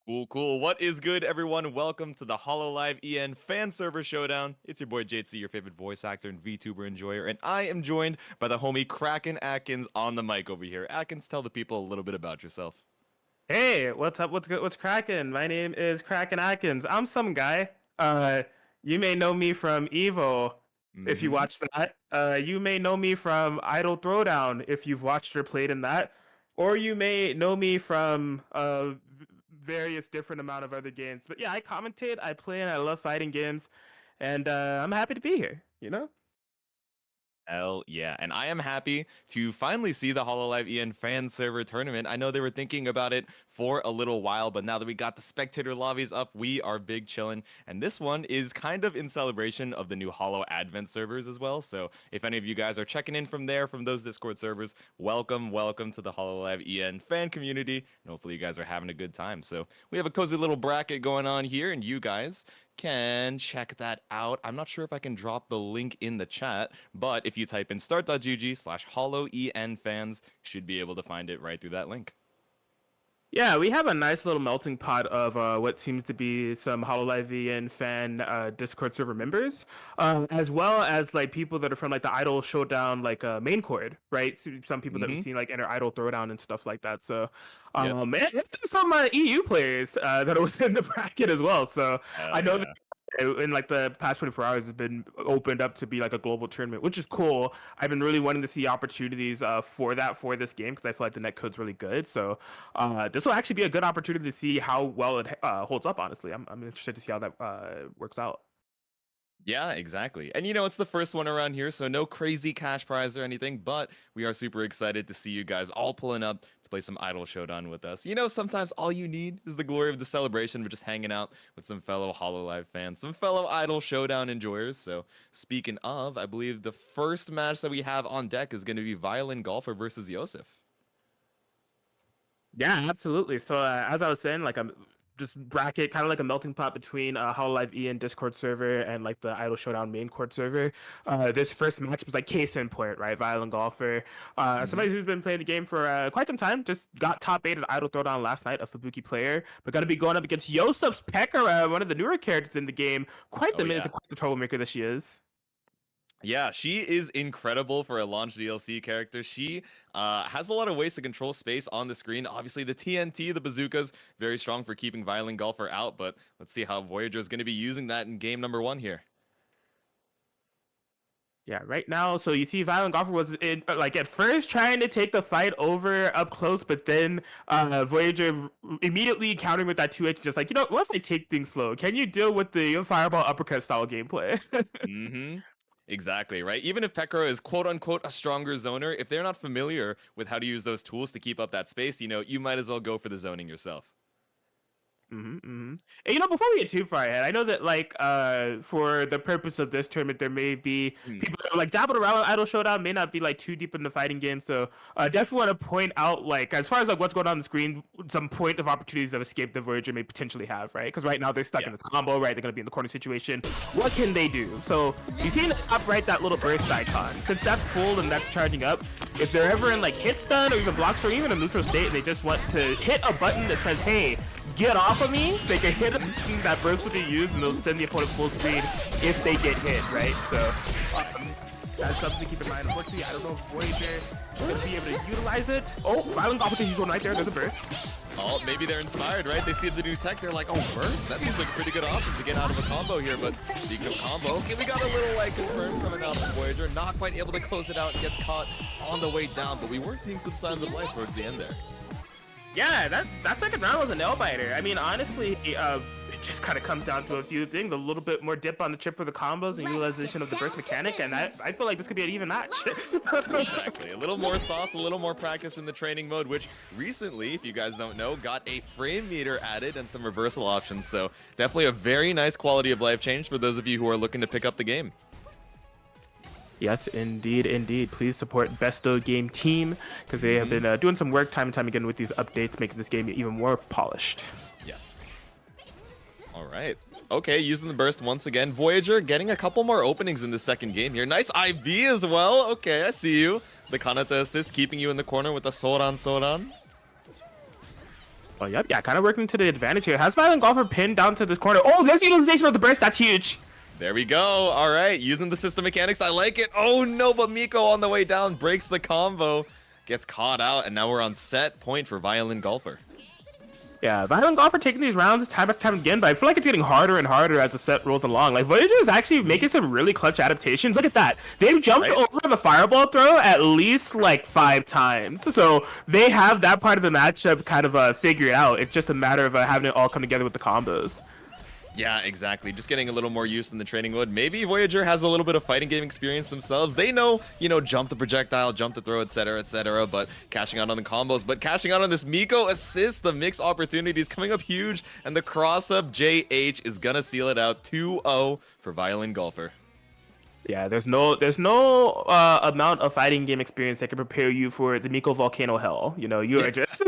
Cool, cool. What is good, everyone? Welcome to the HoloLive EN Fan Server Showdown. It's your boy JC, your favorite voice actor and VTuber enjoyer, and I am joined by the homie Kraken Atkins on the mic over here. Atkins, tell the people a little bit about yourself. Hey, what's up? What's good? What's cracking? My name is Kraken Atkins. I'm some guy. Uh, you may know me from Evo if you Mm-hmm. watch that. You may know me from Idol Throwdown if you've watched or played in that, or you may know me from various different amount of other games. But yeah, I commentate, I play, and I love fighting games, and I'm happy to be here. You know? Hell yeah. And I am happy to finally see the HoloLive EN fan server tournament. I know they were thinking about it for a little while, but now that we got the spectator lobbies up, we are big chillin'. And this one is kind of in celebration of the new Holo Advent servers as well. So if any of you guys are checking in from there, from those Discord servers, welcome to the HoloLive EN fan community. And hopefully you guys are having a good time. So we have a cozy little bracket going on here, and you guys can check that out. I'm not sure if I can drop the link in the chat, but if you type in start.gg/HoloEN fans, you should be able to find it right through that link. Yeah, we have a nice little melting pot of what seems to be some Hololive and fan Discord server members, as well as like people that are from like the Idol Showdown like main chord, right? So some people that we've Mm-hmm. seen like enter Idol Throwdown and stuff like that. So, Yep. and some EU players that are within the bracket as well. So I Hell know that yeah. in like the past 24 hours has been opened up to be like a global tournament, which is cool. I've been really wanting to see opportunities for that for this game because I feel like the net code's really good. So this will actually be a good opportunity to see how well it holds up. Honestly, I'm interested to see how that works out. Yeah, exactly. And you know, it's the first one around here, so no crazy cash prize or anything, but we are super excited to see you guys all pulling up to play some Idol Showdown with us. You know, sometimes all you need is the glory of the celebration of just hanging out with some fellow HoloLive fans, some fellow Idol Showdown enjoyers. So, speaking of, I believe the first match that we have on deck is going to be Violin Golfer versus Yosef. Yeah, absolutely. So as I was saying, like I'm just bracket kind of like a melting pot between Hololive E and Discord server and like the Idol Showdown main court server. This first match was like case in point, right? Violent golfer, Hmm. somebody who's been playing the game for quite some time, just got top 8 at Idol Throwdown last night, a Fubuki player, but going to be going up against Yosef's Pekara, one of the newer characters in the game. Quite Oh, the minute, yeah. quite the troublemaker that she is. Yeah, she is incredible for a launch DLC character. She has a lot of ways to control space on the screen. Obviously, the TNT, the bazookas, very strong for keeping Violent Golfer out, but let's see how Voyager is going to be using that in game number 1 here. Yeah, right now, so you see Violent Golfer was in like at first trying to take the fight over up close, but then Voyager immediately countering with that 2H, just like, you know, what if I take things slow? Can you deal with the fireball uppercut style gameplay? Mm-hmm. Exactly, right? Even if Pekka is quote unquote a stronger zoner, if they're not familiar with how to use those tools to keep up that space, you know, you might as well go for the zoning yourself. And, you know, before we get too far ahead, I know that like for the purpose of this tournament, there may be Hmm. people that are like dabbled around with Idol Showdown, may not be like too deep in the fighting game. So definitely want to point out like as far as like what's going on the screen, some point of opportunities of escape the Voyager may potentially have, right? Because right now they're stuck Yeah. in this combo, right? They're gonna be in the corner situation. What can they do? So you see in the top right that little burst icon. Since that's full and that's charging up, if they're ever in like hit stun or even block stun or even a neutral state, and they just want to hit a button that says, "Hey, get off of me," they can hit a button that burst will be used, and they'll send the opponent full screen if they get hit, right? So that's something to keep in mind. Unfortunately, I don't know if Voyager will be able to utilize it. Oh, Violent Competition's one right there. There's a burst. Oh, maybe they're inspired, right? They see the new tech, they're like, oh, burst? That seems like a pretty good option to get out of a combo here, but speaking of combo, okay, we got a little, like, confirm coming out from Voyager, not quite able to close it out, gets caught on the way down, but we were seeing some signs of life towards the end there. Yeah, that second round was a nail biter. I mean, honestly, it just kind of comes down to a few things: a little bit more dip on the chip for the combos and utilization of the burst mechanic, and I feel like this could be an even match. Exactly. A little more sauce, a little more practice in the training mode, which recently, if you guys don't know, got a frame meter added and some reversal options. So definitely a very nice quality of life change for those of you who are looking to pick up the game. Yes, indeed, indeed. Please support Besto Game Team because they have been doing some work time and time again with these updates, making this game even more polished. Yes. All right. Okay, using the burst once again. Voyager getting a couple more openings in the second game here. Nice IB as well. Okay, I see you. The Kanata assist keeping you in the corner with the Soran Soran. Oh, yep, yeah, kind of working to the advantage here. Has Violin Golfer pinned down to this corner. Oh, there's the utilization of the burst. That's huge. There we go. All right, using the system mechanics. I like it. Oh no, but Miko on the way down breaks the combo, gets caught out, and now we're on set point for Violin Golfer. Yeah, Violin Golfer taking these rounds time after time again, but I feel like it's getting harder and harder as the set rolls along. Like, Voyager is actually making some really clutch adaptations. Look at that. They've jumped over the fireball throw at least, like, 5 times. So they have that part of the matchup kind of figured out. It's just a matter of having it all come together with the combos. Yeah, exactly. Just getting a little more used in the training mode. Maybe Voyager has a little bit of fighting game experience themselves. They know, you know, jump the projectile, jump the throw, etc., but cashing out on the combos. But cashing out on this Miko assist, the mix opportunities coming up huge, and the cross-up JH is going to seal it out 2-0 for Violin Golfer. Yeah, there's no amount of fighting game experience that can prepare you for the Miko volcano hell. You know, you are just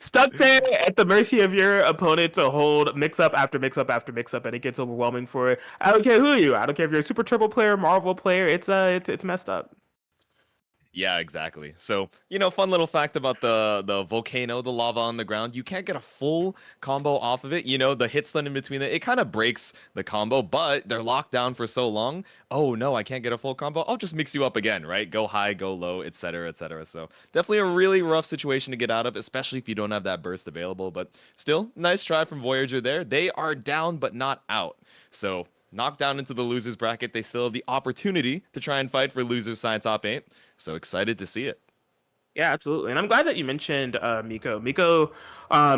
stuck there at the mercy of your opponent to hold mix-up after mix-up after mix-up, and it gets overwhelming for, I don't care who you are. I don't care if you're a Super Turbo player, Marvel player, it's messed up. Yeah, exactly. So, you know, fun little fact about the volcano, the lava on the ground. You can't get a full combo off of it. You know, the hit stun in between it kind of breaks the combo, but they're locked down for so long. Oh no, I can't get a full combo. I'll just mix you up again, right? Go high, go low, etc., etc. So definitely a really rough situation to get out of, especially if you don't have that burst available. But still, nice try from Voyager there. They are down, but not out. So knocked down into the losers bracket, they still have the opportunity to try and fight for losers side top 8. So excited to see it. Yeah, absolutely. And I'm glad that you mentioned Miko. Miko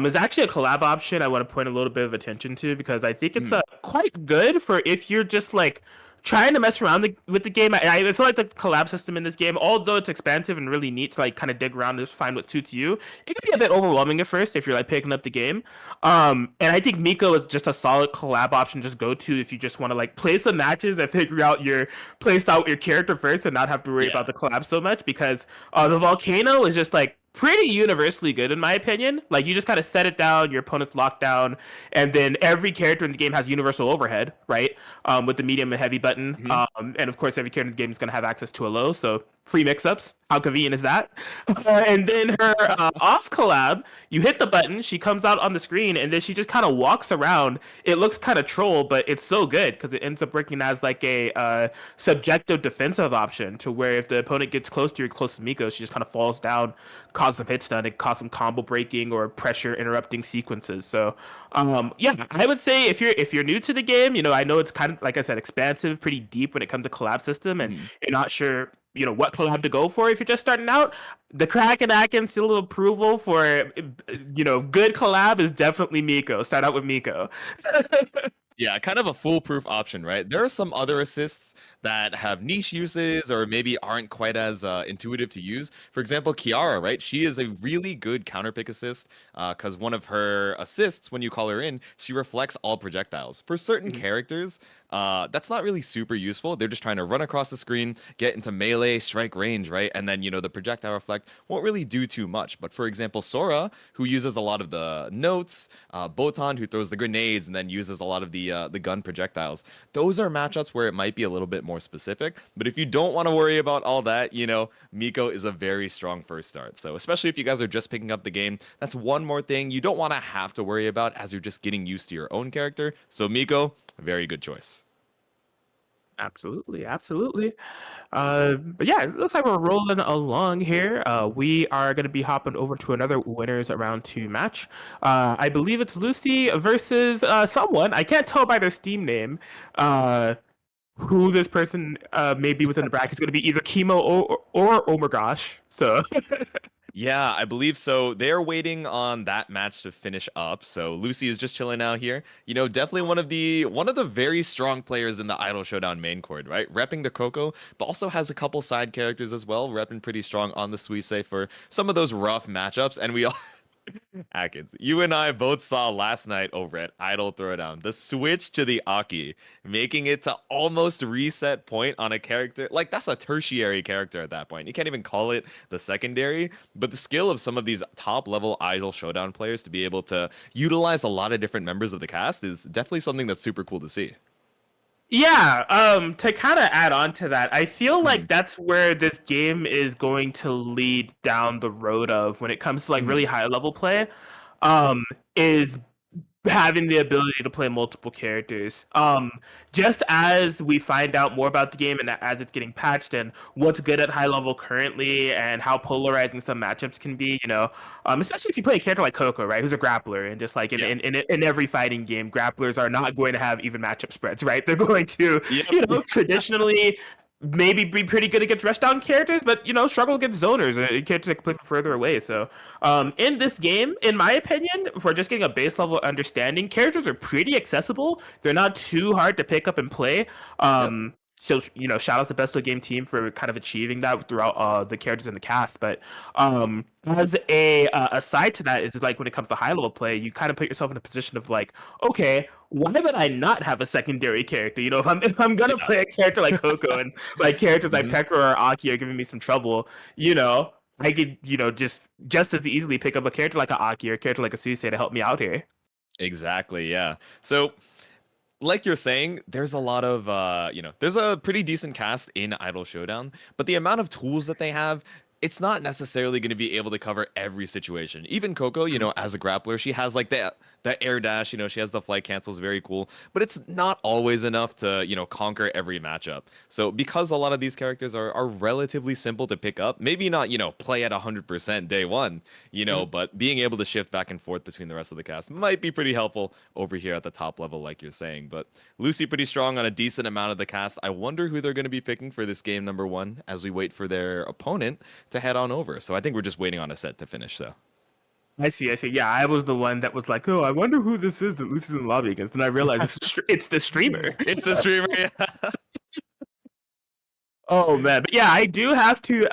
is actually a collab option I want to point a little bit of attention to, because I think it's quite good for if you're just like trying to mess around with the game. I feel like the collab system in this game, although it's expansive and really neat to like kind of dig around to find what suits you, it can be a bit overwhelming at first if you're like picking up the game. And I think Miko is just a solid collab option just go to if you just want to like play some matches and figure out your play style with your character first and not have to worry about the collab so much, because the volcano is just like pretty universally good in my opinion. Like, you just kind of set it down, your opponent's locked down, and then every character in the game has universal overhead, right? With the medium and heavy button. And of course, every character in the game is going to have access to a low, so free mix-ups. How convenient is that? And then her off collab, you hit the button, she comes out on the screen, and then she just kind of walks around. It looks kind of troll, but it's so good because it ends up working as like a subjective defensive option, to where if the opponent gets close to your close to Miko, she just kind of falls down, cause some hit stun, and cause some combo breaking or pressure interrupting sequences. So yeah, I would say if you're new to the game, you know, I know it's kind of, like I said, expansive, pretty deep when it comes to collab system, and you're not sure, you know, what collab to go for if you're just starting out. The crack and Atkins seal of approval for, you know, good collab is definitely Miko. Start out with Miko. Yeah, kind of a foolproof option, right? There are some other assists that have niche uses or maybe aren't quite as intuitive to use. For example, Kiara, right? She is a really good counterpick assist because one of her assists, when you call her in, she reflects all projectiles. For certain characters, that's not really super useful. They're just trying to run across the screen, get into melee, strike range, right? And then, you know, the projectile reflect won't really do too much. But for example, Sora, who uses a lot of the notes, Botan, who throws the grenades and then uses a lot of the gun projectiles. Those are matchups where it might be a little bit more specific. But if you don't want to worry about all that, you know, Miko is a very strong first start. So especially if you guys are just picking up the game, that's one more thing you don't want to have to worry about as you're just getting used to your own character. So Miko, a very good choice. Absolutely, absolutely. But yeah, it looks like we're rolling along here. We are going to be hopping over to another winners round 2 match. I believe it's Lucy versus someone. I can't tell by their Steam name who this person may be within the bracket. It's going to be either Chemo or Oh my gosh. So Yeah, I believe so. They're waiting on that match to finish up. So Lucy is just chilling out here. You know, definitely one of the very strong players in the Idol Showdown main chord, right? Repping the Coco, but also has a couple side characters as well, repping pretty strong on the Suisse for some of those rough matchups. And we all Atkins, you and I both saw last night over at Idol Throwdown the switch to the Aki, making it to almost reset point on a character. Like, that's a tertiary character at that point. You can't even call it the secondary, but the skill of some of these top level Idol Showdown players to be able to utilize a lot of different members of the cast is definitely something that's super cool to see. Yeah, to kind of add on to that, I feel Mhm, like that's where this game is going to lead down the road of when it comes to like really mhm. high level play, is having the ability to play multiple characters. Just as we find out more about the game and as it's getting patched and what's good at high level currently and how polarizing some matchups can be, especially if you play a character like Coco, right, who's a grappler, and just like in, Yeah. in every fighting game, grapplers are not going to have even matchup spreads, right? They're going to, Yep. traditionally maybe be pretty good against rush down characters, but struggle against zoners and characters that can play from further away. So, in this game, in my opinion, for just getting a base level understanding, characters are pretty accessible. They're not too hard to pick up and play. Yep. So shout out to Best of Game team for kind of achieving that throughout the characters in the cast. But as a aside to that is like when it comes to high level play, you kind of put yourself in a position of like, okay, why would I not have a secondary character? If I'm gonna Yeah. play a character like Coco and like characters like Mhm. Pekka or Aki are giving me some trouble, I could, just as easily pick up a character like a Aki or a character like a Suisei to help me out here. Exactly, yeah. So, like you're saying, there's a lot of there's a pretty decent cast in Idol Showdown, but the amount of tools that they have, it's not necessarily going to be able to cover every situation. Even Coco, as a grappler, she has like the air dash, she has the flight cancels, very cool, but it's not always enough to, conquer every matchup. So because a lot of these characters are relatively simple to pick up, maybe not, play at 100% day one, Mhm. but being able to shift back and forth between the rest of the cast might be pretty helpful over here at the top level, like you're saying. But Lucy pretty strong on a decent amount of the cast. I wonder who they're going to be picking for this game number one as we wait for their opponent to head on over. So I think we're just waiting on a set to finish. So I see, I see. Yeah, I was the one that was like, oh, I wonder who this is that loses in the lobby against. And I realized it's the streamer. it's the streamer. Yeah. Oh man, but yeah, I do have to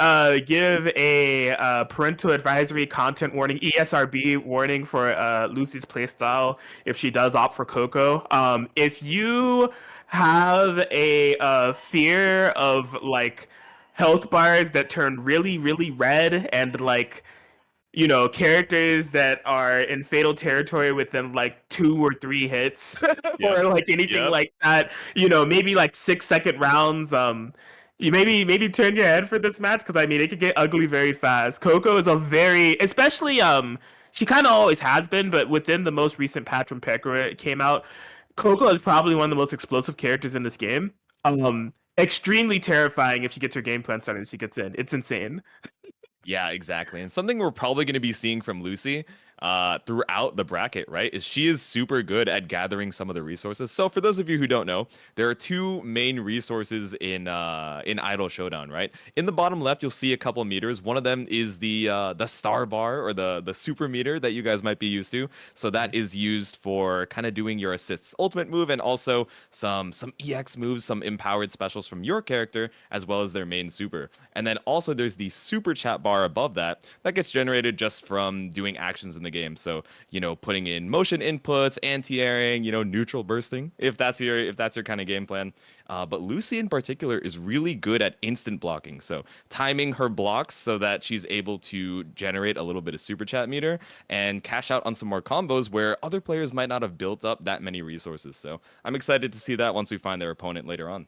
give a parental advisory content warning, ESRB warning for Lucy's playstyle if she does opt for Coco. If you have a fear of like health bars that turn really, really red and like characters that are in fatal territory within like 2 or 3 hits Yep. or like anything Yep. like that, maybe like 6 second rounds. You maybe turn your head for this match because I mean it could get ugly very fast. Coco is a very, especially she kind of always has been, but within the most recent patch when Pekora came out, Coco is probably one of the most explosive characters in this game. Extremely terrifying if she gets her game plan started and she gets in. It's insane. Yeah, exactly. And something we're probably going to be seeing from Lucy throughout the bracket, right, is she is super good at gathering some of the resources. So for those of you who don't know, there are two main resources in Idol Showdown, right? In the bottom left, you'll see a couple meters. One of them is the star bar or the super meter that you guys might be used to. So that is used for kind of doing your assists ultimate move and also some EX moves, some empowered specials from your character as well as their main super. And then also there's the super chat bar above that that gets generated just from doing actions in the game. So, putting in motion inputs, anti-airing, neutral bursting, if that's your kind of game plan. But Lucy in particular is really good at instant blocking. So timing her blocks so that she's able to generate a little bit of super chat meter and cash out on some more combos where other players might not have built up that many resources. So I'm excited to see that once we find their opponent later on.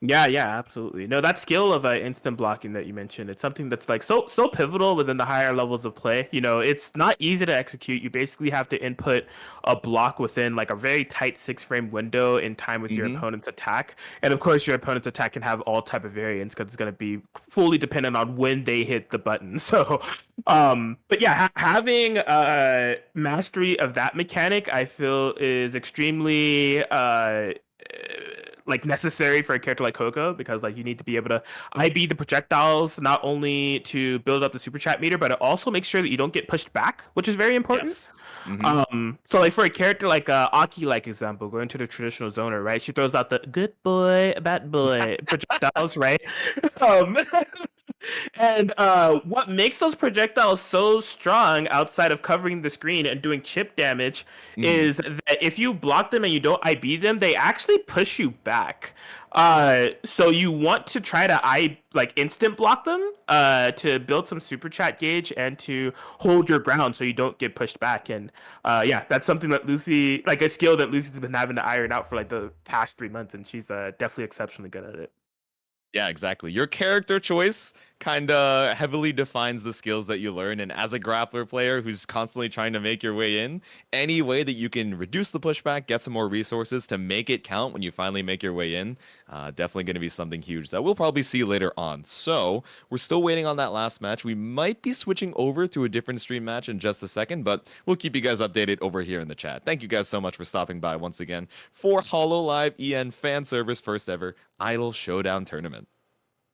Yeah, yeah, absolutely. No, that skill of instant blocking that you mentioned, it's something that's like so pivotal within the higher levels of play. It's not easy to execute. You basically have to input a block within like a very tight 6 frame window in time with your Hmm. opponent's attack. And of course, your opponent's attack can have all type of variants because it's going to be fully dependent on when they hit the button. So, but yeah, having mastery of that mechanic, I feel is extremely like necessary for a character like Coco because like you need to be able to IB the projectiles not only to build up the super chat meter, but it also makes sure that you don't get pushed back, which is very important. Yes. Hmm. So like for a character like Aki, like example, going to the traditional zoner, right? She throws out the good boy, bad boy projectiles, right? Um, And what makes those projectiles so strong outside of covering the screen and doing chip damage Mhm. is that if you block them and you don't IB them, they actually push you back. So you want to try to like instant block them to build some super chat gauge and to hold your ground so you don't get pushed back. And yeah, that's something that Lucy, like a skill that Lucy's been having to iron out for like the past 3 months, and she's definitely exceptionally good at it. Yeah, exactly. Your character choice kind of heavily defines the skills that you learn. And as a grappler player who's constantly trying to make your way in, any way that you can reduce the pushback, get some more resources to make it count when you finally make your way in, definitely going to be something huge that we'll probably see later on. So we're still waiting on that last match. We might be switching over to a different stream match in just a second, but we'll keep you guys updated over here in the chat. Thank you guys so much for stopping by once again for HoloLive EN fan service first ever Idol Showdown tournament.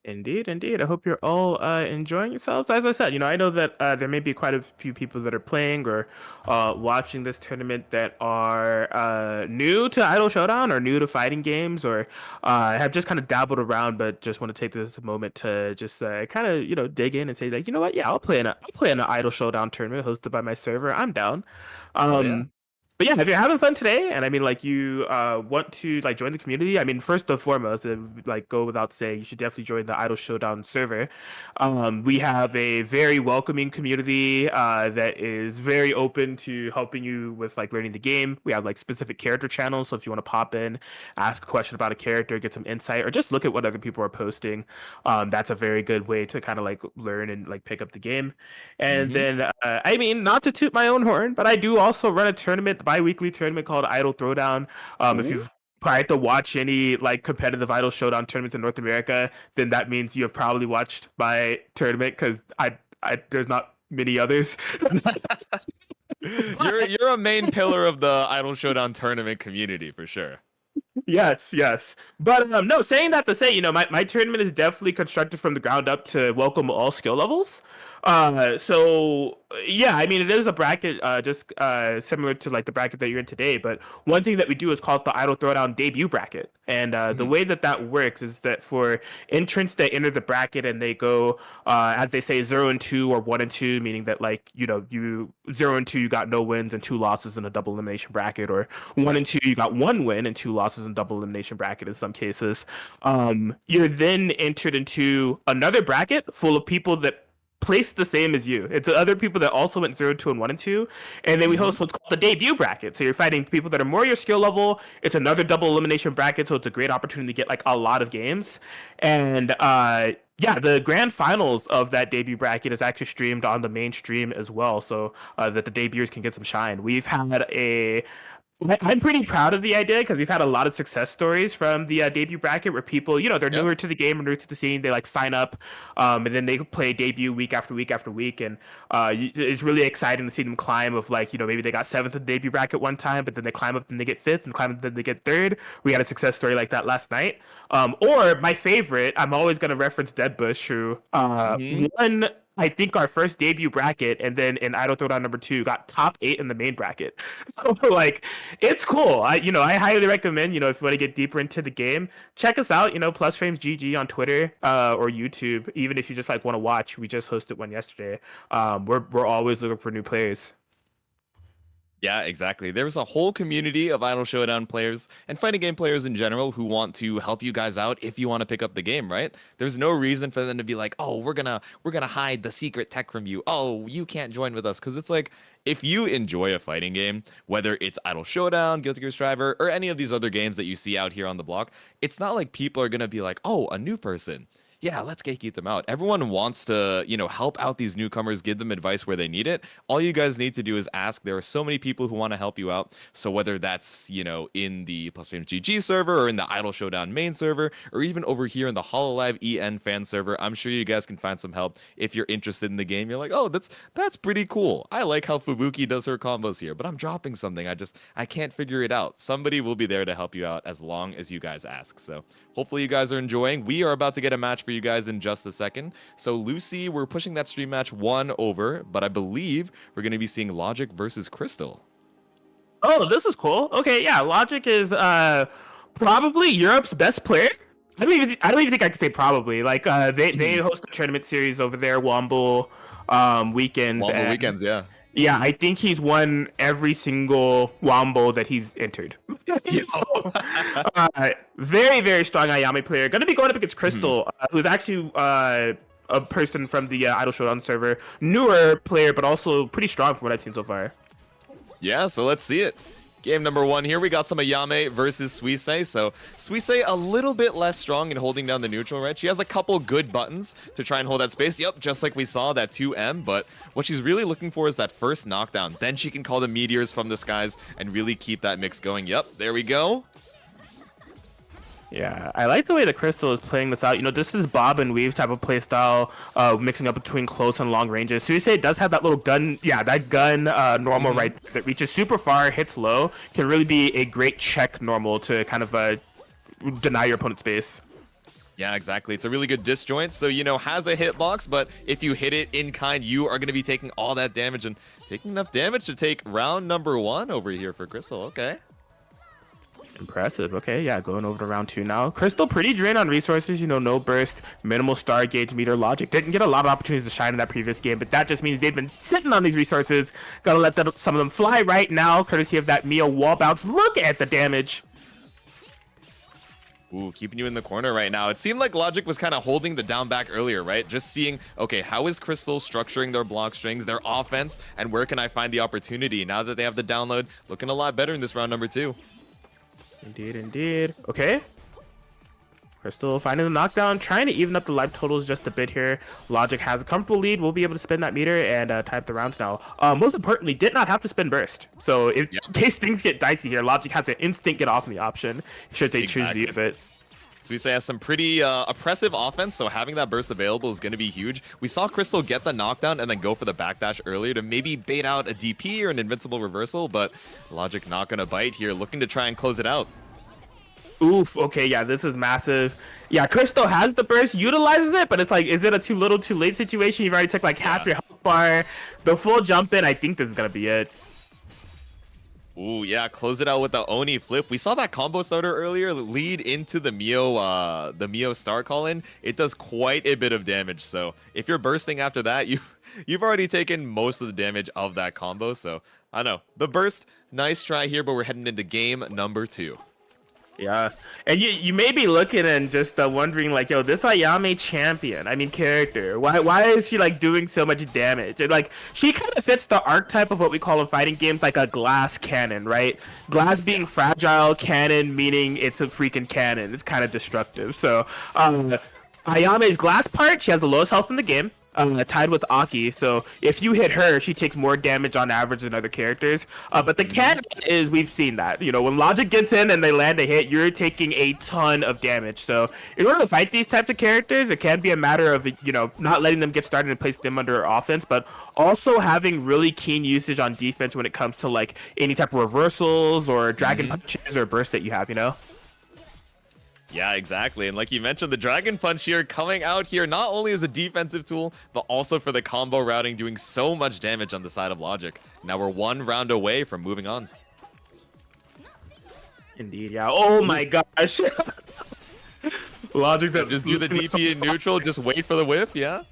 Indeed, indeed. I hope you're all enjoying yourselves. As I said, I know that there may be quite a few people that are playing or watching this tournament that are new to Idol Showdown or new to fighting games or have just kind of dabbled around, but just want to take this moment to just kind of dig in and say like, you know what? Yeah, I'll play in an Idol Showdown tournament hosted by my server. I'm down. Hell yeah. But yeah, if you're having fun today, and I mean, like you want to like join the community, I mean, first and foremost, it would, like go without saying, you should definitely join the Idol Showdown server. We have a very welcoming community that is very open to helping you with like learning the game. We have like specific character channels, so if you want to pop in, ask a question about a character, get some insight, or just look at what other people are posting, that's a very good way to kind of like learn and like pick up the game. And Mm-hmm. then, I mean, not to toot my own horn, but I do also run a tournament, bi-weekly tournament called Idol Throwdown. If Ooh. you've tried to watch any like competitive Idol Showdown tournaments in North America, then that means you have probably watched my tournament because there's not many others. You're But you're a main pillar of the Idol Showdown tournament community for sure. yes, yes. But no, saying that to say, my tournament is definitely constructed from the ground up to welcome all skill levels. So yeah, I mean it is a bracket just similar to like the bracket that you're in today, but one thing that we do is called the Idol Throwdown debut bracket. And the Hmm. way that that works is that for entrants that enter the bracket and they go as they say 0 and 2 or 1 and 2, meaning that like, you 0 and 2 you got no wins and 2 losses in a double elimination bracket, or 1 Right. and 2 you got 1 win and 2 losses in double elimination bracket in some cases. You're then entered into another bracket full of people that placed the same as you. It's other people that also went 0, 2, and 1 and 2. And then we Hmm. host what's called the debut bracket. So you're fighting people that are more your skill level. It's another double elimination bracket, so it's a great opportunity to get like a lot of games. And yeah, the grand finals of that debut bracket is actually streamed on the main stream as well, so that the debuters can get some shine. We've had a I'm pretty proud of the idea because we've had a lot of success stories from the debut bracket where people, they're Yep. newer to the game or newer to the scene. They like sign up, and then they play debut week after week after week, and it's really exciting to see them climb. Of like, maybe they got seventh in the debut bracket one time, but then they climb up and they get fifth, and climb up then they get third. We had a success story like that last night. Or my favorite, I'm always gonna reference Deadbush, who Hmm. won I think our first debut bracket, and then in Idol Throwdown #2 got top 8 in the main bracket. So like, it's cool. I highly recommend, if you want to get deeper into the game, check us out. Plus Frames GG on Twitter or YouTube. Even if you just like want to watch, we just hosted one yesterday. We're always looking for new players. Yeah, exactly. There's a whole community of Idol Showdown players and fighting game players in general who want to help you guys out if you want to pick up the game, right? There's no reason for them to be like, "Oh, we're gonna hide the secret tech from you. Oh, you can't join with us." Because it's like if you enjoy a fighting game, whether it's Idol Showdown, Guilty Gear Striver, or any of these other games that you see out here on the block, it's not like people are gonna be like, "Oh, a new person. Yeah, let's gatekeep them out." Everyone wants to, help out these newcomers, give them advice where they need it. All you guys need to do is ask. There are so many people who want to help you out. So whether that's, in the Plus Fame GG server or in the Idol Showdown main server, or even over here in the HoloLive EN fan server, I'm sure you guys can find some help if you're interested in the game. You're like, oh, that's pretty cool. I like how Fubuki does her combos here, but I'm dropping something. I can't figure it out. Somebody will be there to help you out as long as you guys ask. So hopefully you guys are enjoying. We are about to get a match for you guys in just a second. So Lucy, we're pushing that stream match 1 over, but I believe we're going to be seeing Logic versus Crystal. Oh, this is cool. Okay, yeah, Logic is probably Europe's best player. I don't even think I could say probably. Like they Mhm. host a tournament series over there, Womble weekends, Womble and weekends, yeah. yeah, I think he's won every single Womble that he's entered. Yo. So, very, very strong Ayame player. Going to be going up against Mhm. Crystal, who's actually a person from the Idol Showdown server. Newer player, but also pretty strong from what I've seen so far. Yeah, so let's see it. Game number 1 here, we got some Ayame versus Suisei. So Suisei a little bit less strong in holding down the neutral, right? She has a couple good buttons to try and hold that space. Yep, just like we saw, that 2M. But what she's really looking for is that first knockdown. Then she can call the meteors from the skies and really keep that mix going. Yep, there we go. Yeah, I like the way the Crystal is playing this out. You know, this is bob and weave type of play style, mixing up between close and long ranges. Suisei does have that little gun, yeah, that gun normal Mhm. right that reaches super far, hits low, can really be a great check normal to kind of deny your opponent's space. Yeah, exactly. It's a really good disjoint, so, you know, has a hitbox, but if you hit it in kind, you are going to be taking all that damage and taking enough damage to take round number 1 over here for Crystal. Okay. Impressive. Okay, yeah, going over to round 2 now. Crystal pretty drained on resources, you know, no burst, minimal star gauge meter logic. Didn't get a lot of opportunities to shine in that previous game, but that just means they've been sitting on these resources. Gotta let some of them fly right now, courtesy of that Mio wall bounce. Look at the damage. Ooh, keeping you in the corner right now. It seemed like Logic was kind of holding the down back earlier, right? Just seeing, okay, how is Crystal structuring their block strings, their offense, and where can I find the opportunity? Now that they have the download, looking a lot better in this round number 2. Indeed, indeed. Okay. Crystal finding the knockdown, trying to even up the life totals just a bit here. Logic has a comfortable lead. We'll be able to spin that meter and type the rounds now. Most importantly, did not have to spin burst. So in case things get dicey here, Logic has an instant get off me option should they choose to use it. Suisei has some pretty oppressive offense, so having that burst available is going to be huge. We saw Crystal get the knockdown and then go for the backdash earlier to maybe bait out a DP or an invincible reversal, but Logic not going to bite here, looking to try and close it out. Oof, okay, yeah, this is massive. Yeah, Crystal has the burst, utilizes it, but it's like, is it a too little, too late situation? You've already took like half your health bar. The full jump in, I think this is going to be it. Ooh, yeah, close it out with the Oni flip. We saw that combo starter earlier lead into the Mio star call in. It does quite a bit of damage. So if you're bursting after that, you've already taken most of the damage of that combo. So I know the burst, nice try here, but we're heading into game number 2. Yeah, and you may be looking and just wondering like, yo, this Ayame champion, I mean character, why is she like doing so much damage? And, like, she kind of fits the archetype of what we call in fighting games like a glass cannon, right? Glass being fragile, cannon meaning it's a freaking cannon. It's kind of destructive. So Ayame's glass part, she has the lowest health in the game. Tied with Aki, so if you hit her, she takes more damage on average than other characters. But the cannon is, we've seen that. You know, when Logic gets in and they land a hit, you're taking a ton of damage. So in order to fight these types of characters, it can be a matter of, you know, not letting them get started and place them under offense, but also having really keen usage on defense when it comes to like any type of reversals or dragon punches or bursts that you have, you know? Yeah, exactly. And like you mentioned, the Dragon Punch here coming out here not only as a defensive tool, but also for the combo routing, doing so much damage on the side of Logic. Now we're 1 round away from moving on. Indeed, yeah. Oh my gosh. Logic that Just do the DP in neutral, just wait for the whiff, yeah?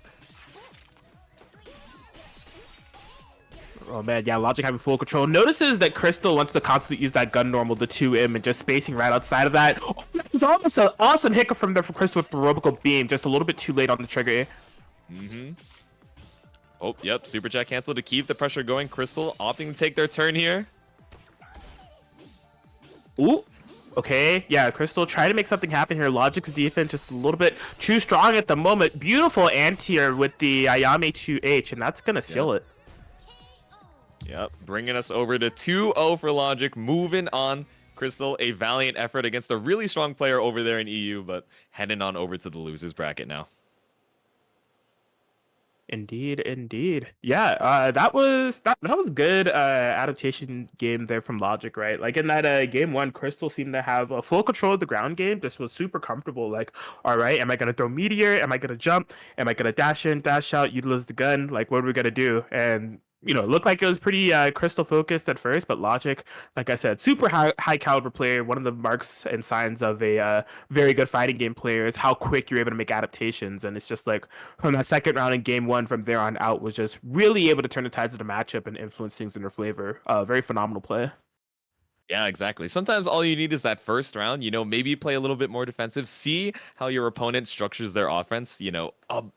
Oh man, yeah, Logic having full control. Notices that Crystal wants to constantly use that gun normal, the 2M, and just spacing right outside of that. Oh, that was almost an awesome hiccup from there for Crystal with the Roboco Beam, just a little bit too late on the trigger. Oh, yep, super chat cancel to keep the pressure going. Crystal opting to take their turn here. Ooh. Okay, yeah, Crystal try to make something happen here. Logic's defense just a little bit too strong at the moment. Beautiful anti-air with the Ayame 2H, and that's gonna seal it. Yep, bringing us over to 2-0 for Logic. Moving on. Crystal, a valiant effort against a really strong player over there in EU, but heading on over to the losers bracket now. Indeed, indeed. Yeah, that was good adaptation game there from Logic, right? Like in that game 1, Crystal seemed to have a full control of the ground game. Just was super comfortable. Like, all right, am I gonna throw meteor? Am I gonna jump? Am I gonna dash in, dash out, utilize the gun? Like, what are we gonna do? And looked like it was pretty crystal focused at first, but Logic, like I said, super high caliber player. One of the marks and signs of a very good fighting game player is how quick you're able to make adaptations. And it's just like from that second round in game one, from there on out, was just really able to turn the tides of the matchup and influence things in her favor. Very phenomenal play. Yeah, exactly. Sometimes all you need is that first round, maybe play a little bit more defensive, see how your opponent structures their offense,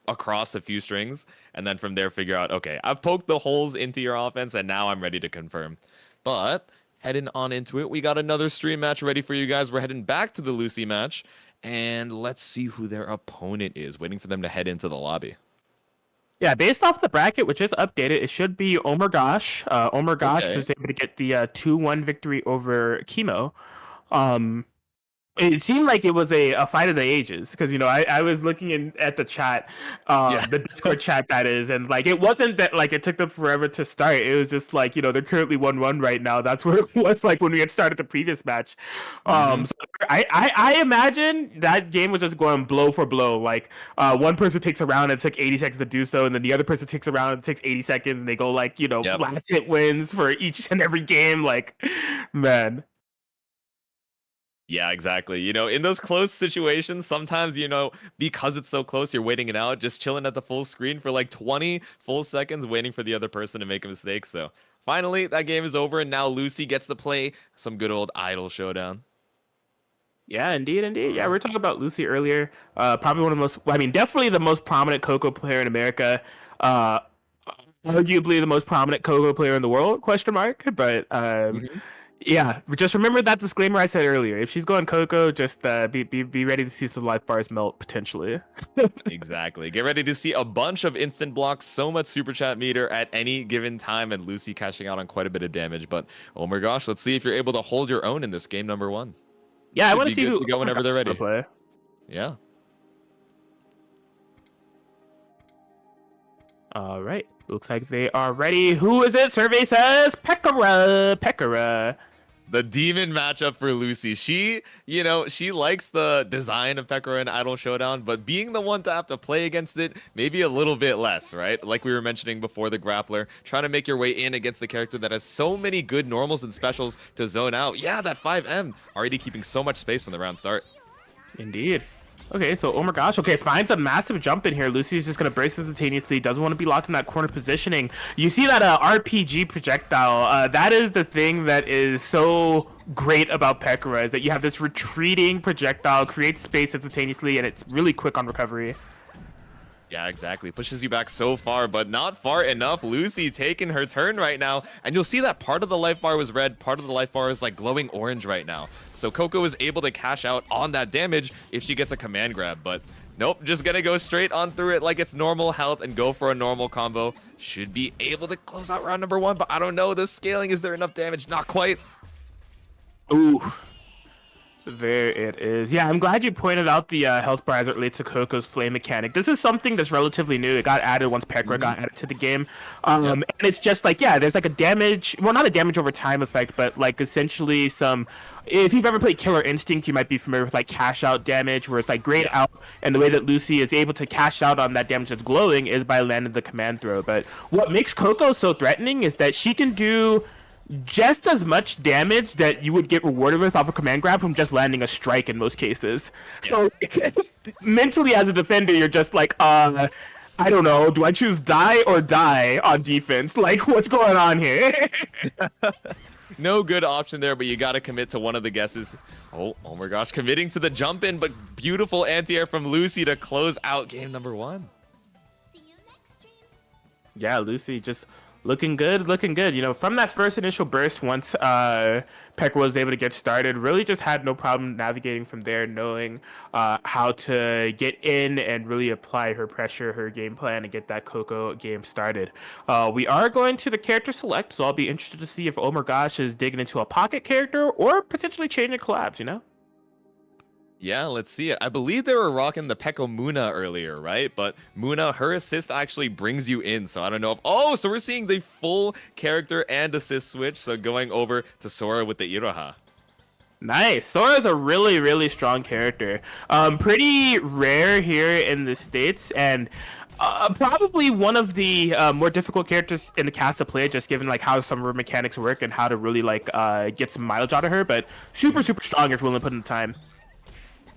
across a few strings, and then from there figure out, okay, I've poked the holes into your offense and now I'm ready to confirm. But heading on into it, we got another stream match ready for you guys. We're heading back to the Lucy match, and let's see who their opponent is, waiting for them to head into the lobby. Yeah, based off the bracket, which is updated, it should be Omar Gosh. Omar Gosh was able to get the 2-1 victory over Chemo. It seemed like it was a fight of the ages because I was looking at the chat, the Discord chat that is, and like it wasn't that like it took them forever to start. It was just like they're currently 1-1 right now. That's where it was like when we had started the previous match. So I imagine that game was just going blow for blow. Like one person takes a round and it took 80 seconds to do so, and then the other person takes a round and it takes 80 seconds, and they go like last hit wins for each and every game. Like man. Yeah, exactly. In those close situations, sometimes, because it's so close, you're waiting it out, just chilling at the full screen for like 20 full seconds, waiting for the other person to make a mistake. So finally, that game is over, and now Lucy gets to play some good old Idol Showdown. Yeah, indeed. Yeah, we were talking about Lucy earlier. Probably one of the definitely the most prominent Coco player in America. Arguably the most prominent Coco player in the world, question mark. But yeah, just remember that disclaimer I said earlier. If she's going Coco, just be ready to see some life bars melt potentially. Exactly. Get ready to see a bunch of instant blocks, so much super chat meter at any given time, and Lucy cashing out on quite a bit of damage. But oh my gosh, let's see if you're able to hold your own in this game number one. Yeah, I want to see who to go whenever they're ready. Play. Yeah. All right. Looks like they are ready. Who is it? Survey says Pekara. The demon matchup for Lucy. She likes the design of Pekara and Idol Showdown, but being the one to have to play against it, maybe a little bit less, right? Like we were mentioning before, the grappler, trying to make your way in against the character that has so many good normals and specials to zone out. Yeah, that 5M already keeping so much space from the round start. Indeed. Okay, so oh my gosh. Okay, finds a massive jump in here. Lucy's just gonna burst instantaneously. Doesn't want to be locked in that corner positioning. You see that RPG projectile? That is the thing that is so great about Pekara, is that you have this retreating projectile, creates space instantaneously, and it's really quick on recovery. Yeah, exactly. Pushes you back so far, but not far enough. Lucy taking her turn right now. And you'll see that part of the life bar was red, part of the life bar is like glowing orange right now. So Coco is able to cash out on that damage if she gets a command grab. But nope, just gonna go straight on through it like it's normal health and go for a normal combo. Should be able to close out round number one, but I don't know. The scaling, is there enough damage? Not quite. Ooh. There it is. Yeah, I'm glad you pointed out the health bar as it relates to Coco's flame mechanic. This is something that's relatively new. It got added once Pekara got added to the game. And it's just like, yeah, there's like a damage, well, not a damage over time effect, but like essentially some, if you've ever played Killer Instinct, you might be familiar with like cash out damage, where it's like grayed out, and the way that Lucy is able to cash out on that damage that's glowing is by landing the command throw. But what makes Coco so threatening is that she can do just as much damage that you would get rewarded with off a command grab from just landing a strike in most cases. So mentally as a defender, you're just like, I don't know, do I choose die or die on defense? Like, what's going on here? No good option there, but you got to commit to one of the guesses. Oh my gosh, committing to the jump in, but beautiful anti-air from Lucy to close out game number one. See you next stream. Yeah, Lucy just looking good. From that first initial burst, once Pekara was able to get started, really just had no problem navigating from there, knowing how to get in and really apply her pressure, her game plan, and get that Coco game started. We are going to the character select, so I'll be interested to see if Omar Gosh is digging into a pocket character or potentially changing collabs, Yeah, let's see it. I believe they were rocking the Pekka Muna earlier, right? But Muna, her assist actually brings you in. So I don't know if... Oh, so we're seeing the full character and assist switch. So going over to Sora with the Iroha. Nice. Sora is a really, really strong character. Pretty rare here in the States, and probably one of the more difficult characters in the cast to play, just given like how some of her mechanics work and how to really like get some mileage out of her. But super, super strong if willing to put in the time.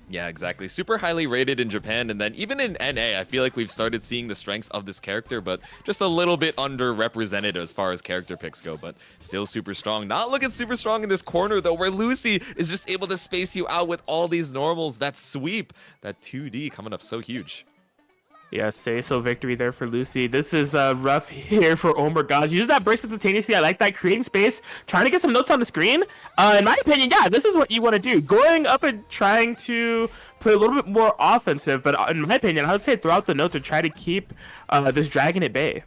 Yeah, exactly. Super highly rated in Japan, and then even in NA, I feel like we've started seeing the strengths of this character, but just a little bit underrepresented as far as character picks go, but still super strong. Not looking super strong in this corner, though, where Lucy is just able to space you out with all these normals. That sweep, that 2D coming up so huge. Yeah, say so victory there for Lucy. This is rough here for Omar Gosh. Use that burst instantaneously. I like that, creating space, trying to get some notes on the screen. In my opinion, yeah, this is what you want to do. Going up and trying to play a little bit more offensive, but in my opinion, I would say throughout the notes to try to keep this dragon at bay.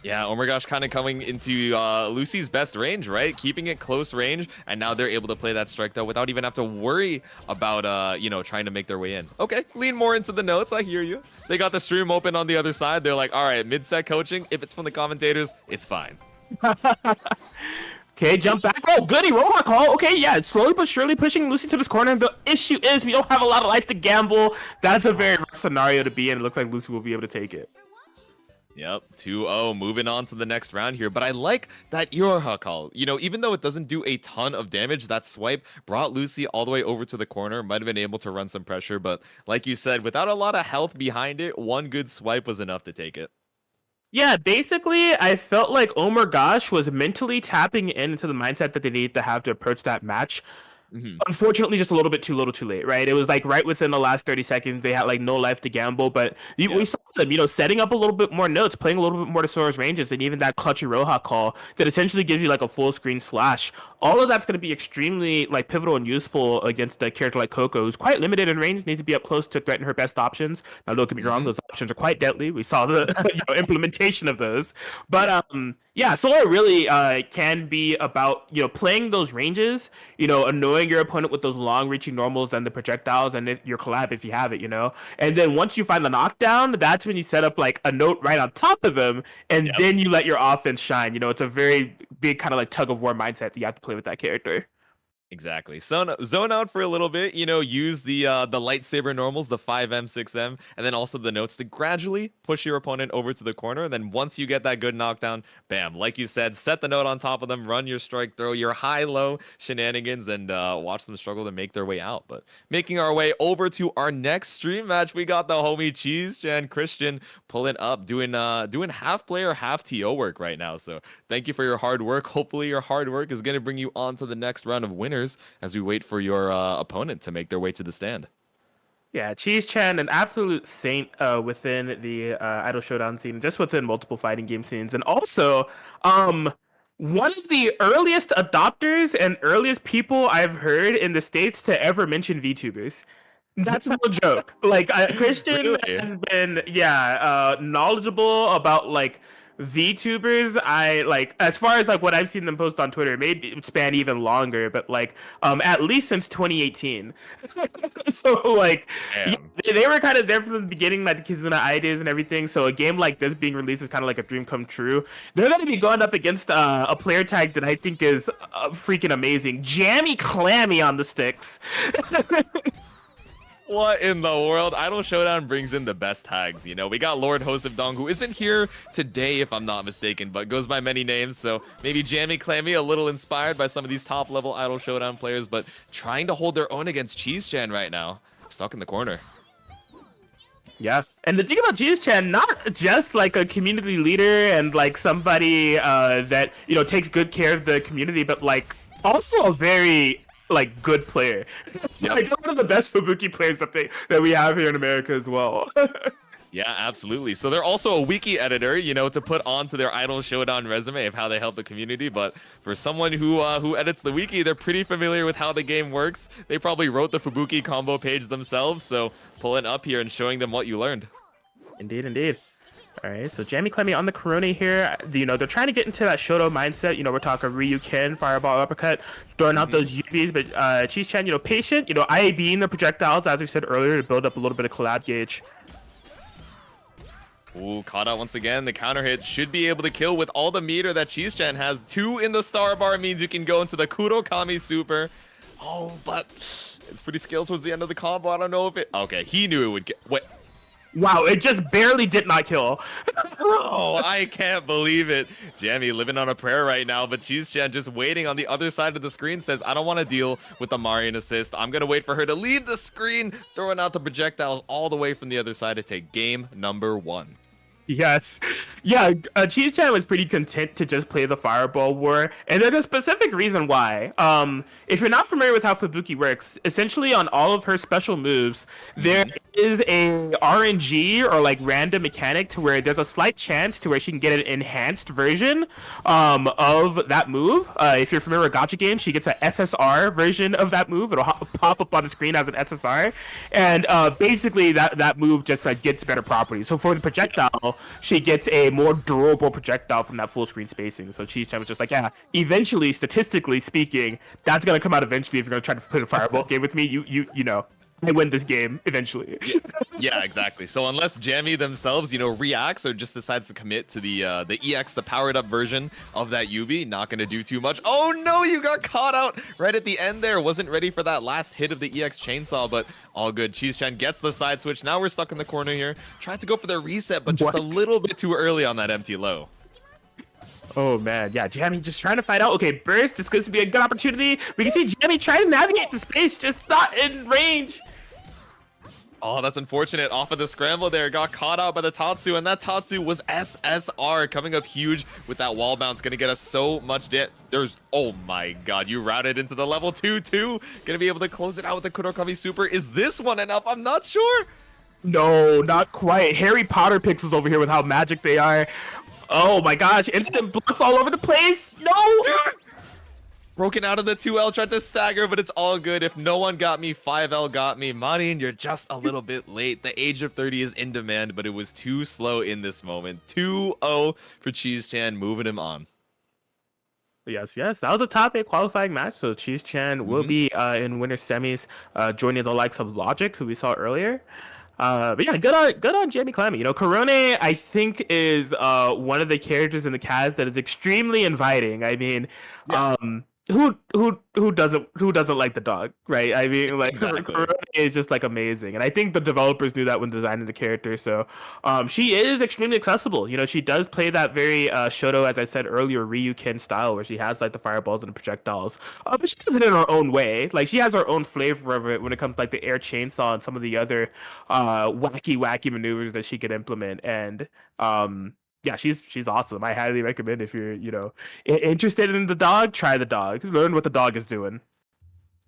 Yeah, oh my gosh, kind of coming into Lucy's best range, right? Keeping it close range, and now they're able to play that strike, though, without even have to worry about, you know, trying to make their way in. Okay, lean more into the notes, I hear you. They got the stream open on the other side. They're like, all right, mid-set coaching, if it's from the commentators, it's fine. Okay, jump back. Oh, goody, Roha call. Okay, yeah, it's slowly but surely pushing Lucy to this corner. The issue is we don't have a lot of life to gamble. That's a very rough scenario to be in. It looks like Lucy will be able to take it. Yep, 2-0, moving on to the next round here. But I like that Iroha call. You know, even though it doesn't do a ton of damage, that swipe brought Lucy all the way over to the corner. Might have been able to run some pressure, but like you said, without a lot of health behind it, one good swipe was enough to take it. Yeah, basically, I felt like Omar Gosh was mentally tapping into the mindset that they need to have to approach that match. Unfortunately, just a little bit too little too late, right? It was like right within the last 30 seconds, they had like no life to gamble, but we saw them, you know, setting up a little bit more notes, playing a little bit more to Sora's ranges, and even that clutch Iroha call that essentially gives you like a full screen slash. All of that's going to be extremely like pivotal and useful against a character like Coco, who's quite limited in range, needs to be up close to threaten her best options. Now, don't get me wrong, those options are quite deadly. We saw the implementation of those, but yeah, Sora really can be about, you know, playing those ranges, you know, annoying your opponent with those long-reaching normals and the projectiles and your collab if you have it, you know. And then once you find the knockdown, that's when you set up like a note right on top of them, and then you let your offense shine. You know, it's a very big kind of like tug-of-war mindset that you have to play with that character. Exactly. So zone out for a little bit, you know, use the lightsaber normals, the 5M, 6M, and then also the notes to gradually push your opponent over to the corner. And then once you get that good knockdown, bam, like you said, set the note on top of them, run your strike, throw your high-low shenanigans, and watch them struggle to make their way out. But making our way over to our next stream match, we got the homie Cheese and Christian pulling up, doing half player, half TO work right now. So thank you for your hard work. Hopefully your hard work is going to bring you on to the next round of winners as we wait for your opponent to make their way to the stand. Yeah, Cheese Chan, an absolute saint within the Idol Showdown scene, just within multiple fighting game scenes. And also, one of the earliest adopters and earliest people I've heard in the States to ever mention VTubers. That's no joke. Like, Christian Really? has been, knowledgeable about, like, VTubers. I like, as far as like what I've seen them post on Twitter, maybe it would span even longer, but like at least since 2018. So like they were kind of there from the beginning, like the Kizuna ideas and everything. So a game like this being released is kind of like a dream come true. They're going to be going up against a player tag that I think is freaking amazing. Jammy Clammy on the sticks. What in the world? Idol Showdown brings in the best tags. You know, we got Lord Host of Dong, who isn't here today, if I'm not mistaken, but goes by many names. So maybe Jammy Clammy, a little inspired by some of these top-level Idol Showdown players, but trying to hold their own against Cheese Chan right now. Stuck in the corner. Yeah, and the thing about Cheese Chan, not just like a community leader and like somebody that, you know, takes good care of the community, but like also a very like good player. Like one of the best Fubuki players that we have here in America as well. Yeah, absolutely. So they're also a wiki editor, you know, to put onto their Idol Showdown resume of how they help the community. But for someone who edits the wiki, they're pretty familiar with how the game works. They probably wrote the Fubuki combo page themselves. So pulling up here and showing them what you learned. Indeed, indeed. All right, so Jammy Clemmy on the Corona here. You know, they're trying to get into that Shoto mindset. You know, we're talking Ryu Ken, Fireball, Uppercut, throwing out those UBs. But Cheese Chan, you know, patient, you know, IABing the projectiles, as we said earlier, to build up a little bit of collab gauge. Ooh, caught out once again. The counter hit should be able to kill with all the meter that Cheese Chan has. 2 in the star bar means you can go into the Kurokami Super. Oh, but it's pretty skilled towards the end of the combo. I don't know if it... Okay, he knew it would get... Wait. Wow, it just barely did not kill. Bro, I can't believe it. Jammy living on a prayer right now, but Cheese-chan just waiting on the other side of the screen says, I don't want to deal with the Marion assist. I'm going to wait for her to leave the screen, throwing out the projectiles all the way from the other side to take game number 1. Yes. Yeah, Cheese-chan was pretty content to just play the Fireball War, and there's a specific reason why. If you're not familiar with how Fubuki works, essentially on all of her special moves, there is a RNG or like random mechanic to where there's a slight chance to where she can get an enhanced version of that move. If you're familiar with gacha games, she gets an SSR version of that move. It'll pop up on the screen as an SSR, and basically that move just like gets better properties. So for the projectile, she gets a more durable projectile from that full screen spacing. So Cheese-chan was just like, yeah, eventually, statistically speaking, that's gonna come out eventually. If you're gonna try to play the Fireball game with me, you know, I win this game eventually. Yeah, exactly. So unless Jammy themselves, you know, reacts or just decides to commit to the EX, the powered up version of that Yubi, not gonna do too much. Oh no, you got caught out right at the end there. Wasn't ready for that last hit of the EX chainsaw, but all good. Cheese-chan gets the side switch. Now we're stuck in the corner here. Tried to go for the reset, but just a little bit too early on that empty low. Oh man, yeah, Jammy just trying to fight out. Okay, burst. This could be a good opportunity. We can see Jammy trying to navigate the space, just not in range. Oh, that's unfortunate. Off of the scramble there, got caught out by the Tatsu, and that Tatsu was SSR coming up huge with that wall bounce. Gonna get us so much there's, oh my god, you routed into the level 2 too. Gonna be able to close it out with the Kurokami Super. Is this one enough? I'm not sure. No, not quite. Harry Potter pixels over here with how magic they are. Oh my gosh, instant blocks all over the place. No! Broken out of the 2L, tried to stagger, but it's all good. If no one got me, 5L got me. Marin, you're just a little bit late. The age of 30 is in demand, but it was too slow in this moment. 2-0 for Cheese-chan, moving him on. Yes, that was a top 8 qualifying match. So Cheese-chan will be in winter semis, joining the likes of Logic, who we saw earlier. But yeah, good on Jammy Clammy. You know, Korone, I think, is one of the characters in the cast that is extremely inviting. I mean, who doesn't like the dog, right? I mean, like, exactly. Korone is just like amazing, and I think the developers knew that when designing the character. So she is extremely accessible. You know, she does play that very Shoto, as I said earlier, Ryukin style, where she has like the fireballs and the projectiles, but she does it in her own way. Like, she has her own flavor of it when it comes to like the air chainsaw and some of the other wacky maneuvers that she could implement. And yeah, she's awesome. I highly recommend, if you're, you know, interested in the dog, try the dog. Learn what the dog is doing.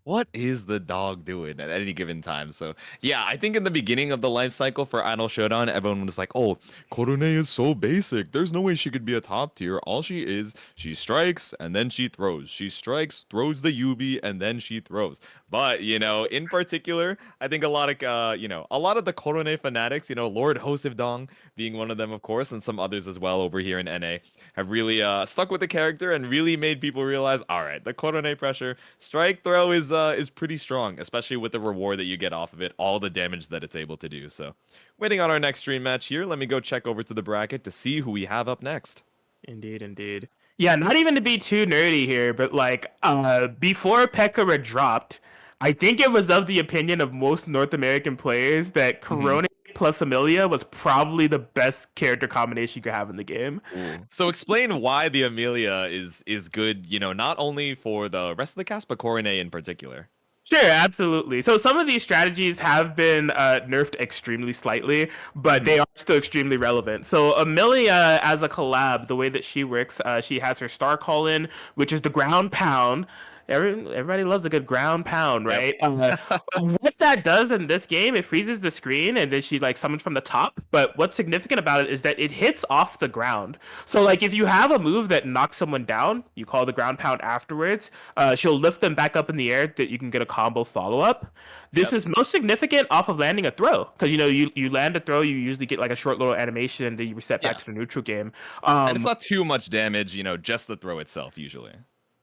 What is the dog doing at any given time? So yeah, I think in the beginning of the life cycle for Idol Showdown, everyone was like, oh, Korone is so basic. There's no way she could be a top tier. All she is, she strikes and then she throws. She strikes, throws the Yubi, and then she throws. But, you know, in particular, I think a lot of, you know, a lot of the Korone fanatics, you know, Lord Hosevdong being one of them, of course, and some others as well over here in NA, have really stuck with the character and really made people realize, all right, the Korone pressure, strike throw is pretty strong, especially with the reward that you get off of it, all the damage that it's able to do. So waiting on our next stream match here. Let me go check over to the bracket to see who we have up next. Indeed. Yeah, not even to be too nerdy here, but like before Pekara dropped, I think it was of the opinion of most North American players that Korone plus Amelia was probably the best character combination you could have in the game. So explain why the Amelia is good, you know, not only for the rest of the cast, but Korone in particular. Sure, absolutely. So some of these strategies have been nerfed extremely slightly, but they are still extremely relevant. So Amelia, as a collab, the way that she works, she has her star call in, which is the ground pound. Everybody loves a good ground pound, right? Yep. What that does in this game, it freezes the screen and then she like summons from the top. But what's significant about it is that it hits off the ground. So like if you have a move that knocks someone down, you call the ground pound afterwards, she'll lift them back up in the air that you can get a combo follow-up. This is most significant off of landing a throw, because you know you land a throw, you usually get like a short little animation that you reset back to the neutral game. And it's not too much damage, you know, just the throw itself usually.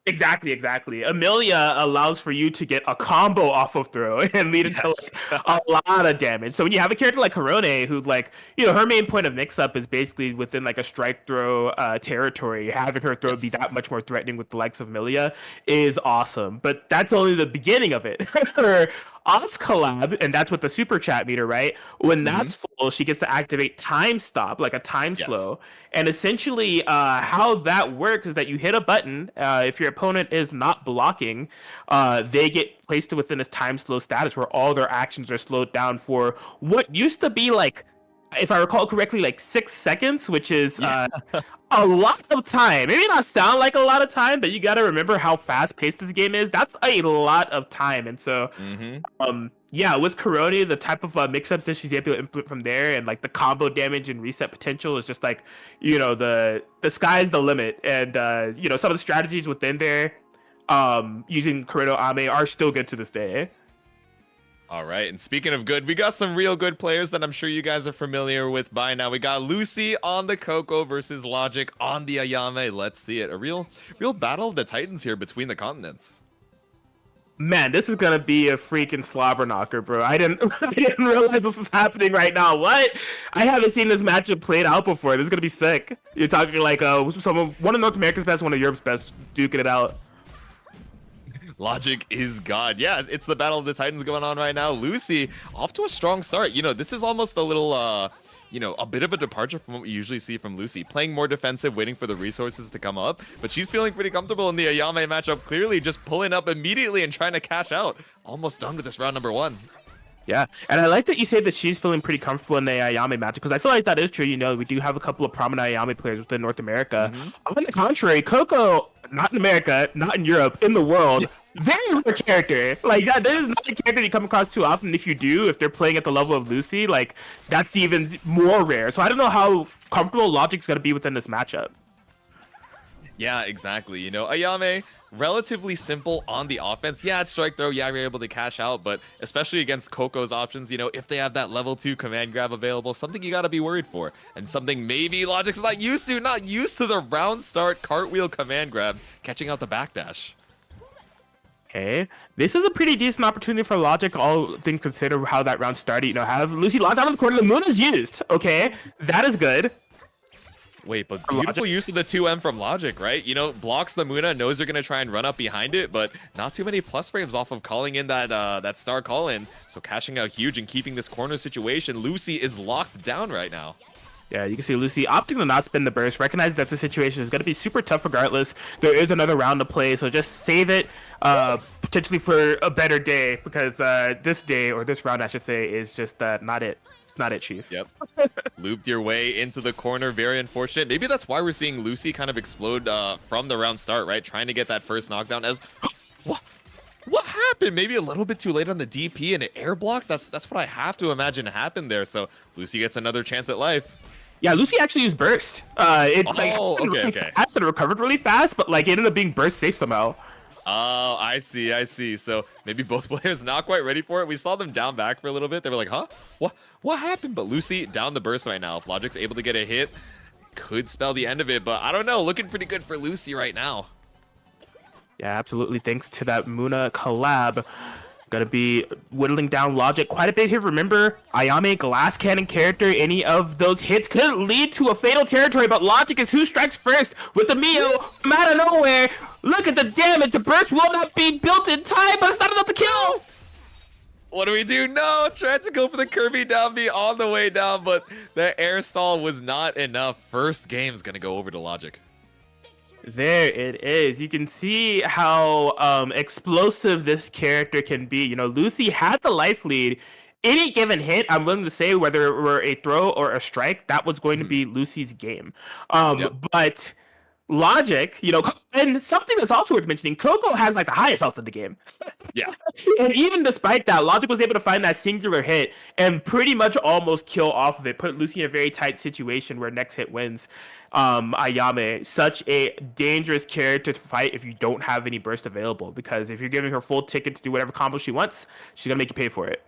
Exactly. Amelia allows for you to get a combo off of throw and lead into Yes. like a lot of damage. So when you have a character like Korone, who like her main point of mix up is basically within like a strike throw territory, having her throw be Yes. that much more threatening with the likes of Amelia is awesome. But that's only the beginning of it. Her off collab, and that's with the super chat meter, right? When Hmm. that's full, she gets to activate time stop, like a time Yes. slow. And essentially, how that works is that you hit a button. If your opponent is not blocking, they get placed within this time slow status where all their actions are slowed down for what used to be like, if I recall correctly, like 6 seconds, which is Yeah. a lot of time. Maybe not sound like a lot of time, but you got to remember how fast paced this game is. That's a lot of time. And so Hmm. yeah, with Coroni, the type of mix-ups that she's able to implement from there, and like the combo damage and reset potential is just like, the sky's the limit. And some of the strategies within there, using Corino Ame are still good to this day. All right, and speaking of good, we got some real good players that I'm sure you guys are familiar with by now. We got Lucy on the Coco versus Logic on the Ayame. Let's see it. A real battle of the titans here between the continents. Man, this is gonna be a freaking slobber knocker, bro. I didn't I didn't realize this was happening right now. What? I haven't seen this matchup played out before. This is gonna be sick. You're talking like one of North America's best, one of Europe's best, duking it out. Logic is God. Yeah, it's the battle of the titans going on right now. Lucy off to a strong start. This is almost a little a bit of a departure from what we usually see from Lucy. Playing more defensive, waiting for the resources to come up. But she's feeling pretty comfortable in the Ayame matchup, clearly just pulling up immediately and trying to cash out. Almost done with this round number 1. Yeah, and I like that you say that she's feeling pretty comfortable in the Ayame match, because I feel like that is true. We do have a couple of prominent Ayame players within North America. On the contrary, Coco, not in America, not in Europe, in the world, very rare character. Like, that is not a character you come across too often. If you do, if they're playing at the level of Lucy, like, that's even more rare. So I don't know how comfortable Logic's going to be within this matchup. Yeah, exactly. Ayame, relatively simple on the offense. Yeah, it's strike throw. Yeah, you're able to cash out, but especially against Coco's options, if they have that level 2 command grab available, something you got to be worried for. And something maybe Logic's not used to the round start cartwheel command grab, catching out the backdash. Okay, this is a pretty decent opportunity for Logic, all things considered how that round started. Have Lucy locked out of the corner. The moon is used. Okay, that is good. Wait, but beautiful use of the 2M from Logic, right? Blocks the Muna, knows they're going to try and run up behind it, but not too many plus frames off of calling in that star call-in. So cashing out huge and keeping this corner situation. Lucy is locked down right now. Yeah, you can see Lucy opting to not spin the burst, recognize that the situation is going to be super tough regardless. There is another round to play, so just save it potentially for a better day, because this day, or this round I should say, is just not it. It's not it, Chief. Yep. Looped your way into the corner. Very unfortunate. Maybe that's why we're seeing Lucy kind of explode from the round start, right? Trying to get that first knockdown as... What happened? Maybe a little bit too late on the DP and an air block? That's what I have to imagine happened there. So Lucy gets another chance at life. Yeah, Lucy actually used burst. Okay. Fast and recovered really fast, but like it ended up being burst safe somehow. Oh, I see. So maybe both players not quite ready for it. We saw them down back for a little bit. They were like, huh? What happened? But Lucy down the burst right now. If Logic's able to get a hit, could spell the end of it. But I don't know. Looking pretty good for Lucy right now. Yeah, absolutely. Thanks to that Muna collab. Gonna be whittling down Logic quite a bit here. Remember, Ayame, glass cannon character, any of those hits could lead to a fatal territory, but Logic is who strikes first with the Mio from out of nowhere. Look at the damage. The burst will not be built in time, but it's not enough to kill. What do we do? No, tried to go for the Kirby down B on the way down, but the air stall was not enough. First game's gonna go over to Logic. There it is. You can see how explosive this character can be. Lucy had the life lead. Any given hit, I'm willing to say, whether it were a throw or a strike, that was going to be Lucy's game. But Logic, and something that's also worth mentioning, Coco has like the highest health in the game. Yeah. And even despite that, Logic was able to find that singular hit and pretty much almost kill off of it, put Lucy in a very tight situation where next hit wins. Ayame, such a dangerous character to fight if you don't have any burst available, because if you're giving her full ticket to do whatever combo she wants, she's gonna make you pay for it.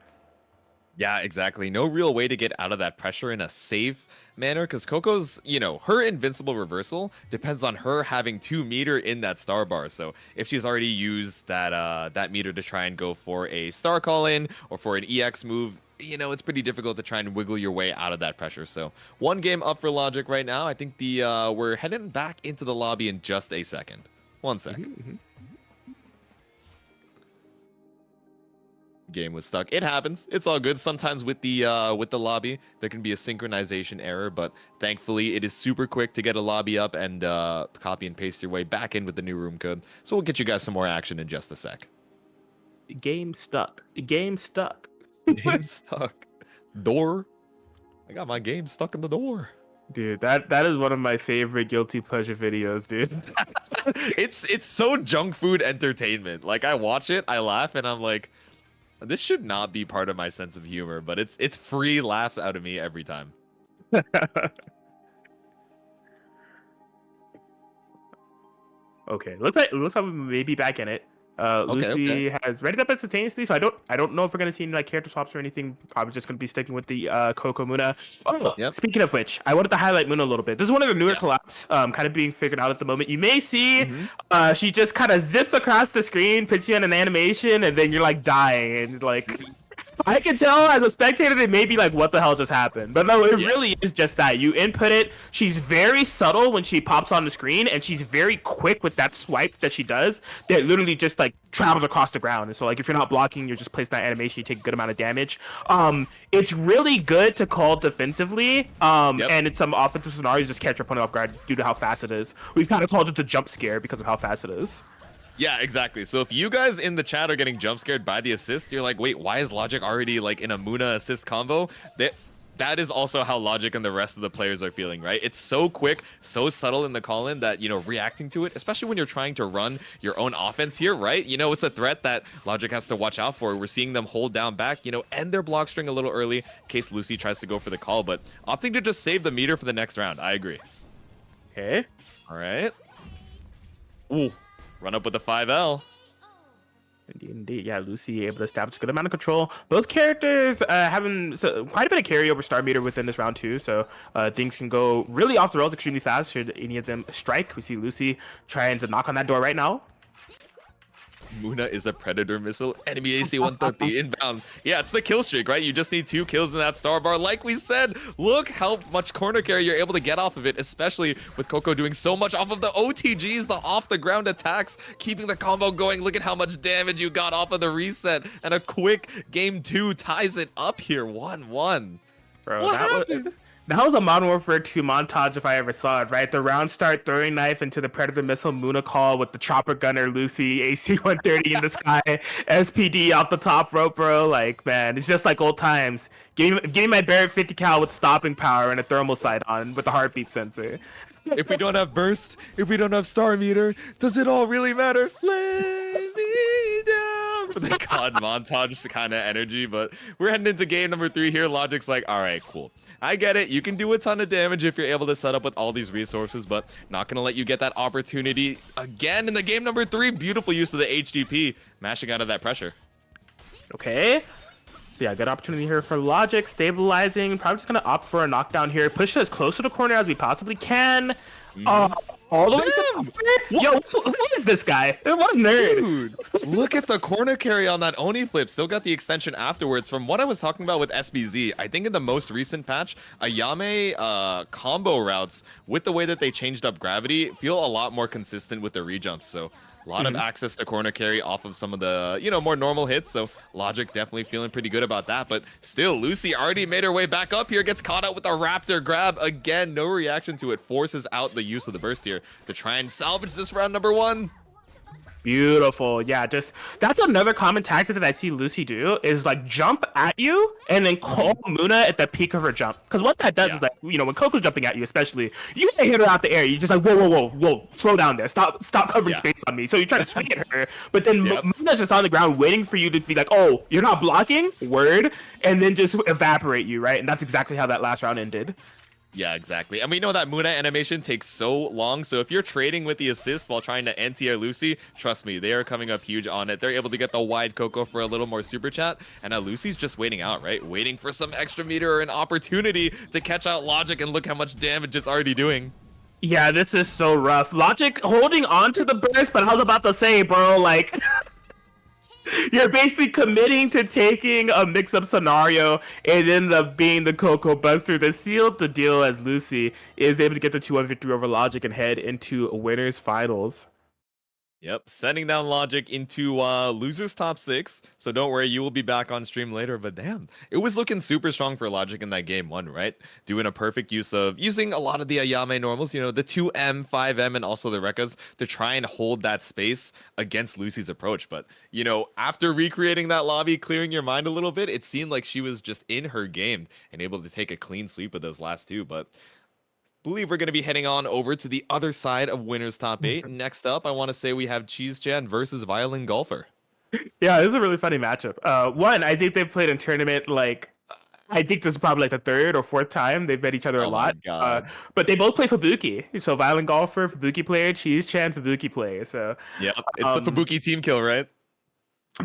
Yeah, exactly. No real way to get out of that pressure in a safe manner because Coco's, her invincible reversal depends on her having 2 meter in that star bar. So if she's already used that meter to try and go for a star call in or for an EX move, it's pretty difficult to try and wiggle your way out of that pressure. So 1 game up for Logic right now. I think we're heading back into the lobby in just a second. 1 sec. Game was stuck. It happens. It's all good. Sometimes with the lobby, there can be a synchronization error, but thankfully it is super quick to get a lobby up and copy and paste your way back in with the new room code. So we'll get you guys some more action in just a sec. Game stuck. Game stuck. Game stuck. Door. I got my game stuck in the door. Dude, that is one of my favorite guilty pleasure videos, dude. It's so junk food entertainment. Like I watch it, I laugh, and I'm like, this should not be part of my sense of humor, but it's free laughs out of me every time. Okay, looks like we may be back in it. Lucy has readied up instantaneously, so I don't know if we're gonna see any like character swaps or anything. Probably just gonna be sticking with the Coco Muna. Oh, Yep. Speaking of which, I wanted to highlight Muna a little bit. This is one of the newer collabs, kind of being figured out at the moment. You may see she just kind of zips across the screen, puts you in an animation, and then you're like dying, and like I can tell as a spectator they may be like, what the hell just happened? But no, it really is just that. You input it. She's very subtle when she pops on the screen, and she's very quick with that swipe that she does that literally just like travels across the ground. And so like if you're not blocking, you're just placing that animation, you take a good amount of damage. It's really good to call defensively. And in some offensive scenarios, just catch your opponent off guard due to how fast it is. We've kind of called it the jump scare because of how fast it is. Yeah, exactly. So if you guys in the chat are getting jump scared by the assist, you're like, wait, why is Logic already like in a Muna assist combo? That is also how Logic and the rest of the players are feeling, right? It's so quick, so subtle in the call-in that, reacting to it, especially when you're trying to run your own offense here, right? It's a threat that Logic has to watch out for. We're seeing them hold down back, end their block string a little early in case Lucy tries to go for the call, but opting to just save the meter for the next round. I agree. Okay. All right. Ooh. Run up with the 5L. Indeed. Yeah, Lucy able to establish a good amount of control. Both characters having quite a bit of carryover star meter within this round too, so things can go really off the rails extremely fast should any of them strike. We see Lucy trying to knock on that door right now. Muna is a predator missile. Enemy AC 130 inbound. Yeah, it's the kill streak, right? You just need 2 kills in that star bar. Like we said, look how much corner carry you're able to get off of it, especially with Coco doing so much off of the OTGs, the off-the-ground attacks, keeping the combo going. Look at how much damage you got off of the reset. And a quick game 2 ties it up here, 1-1. Bro, that was a Modern Warfare 2 montage if I ever saw it, right? The round start throwing knife into the Predator missile Muna call with the chopper gunner Lucy, AC 130 in the sky, SPD off the top rope, bro. Like, man, it's just like old times. Give me my Barrett 50 cal with stopping power and a thermal sight on with a heartbeat sensor. If we don't have burst, if we don't have star meter, does it all really matter? Let me down. For the COD montage kind of energy, but we're heading into game number 3 here. Logic's like, all right, cool. I get it. You can do a ton of damage if you're able to set up with all these resources, but not going to let you get that opportunity again in the game number 3. Beautiful use of the HDP, mashing out of that pressure. Okay. So yeah, good opportunity here for Logic, stabilizing. Probably just going to opt for a knockdown here. Push as close to the corner as we possibly can. All the way to the Yo, who is this guy? What a nerd. Dude, look at the corner carry on that Oni flip. Still got the extension afterwards. From what I was talking about with SBZ, I think in the most recent patch, Ayame combo routes, with the way that they changed up gravity, feel a lot more consistent with the rejumps. So a lot of access to corner carry off of some of the, more normal hits. So Logic definitely feeling pretty good about that. But still, Lucy already made her way back up here. Gets caught out with a Raptor grab. Again, no reaction to it. Forces out the use of the burst here to try and salvage this round number 1. Beautiful. Yeah, just that's another common tactic that I see Lucy do is like jump at you and then call Muna at the peak of her jump. Because what that does is like, when Coco's jumping at you, especially, you can hit her out the air. You just like, whoa, slow down there. Stop covering space on me. So you try to swing at her, but then Muna's just on the ground waiting for you to be like, oh, you're not blocking? Word. And then just evaporate you, right? And that's exactly how that last round ended. Yeah, exactly. And we know that Moon Knight animation takes so long. So if you're trading with the assist while trying to anti-air Lucy, trust me, they are coming up huge on it. They're able to get the wide Coco for a little more super chat. And now Lucy's just waiting out, right? Waiting for some extra meter or an opportunity to catch out Logic. And look how much damage it's already doing. Yeah, this is so rough. Logic holding on to the burst, but I was about to say, bro, like... You're basically committing to taking a mix-up scenario and end up being the Coco Buster that sealed the deal as Lucy is able to get the 2-1 victory over Logic and head into winners finals. Yep, sending down Logic into losers top 6. So don't worry, you will be back on stream later. But damn, it was looking super strong for Logic in that game 1, right? Doing a perfect use of using a lot of the Ayame normals, you know, the 2M, 5M, and also the Rekkas to try and hold that space against Lucy's approach. But, you know, after recreating that lobby, clearing your mind a little bit, it seemed like she was just in her game and able to take a clean sweep of those last 2. But believe we're going to be heading on over to the other side of winners top 8. Next up, I want to say we have Cheese Chan versus Violin Golfer. Yeah, this is a really funny matchup. One, I think they've played in tournament like I think this is probably like the 3rd or 4th time they've met each other a lot. But they both play Fubuki. So Violin Golfer, Fubuki player, Cheese Chan, Fubuki player. So yeah, it's the Fubuki team kill, right?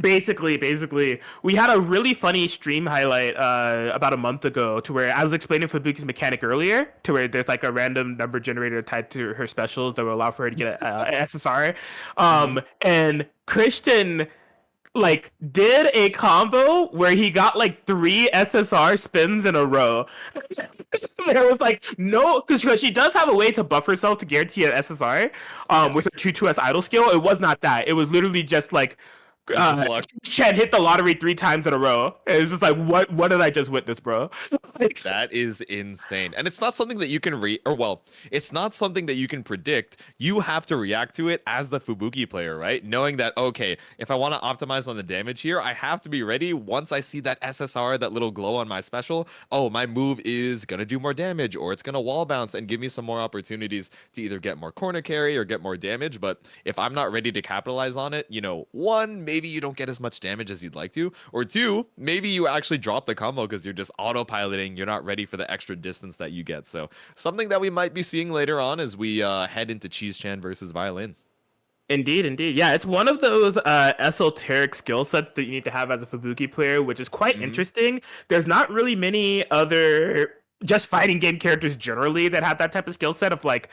Basically, we had a really funny stream highlight about a month ago to where I was explaining Fubuki's mechanic earlier, to where there's like a random number generator tied to her specials that will allow for her to get an SSR. And Christian like did a combo where he got like 3 SSR spins in a row. There was like no, because she does have a way to buff herself to guarantee an SSR with her 2-2S idle skill. It was not that. It was literally just like Chen hit the lottery 3 times in a row. It's just like, what did I just witness, bro? That is insane. And it's not something that you can it's not something that you can predict. You have to react to it as the Fubuki player, right? Knowing that, okay, if I want to optimize on the damage here, I have to be ready once I see that SSR, that little glow on my special. Oh, my move is going to do more damage, or it's going to wall bounce and give me some more opportunities to either get more corner carry or get more damage. But if I'm not ready to capitalize on it, you know, 1, maybe you don't get as much damage as you'd like to, or 2, maybe you actually drop the combo because you're just autopiloting. You're not ready for the extra distance that you get. So something that we might be seeing later on as we head into Cheese Chan versus Violin. Indeed. Yeah, it's one of those esoteric skill sets that you need to have as a Fubuki player, which is quite interesting. There's not really many other just fighting game characters generally that have that type of skill set of like,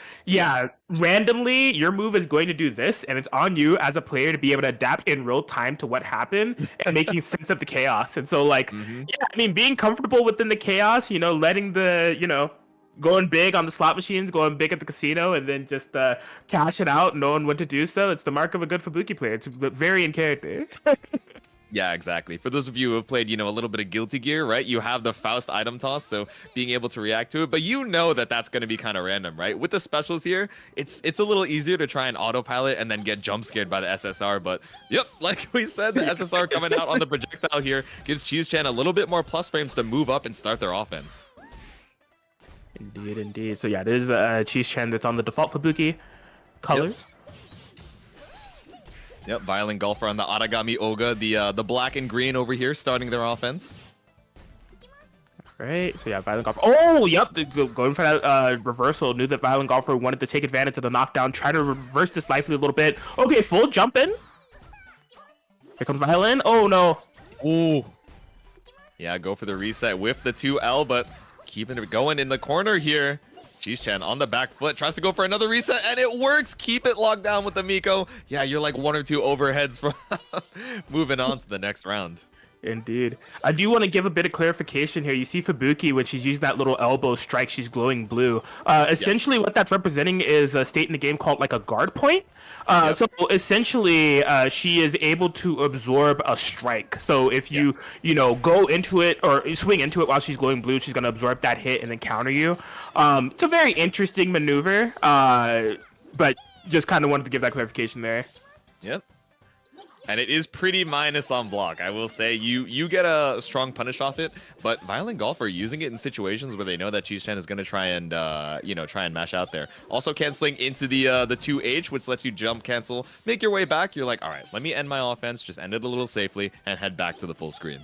randomly your move is going to do this, and it's on you as a player to be able to adapt in real time to what happened and making sense of the chaos. And so like, I mean, being comfortable within the chaos, you know, letting the, you know, going big on the slot machines, going big at the casino, and then just cash it out, knowing when to do so. It's the mark of a good Fubuki player. It's very in character. Yeah, exactly. For those of you who have played, you know, a little bit of Guilty Gear, right? You have the Faust item toss, so being able to react to it, but you know that that's going to be kind of random, right? With the specials here, it's a little easier to try and autopilot and then get jump scared by the SSR, but yep, like we said, the SSR coming out on the projectile here gives Cheese Chan a little bit more plus frames to move up and start their offense. Indeed. So yeah, this is Cheese Chan that's on the default Fubuki colors. Yep, Violin Golfer on the Aragami Oga, the black and green over here, starting their offense. Right, so yeah, Violin Golfer. Oh, yep, going for that reversal. Knew that Violin Golfer wanted to take advantage of the knockdown, try to reverse this lively a little bit. Okay, full jump in. Here comes Violin. Oh, no. Ooh. Yeah, go for the reset with the 2L, but keeping it going in the corner here. Cheese Chan on the back foot, tries to go for another reset, and it works. Keep it locked down with the Miko. Yeah, you're like 1 or 2 overheads from moving on to the next round. Indeed. I do want to give a bit of clarification here. You see Fubuki, when she's using that little elbow strike, she's glowing blue. Essentially, what that's representing is a state in the game called like a guard point. So essentially, she is able to absorb a strike. So if you, you know, go into it or swing into it while she's glowing blue, she's going to absorb that hit and then counter you. It's a very interesting maneuver, but just kind of wanted to give that clarification there. Yep. And it is pretty minus on block. I will say you get a strong punish off it, but Violin Golfer using it in situations where they know that Cheese Chan is going to try and try and mash out there. Also canceling into the 2H, which lets you jump cancel, make your way back. You're like, all right, let me end my offense, just end it a little safely, and head back to the full screen.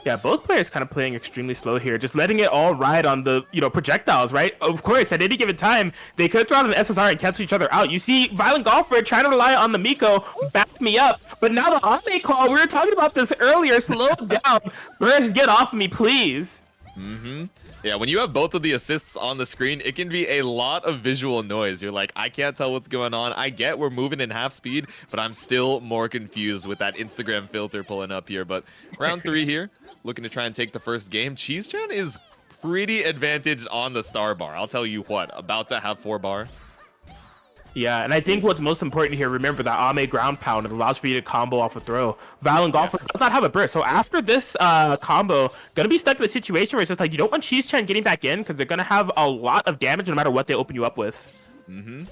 Yeah, both players kind of playing extremely slow here, just letting it all ride on the, projectiles, right? Of course, at any given time, they could throw out an SSR and cancel each other out. You see Violin Golfer trying to rely on the Miko, back me up, but now the Ame call, we were talking about this earlier, slow down. Burst, get off of me, please. Yeah, when you have both of the assists on the screen, it can be a lot of visual noise. You're like, I can't tell what's going on. I get we're moving in half speed, but I'm still more confused with that Instagram filter pulling up here. But round 3 here, looking to try and take the first game. Cheese-chan is pretty advantaged on the star bar. I'll tell you what, about to have 4 bar. Yeah, and I think what's most important here, remember that Ame ground pound, it allows for you to combo off a throw. Violin Golfer does not have a burst. So after this combo, gonna be stuck in a situation where it's just like, you don't want Cheese-chan getting back in because they're gonna have a lot of damage no matter what they open you up with. Ooh,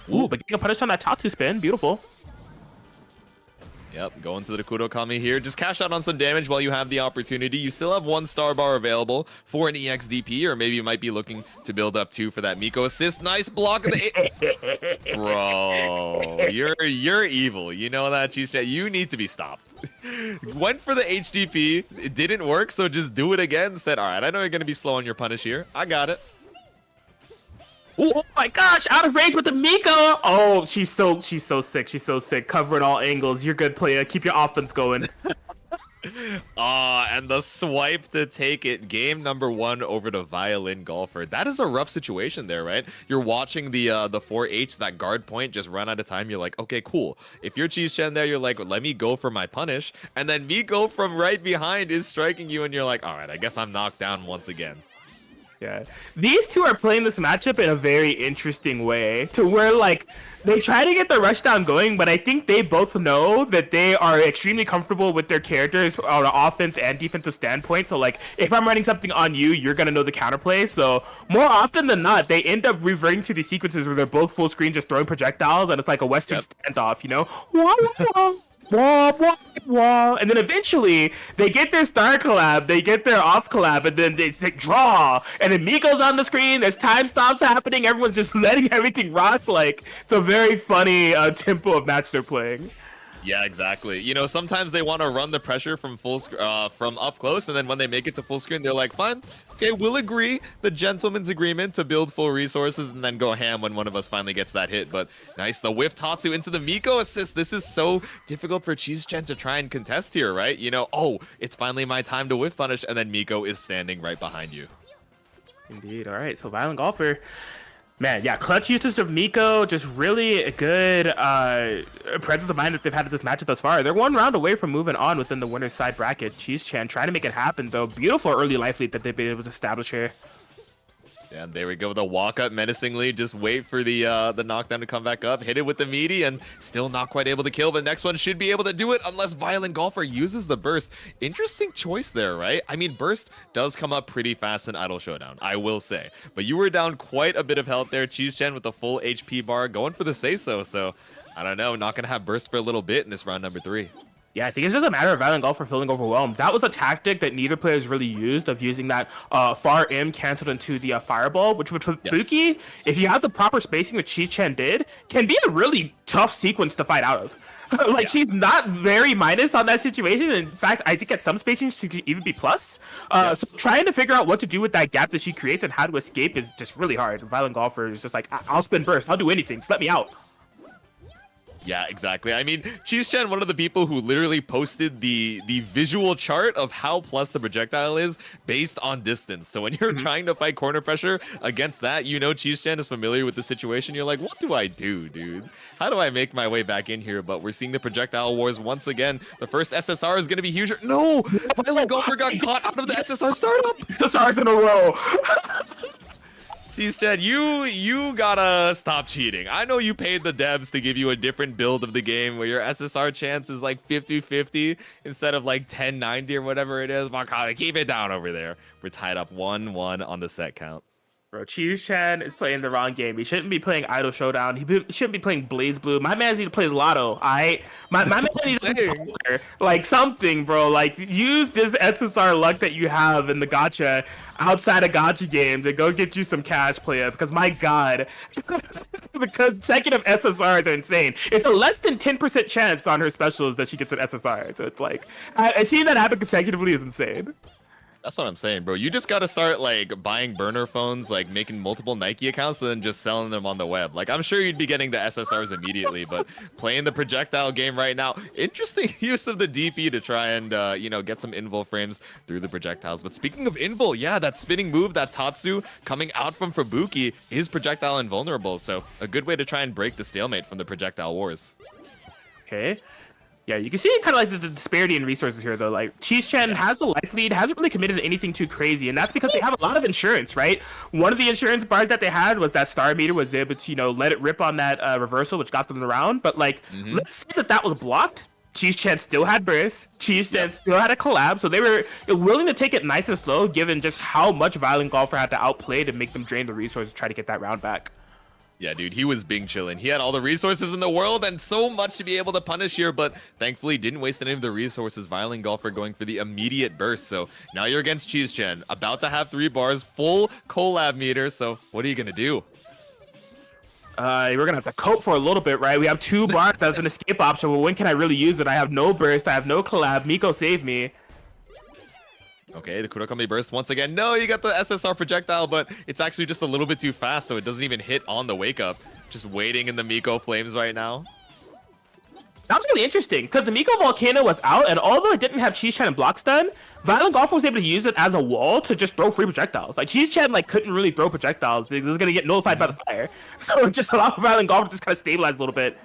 but getting a punish on that Tatsu spin, beautiful. Yep, going to the Kurokami here. Just cash out on some damage while you have the opportunity. You still have 1 star bar available for an EXDP, or maybe you might be looking to build up 2 for that Miko assist. Nice block of the... Bro, you're evil. You know that, Cheese-chan. You need to be stopped. Went for the HDP. It didn't work, so just do it again. Said, all right, I know you're going to be slow on your punish here. I got it. Oh my gosh, out of range with the Miko. Oh, she's so sick. She's so sick. Covering all angles. You're good, player. Keep your offense going. And the swipe to take it. Game number 1 over to Violin Golfer. That is a rough situation there, right? You're watching the 4H, that guard point, just run out of time. You're like, okay, cool. If you're Cheese-chan there, you're like, let me go for my punish. And then Miko from right behind is striking you, and you're like, all right, I guess I'm knocked down once again. Yeah, these two are playing this matchup in a very interesting way, to where like they try to get the rushdown going, but I think they both know that they are extremely comfortable with their characters on an offense and defensive standpoint. So like, if I'm running something on you, you're gonna know the counterplay. So more often than not, they end up reverting to these sequences where they're both full screen, just throwing projectiles, and it's like a Western standoff, you know? Wah, wah, wah. And then eventually they get their star collab, they get their off collab, and then they draw, and then Miko's on the screen, there's time stops happening, everyone's just letting everything rock. Like, it's a very funny tempo of match they're playing. Yeah, exactly. You know, sometimes they want to run the pressure from from up close, and then when they make it to full screen, they're like, fine, okay, we'll agree the gentleman's agreement to build full resources and then go ham when one of us finally gets that hit. But nice, the whiff Tatsu into the Miko assist. This is so difficult for Cheese-chan to try and contest here, right? You know, oh, it's finally my time to whiff punish, and then Miko is standing right behind you. Indeed. All right, so Violin Golfer. Man, yeah, clutch usage of Miko, just really a good presence of mind that they've had at this matchup thus far. They're 1 round away from moving on within the winner's side bracket. Cheese-chan trying to make it happen, though. Beautiful early life lead that they've been able to establish here. And there we go, the walk up menacingly. Just wait for the knockdown to come back up. Hit it with the meaty and still not quite able to kill. But next one should be able to do it unless Violin Golfer uses the burst. Interesting choice there, right? I mean, burst does come up pretty fast in Idol Showdown, I will say. But you were down quite a bit of health there. Cheese-chan with the full HP bar going for the say-so. So, I don't know, not going to have burst for a little bit in this round number 3. Yeah, I think it's just a matter of Violin Golfer feeling overwhelmed. That was a tactic that neither player has really used, of using that far M canceled into the fireball, which with Fuki, if you have the proper spacing, which Cheese-chan did, can be a really tough sequence to fight out of. Like, she's not very minus on that situation. In fact, I think at some spacing she could even be plus. So trying to figure out what to do with that gap that she creates and how to escape is just really hard. Violin Golfer is just like, I'll spin burst, I'll do anything, just let me out. Yeah, exactly. I mean, Cheese-chan, one of the people who literally posted the visual chart of how plus the projectile is based on distance. So when you're trying to fight corner pressure against that, you know Cheese-chan is familiar with the situation. You're like, what do I do, dude? How do I make my way back in here? But we're seeing the projectile wars once again. The first SSR is going to be huge. No! Violin Golfer got caught out of the SSR startup! SSRs in a row! Cheese-chan, you gotta stop cheating. I know you paid the devs to give you a different build of the game where your SSR chance is like 50-50 instead of like 10-90 or whatever it is. Makata, keep it down over there. We're tied up 1-1 on the set count. Bro, Cheese Chan is playing the wrong game. He shouldn't be playing Idol Showdown. Shouldn't be playing Blaze Blue. My man needs to play Lotto. My That's man what I'm needs to play saying. poker. Like something, bro. Like use this SSR luck that you have in the gacha outside of gacha games and go get you some cash player. Because my God, the consecutive SSRs are insane. It's a less than 10% chance on her specials that she gets an SSR. So it's like I see that happen consecutively is insane. That's what I'm saying, bro. You just gotta start like buying burner phones, like making multiple Nike accounts, and then just selling them on the web. Like I'm sure you'd be getting the SSRs immediately, but playing the projectile game right now, interesting use of the DP to try and get some invul frames through the projectiles. But speaking of invul, yeah, that spinning move, that Tatsu coming out from Fubuki is projectile invulnerable, so a good way to try and break the stalemate from the projectile wars. Okay. Yeah, you can see kind of like the disparity in resources here, though. Like, Cheese Chen has the life lead, hasn't really committed to anything too crazy, and that's because they have a lot of insurance, right? One of the insurance bars that they had was that Star Meter was able to, let it rip on that reversal, which got them the round. But, like, let's say that was blocked. Cheese Chen still had burst. Cheese Chen still had a collab, so they were willing to take it nice and slow, given just how much Violin Golfer had to outplay to make them drain the resources to try to get that round back. Yeah, dude, he was Bing chillin'. He had all the resources in the world and so much to be able to punish here, but thankfully didn't waste any of the resources. Violin Golfer going for the immediate burst. So now you're against Cheese Chen, about to have 3 bars, full collab meter. So what are you gonna do? We're gonna have to cope for a little bit, right? We have 2 bars as an escape option. Well, when can I really use it? I have no burst. I have no collab. Miko save me. Okay, the Kurokami burst once again. No, you got the SSR projectile, but it's actually just a little bit too fast, so it doesn't even hit on the wake up. Just waiting in the Miko flames right now. That was really interesting, because the Miko Volcano was out, and although it didn't have Cheese Chan and block stun, Violin Golfer was able to use it as a wall to just throw free projectiles. Like, Cheese Chan, couldn't really throw projectiles. It was going to get nullified by the fire. So it just allowed Violin Golfer to just kind of stabilize a little bit.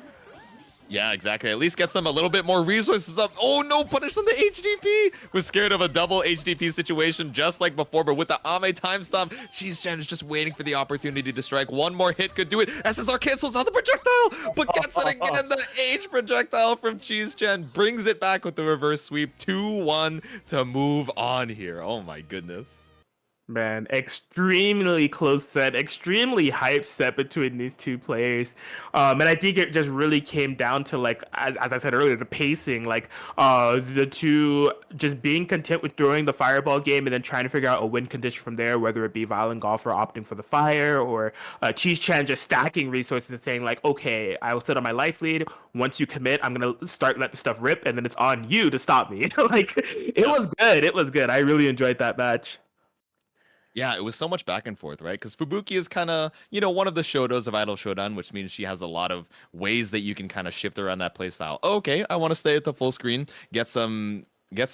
Yeah, exactly. At least gets them a little bit more resources up. Oh no, punish on the HDP. Was scared of a double HDP situation just like before, but with the Ame time stop, Cheese Chan is just waiting for the opportunity to strike. One more hit could do it. SSR cancels out the projectile, but gets it again. The H projectile from Cheese Chan brings it back with the reverse sweep. 2-1 to move on here. Oh my goodness. Man, extremely close set, extremely hyped set between these 2 players. And I think it just really came down to, as I said earlier, the pacing. The 2 just being content with throwing the fireball game and then trying to figure out a win condition from there, whether it be Violin Golfer opting for the fire or Cheese Chan just stacking resources and saying, okay, I will sit on my life lead. Once you commit, I'm going to start letting stuff rip, and then it's on you to stop me. It was good. It was good. I really enjoyed that match. Yeah, it was so much back and forth, right? Because Fubuki is kind of, one of the Shodos of Idol Showdown, which means she has a lot of ways that you can kind of shift around that playstyle. Okay, I want to stay at the full screen, get some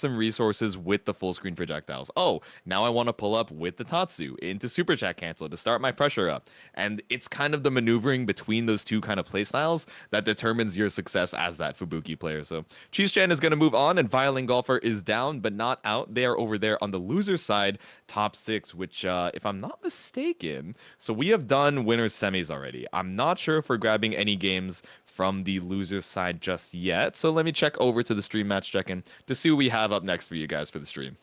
resources with the full screen projectiles. Oh, now I want to pull up with the Tatsu into super chat cancel to start my pressure up. And it's kind of the maneuvering between those 2 kind of playstyles that determines your success as that Fubuki player. So Cheese Chan is going to move on, and Violin Golfer is down but not out. They are over there on the loser side, top 6, which if I'm not mistaken, so we have done winners semis already. I'm not sure if we're grabbing any games from the loser side just yet. So let me check over to the stream match check-in to see what we have up next for you guys for the stream.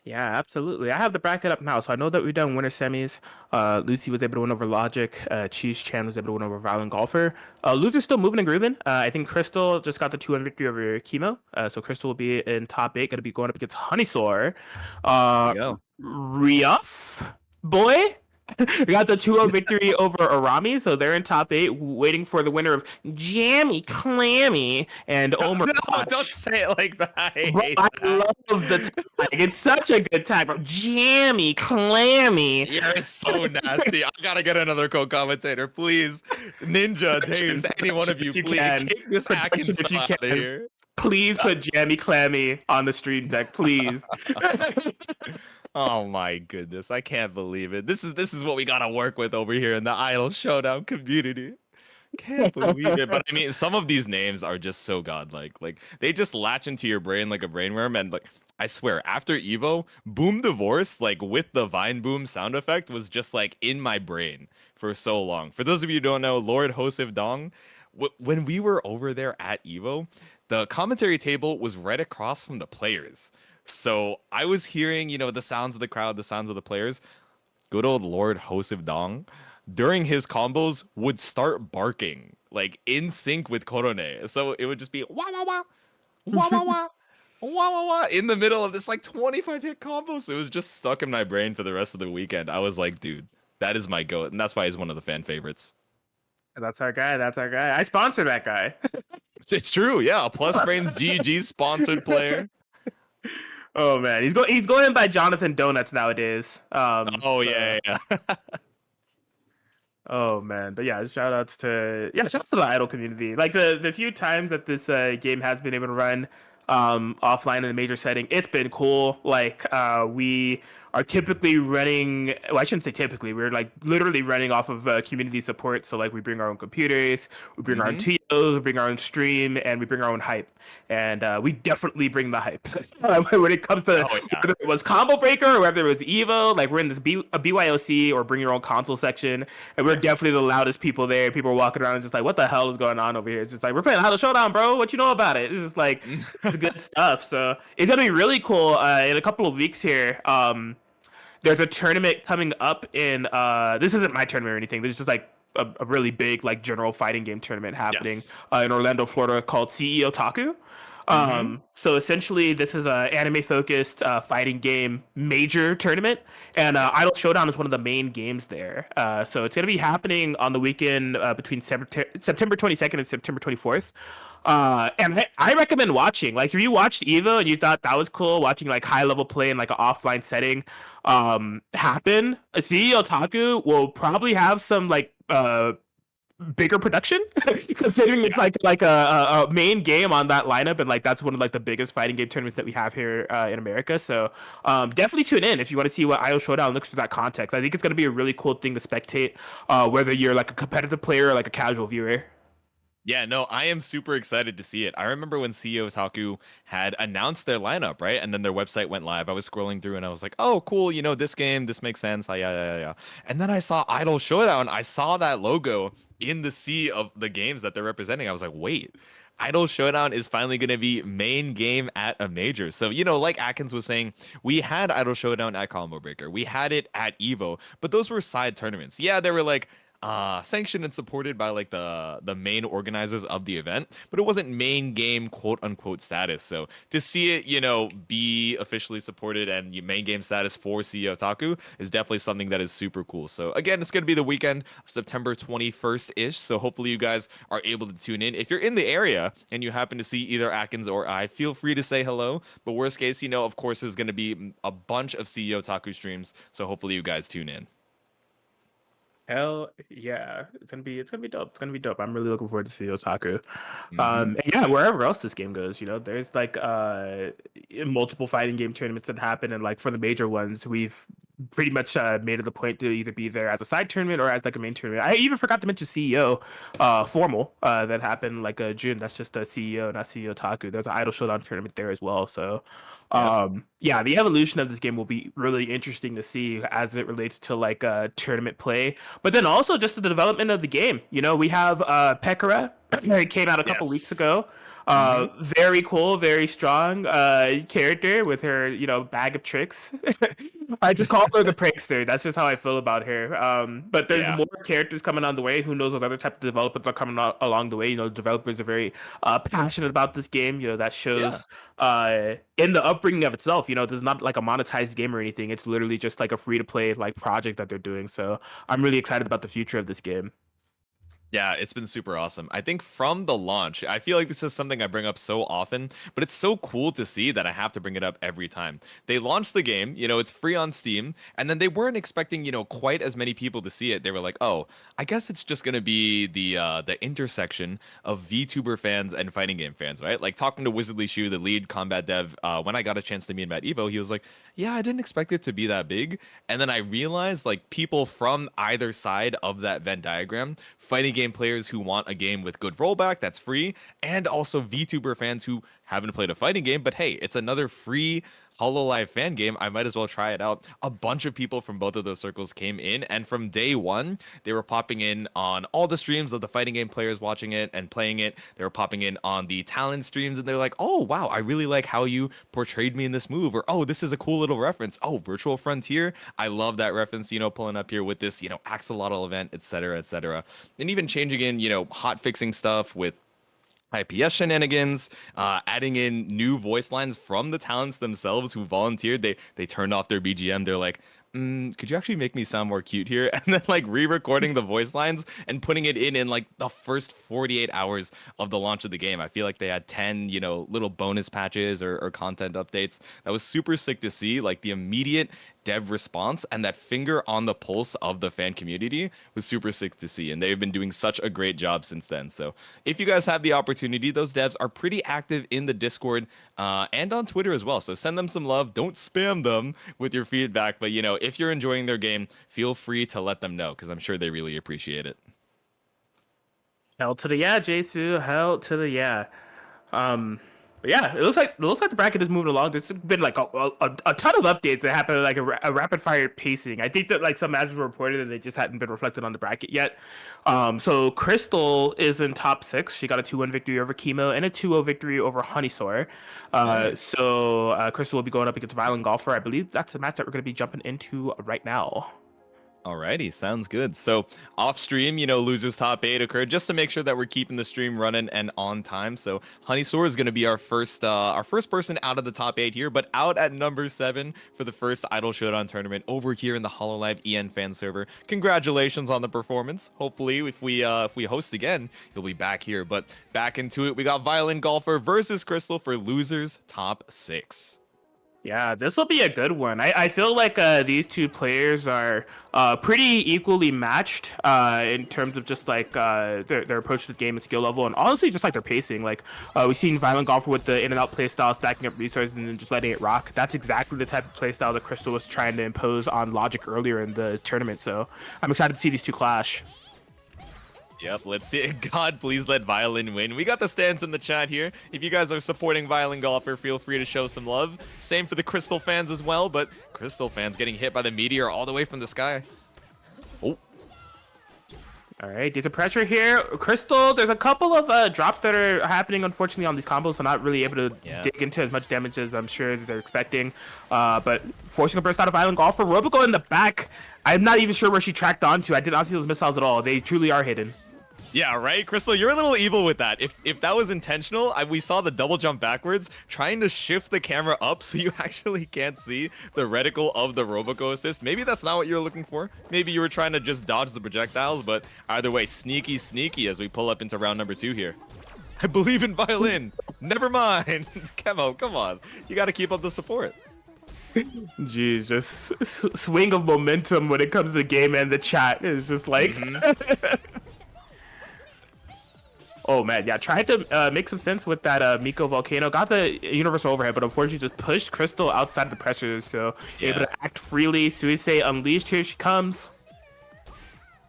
Yeah, absolutely. I have the bracket up now, so I know that we've done winner semis. Lucy was able to win over Logic. Cheese Chan was able to win over Violin Golfer. Loser's still moving and grooving. I think Crystal just got the 2-1 victory over Chemo. So Crystal will be in top 8, going to be going up against Honeysaur. Riaf, boy. We got the 2-0 victory over Arami, so they're in top 8, waiting for the winner of Jammy, Clammy, and Omer. No, don't say it like that. I love the tag. It's such a good tag, bro. Jammy, Clammy. You're so nasty. I gotta get another co-commentator, please. Ninja, Dames, any one of you, please kick this Atkins out of here. Please put Jammy Clammy on the stream deck, please. Oh my goodness, I can't believe it. This is what we gotta work with over here in the Idol Showdown community. Can't believe it. But I mean, some of these names are just so godlike. Like they just latch into your brain like a brainworm. And I swear, after Evo, Boom Divorce, with the Vine Boom sound effect, was just in my brain for so long. For those of you who don't know, Lord Hosif Dong, when we were over there at Evo, the commentary table was right across from the players. So I was hearing, the sounds of the crowd, the sounds of the players. good old Lord Hosif Dong, during his combos would start barking like in sync with Korone. So it would just be wah wah wah wah wah wah wah wah wah in the middle of this like 25 hit combo. So it was just stuck in my brain for the rest of the weekend. I was like, dude, that is my goat, and that's why he's one of the fan favorites. That's our guy. That's our guy. I sponsor that guy. It's true, yeah. Plus Brains GG sponsored player. Oh man, he's going by Jonathan Donuts nowadays. Oh yeah, yeah. Oh man, but yeah, shout outs to the idol community. Like the few times that this game has been able to run offline in a major setting, it's been cool. Like we are typically running, well, I shouldn't say typically, we're like literally running off of community support. So like we bring our own computers, we bring our own TOs, we bring our own stream, and we bring our own hype. And we definitely bring the hype when it comes to whether it was Combo Breaker or whether it was Evo. Like we're in this a BYOC or bring your own console section, and we're definitely the loudest people there. People are walking around and just like, what the hell is going on over here? It's just like, we're playing HEFS Showdown, bro. What you know about it? It's just like it's good stuff. So it's gonna be really cool in a couple of weeks here. There's a tournament coming up in this isn't my tournament or anything. This is just like a really big like general fighting game tournament happening in Orlando, Florida, called CEO Taku. So essentially this is a anime focused fighting game major tournament, and Idol Showdown is one of the main games there. So it's going to be happening on the weekend between September 22nd and September 24th. And I recommend watching. Like if you watched Evo and you thought that was cool, watching like high level play in like an offline setting happen, CEO Taku will probably have some like bigger production considering it's like a main game on that lineup, and like that's one of like the biggest fighting game tournaments that we have here in America. So definitely tune in if you want to see what Idol Showdown looks through that context. I think it's going to be a really cool thing to spectate, whether you're like a competitive player or like a casual viewer. Yeah, no, I am super excited to see it. I remember when CEO Taku had announced their lineup, right? And then their website went live. I was scrolling through and I was like, oh, cool, you know, this game, this makes sense. Yeah. And then I saw Idol Showdown. I saw that logo in the sea of the games that they're representing. I was like, wait, Idol Showdown is finally going to be main game at a major. So, you know, like Atkins was saying, we had Idol Showdown at Combo Breaker. We had it at Evo, but those were side tournaments. Yeah, they were like sanctioned and supported by like the main organizers of the event, but it wasn't main game quote unquote status. So to see it, you know, be officially supported and main game status for CEO Taku is definitely something that is super cool. So again, it's going to be the weekend of September 21st ish. So hopefully you guys are able to tune in. If you're in the area and you happen to see either Atkins or I, feel free to say hello. But worst case, you know, of course, there's going to be a bunch of CEO Taku streams. So hopefully you guys tune in. Hell yeah, it's gonna be dope. It's gonna be dope. I'm really looking forward to see Otaku. And yeah, wherever else this game goes, you know, there's like multiple fighting game tournaments that happen, and like for the major ones, we've pretty much made it a point to either be there as a side tournament or as like a main tournament. I even forgot to mention CEO formal that happened like June. That's just a CEO, not CEO Taku. There's an Idol Showdown tournament there as well. So yeah, the evolution of this game will be really interesting to see as it relates to like tournament play, but then also just the development of the game. You know, we have Pekara. It came out a couple weeks ago. Very cool, very strong character with her, you know, bag of tricks. I just call her the prankster. That's just how I feel about her. But there's more characters coming on the way. Who knows what other type of developments are coming along the way? You know, developers are very passionate about this game. You know, that shows in the upbringing of itself. You know, this is not like a monetized game or anything. It's literally just like a free to play like project that they're doing. So I'm really excited about the future of this game. Yeah, it's been super awesome. I think from the launch, I feel like this is something I bring up so often, but it's so cool to see that I have to bring it up every time. They launched the game, you know, it's free on Steam, and then they weren't expecting, you know, quite as many people to see it. They were like, "Oh, I guess it's just gonna be the intersection of VTuber fans and fighting game fans, right?" Like talking to Wizardly Shu, the lead combat dev, when I got a chance to meet him at Evo, he was like, "Yeah, I didn't expect it to be that big." And then I realized like people from either side of that Venn diagram, fighting game players who want a game with good rollback that's free, and also VTuber fans who haven't played a fighting game, but hey, it's another free HoloLive fan game, I might as well try it out. A bunch of people from both of those circles came in, and from day one, they were popping in on all the streams of the fighting game players watching it and playing it. They were popping in on the talent streams, and they're like, "Oh wow, I really like how you portrayed me in this move," or "Oh, this is a cool little reference." "Oh, Virtual Frontier, I love that reference." Pulling up here with this, axolotl event, etc., etc., and even changing in, hot fixing stuff with IPS shenanigans, adding in new voice lines from the talents themselves who volunteered. They turned off their BGM. They're like, could you actually make me sound more cute here? And then like re-recording the voice lines and putting it in like the first 48 hours of the launch of the game. I feel like they had 10, little bonus patches or content updates. That was super sick to see. Like the immediate dev response and that finger on the pulse of the fan community was super sick to see, and they've been doing such a great job since then. So if you guys have the opportunity, those devs are pretty active in the Discord and on Twitter as well, so send them some love. Don't spam them with your feedback, but if you're enjoying their game, feel free to let them know, because I'm sure they really appreciate it. Hell to the yeah, Jisoo. Hell to the yeah. But yeah, it looks like the bracket is moving along. There's been like a ton of updates that happened like a rapid fire pacing. I think that like some matches were reported and they just hadn't been reflected on the bracket yet. So Crystal is in top 6. She got a 2-1 victory over Chemo and a 2-0 victory over Honeysaur. So Crystal will be going up against Violin Golfer. I believe that's a match that we're going to be jumping into right now. Alrighty, sounds good. So off stream, losers top 8 occurred just to make sure that we're keeping the stream running and on time. So Honeysaur is going to be our first person out of the top 8 here, but out at number 7 for the first Idol Showdown tournament over here in the HoloLive EN fan server. Congratulations on the performance. Hopefully, if we host again, you'll be back here. But back into it, we got Violin Golfer versus Crystal for losers top 6. Yeah, this will be a good one. I feel like these two players are pretty equally matched in terms of just like their approach to the game and skill level, and honestly just like their pacing. Like we've seen Violent Golfer with the in and out play style, stacking up resources and then just letting it rock. That's exactly the type of play style that Crystal was trying to impose on Logic earlier in the tournament. So I'm excited to see these two clash. Yep, let's see. God, please let Violin win. We got the stands in the chat here. If you guys are supporting Violin Golfer, feel free to show some love. Same for the Crystal fans as well, but Crystal fans getting hit by the meteor all the way from the sky. Oh. All right, there's a pressure here. Crystal, there's a couple of drops that are happening, unfortunately, on these combos, so not really able to dig into as much damage as I'm sure they're expecting. But forcing a burst out of Violin Golfer. Roboco in the back. I'm not even sure where she tracked onto. I did not see those missiles at all. They truly are hidden. Yeah, right, Crystal, you're a little evil with that. If that was intentional, we saw the double jump backwards, trying to shift the camera up so you actually can't see the reticle of the Roboco assist. Maybe that's not what you were looking for. Maybe you were trying to just dodge the projectiles, but either way, sneaky, sneaky as we pull up into round number 2 here. I believe in Violin. Never mind. Kemo, come on. You got to keep up the support. Jeez, just swing of momentum when it comes to the game and the chat is just like... Oh man, yeah, tried to make some sense with that Miko Volcano. Got the universal overhead, but unfortunately just pushed Crystal outside the pressure, so able to act freely. Suisei unleashed, here she comes.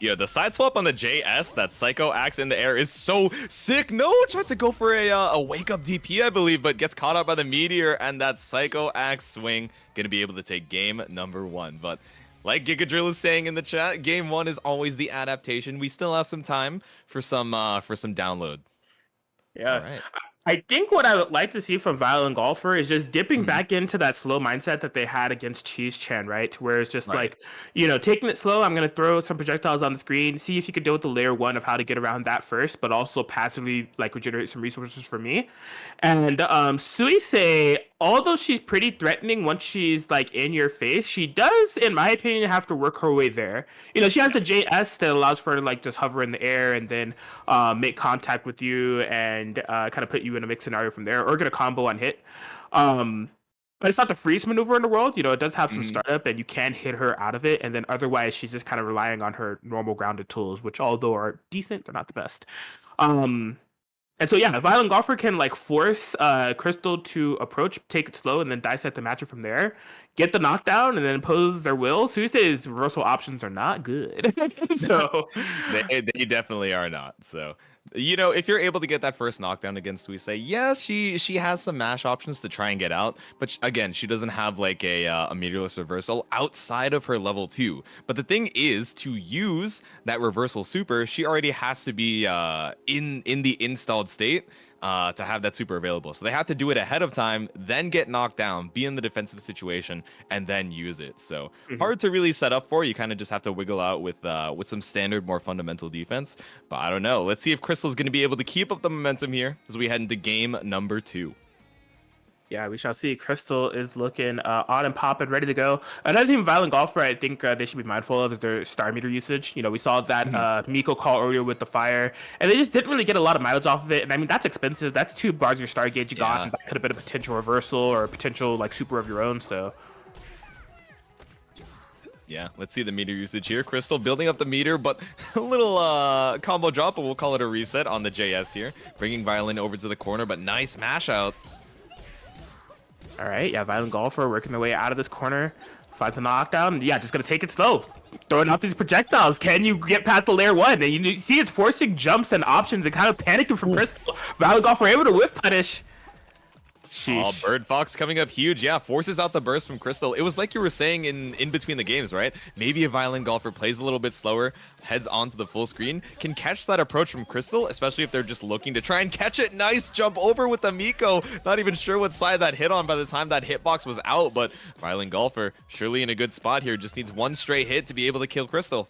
Yeah, the side swap on the JS, that Psycho Axe in the air, is so sick. No, tried to go for a wake-up DP, I believe, but gets caught out by the meteor, and that Psycho Axe swing gonna be able to take game number 1. But like Giga Drill is saying in the chat, game 1 is always the adaptation. We still have some time for some download. Yeah. All right. I think what I would like to see from Violent Golfer is just dipping back into that slow mindset that they had against Cheese Chen, right? Where it's just like, taking it slow. I'm going to throw some projectiles on the screen, see if you can deal with the layer 1 of how to get around that first, but also passively like regenerate some resources for me. And Suisei, although she's pretty threatening once she's like in your face, she does, in my opinion, have to work her way there. She has the JS that allows for her to like just hover in the air and then make contact with you and kind of put you in a mixed scenario from there, or get a combo on hit. But it's not the freest maneuver in the world. It does have some startup and you can hit her out of it. And then otherwise she's just kind of relying on her normal grounded tools, which although are decent, they're not the best. And so, yeah, Violent Golfer can, like, force Crystal to approach, take it slow, and then dissect the matchup from there. get the knockdown and then impose their will. Suisei's reversal options are not good. So They definitely are not. So, you know, if you're able to get that first knockdown against Suisei, yes, she has some mash options to try and get out, but again, she doesn't have like a meterless reversal outside of her level 2. But the thing is, to use that reversal super, she already has to be in the installed state to have that super available. So they have to do it ahead of time, then get knocked down, be in the defensive situation, and then use it. So hard to really set up for. You kind of just have to wiggle out with some standard, more fundamental defense. But I don't know. Let's see if Crystal's going to be able to keep up the momentum here as we head into game number 2. yeah, we shall see. Crystal is looking on and popping, ready to go. Another thing, Violin Golfer, I think they should be mindful of is their star meter usage. You know, we saw that Miko call earlier with the fire, and they just didn't really get a lot of mileage off of it. And I mean, that's expensive. That's 2 bars of your star gauge you got, and that could have been a potential reversal or a potential like super of your own. So Yeah, let's see the meter usage here. Crystal building up the meter, but a little combo drop, but we'll call it a reset on the JS here. Bringing Violin over to the corner, but nice mash out. all right, yeah, Violin Golfer working their way out of this corner, finds a knockdown. Yeah, just gonna take it slow, throwing out these projectiles. Can you get past the layer 1? And you see it's forcing jumps and options and kind of panicking from Crystal. Violin Golfer able to whiff punish. Oh, Sheesh. Bird Fox coming up huge. Yeah, forces out the burst from Crystal. It was like you were saying in between the games, right? Maybe a Violin Golfer plays a little bit slower, heads onto the full screen, can catch that approach from Crystal, especially if they're just looking to try and catch it. Nice jump over with the Miko. Not even sure what side that hit on by the time that hitbox was out, but Violin Golfer surely in a good spot here. Just needs one straight hit to be able to kill Crystal.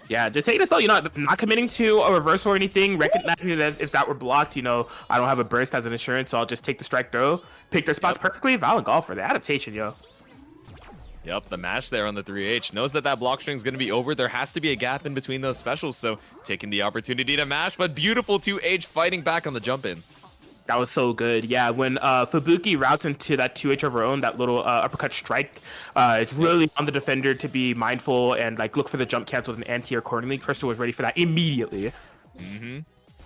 Yeah, just taking it slow, you know, not committing to a reversal or anything, recognizing that if that were blocked, you know, I don't have a burst as an insurance, so I'll just take the strike throw, pick their spots perfectly. Violin Golfer, the adaptation, yo. Yep, the mash there on the 3H. Knows that that block string is going to be over. There has to be a gap in between those specials, so taking the opportunity to mash, but beautiful 2H fighting back on the jump in. That was so good. Yeah, when Fubuki routes into that 2H of her own, that little uppercut strike, it's really on the defender to be mindful and like look for the jump cancel with an anti-air accordingly. Crystal was ready for that immediately.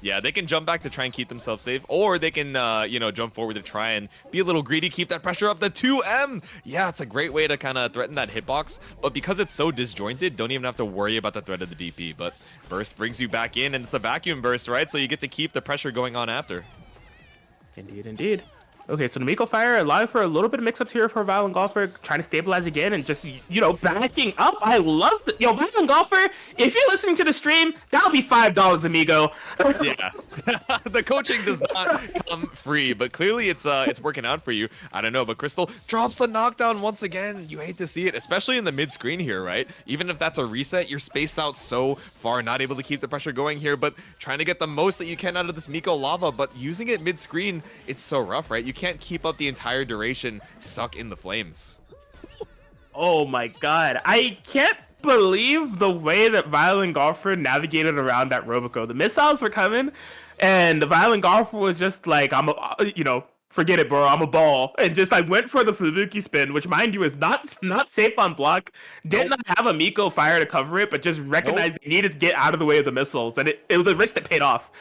Yeah, they can jump back to try and keep themselves safe, or they can, you know, jump forward to try and be a little greedy, keep that pressure up. The 2M! Yeah, it's a great way to kind of threaten that hitbox, but because it's so disjointed, don't even have to worry about the threat of the DP. But burst brings you back in, and it's a vacuum burst, right? So you get to keep the pressure going on after. Indeed, indeed. Okay, so the Miko Fire allowing for a little bit of mix-ups here for Violin Golfer, trying to stabilize again and just, you know, backing up. I love the, yo, Violin Golfer, if you're listening to the stream, that'll be $5, amigo. Yeah, the coaching does not come free, but clearly it's working out for you. I don't know, but Crystal drops the knockdown once again. You hate to see it, especially in the mid screen here, right? Even if that's a reset, you're spaced out so far, not able to keep the pressure going here, but trying to get the most that you can out of this Miko lava, but using it mid screen, it's so rough, right? You can't keep up the entire duration stuck in the flames. Oh my god, I can't believe the way that Violin Golfer navigated around that Roboco. The missiles were coming, and the Violin Golfer was just like, you know, forget it, bro, I'm a ball, and just like went for the Fubuki spin, which mind you is not safe on block. Did not have a Miko Fire to cover it, but just recognized they needed to get out of the way of the missiles, and it was a risk that paid off.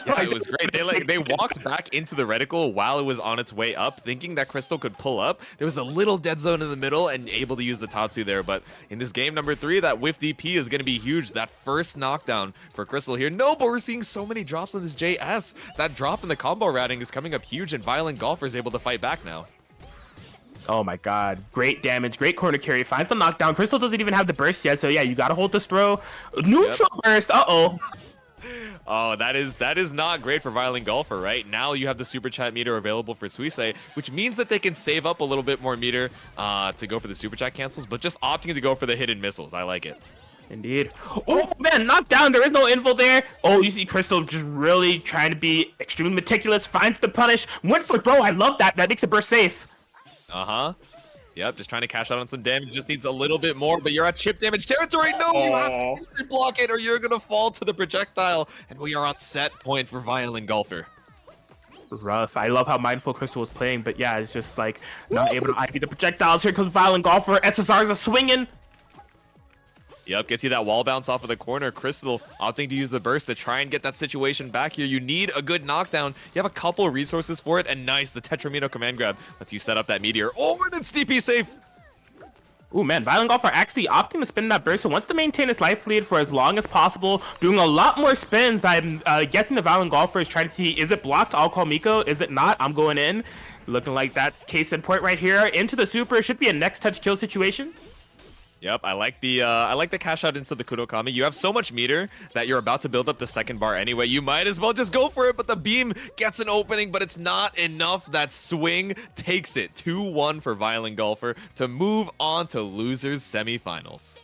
Yeah, it was great. They walked back into the reticle while it was on its way up, thinking that Crystal could pull up. There was a little dead zone in the middle and able to use the Tatsu there, but in this game number 3, that whiff DP is going to be huge. That first knockdown for Crystal here. No, but we're seeing so many drops on this JS. That drop in the combo routing is coming up huge, and Violin Golfer is able to fight back now. Oh my god, great damage, great corner carry, finds the knockdown. Crystal doesn't even have the burst yet, so yeah, you gotta hold this throw. Neutral burst, uh-oh. Oh, that is not great for Violin Golfer, right? Now you have the super chat meter available for Suisei, which means that they can save up a little bit more meter to go for the super chat cancels, but just opting to go for the hidden missiles. I like it. Indeed. Oh man, knocked down. There is no info there. Oh, you see Crystal just really trying to be extremely meticulous. Finds the punish. Went for throw. I love that. That makes it burst safe. Yep, just trying to cash out on some damage. Just needs a little bit more, but you're at chip damage territory. No, you have to history block it or you're going to fall to the projectile. And we are on set point for Violin Golfer. Rough. I love how mindful Crystal was playing, but yeah, it's just like not able to ID the projectiles. Here comes Violin Golfer. SSRs are swinging. Yep, gets you that wall bounce off of the corner. Crystal opting to use the burst to try and get that situation back here. You need a good knockdown. You have a couple of resources for it, and nice, the Tetramino command grab lets you set up that meteor. Oh, and it's DP safe. Ooh, man, Violin Golfer actually opting to spin that burst, so wants to maintain his life lead for as long as possible, doing a lot more spins. I'm guessing the Violin Golfer is trying to see, is it blocked? I'll call Miko. Is it not? I'm going in. Looking like that's case in point right here. Into the super. Should be a next touch kill situation. Yep, I like the cash out into the Kurokami. You have so much meter that you're about to build up the second bar anyway. You might as well just go for it, but the beam gets an opening, but it's not enough. That swing takes it. 2-1 for Violin Golfer to move on to losers semifinals.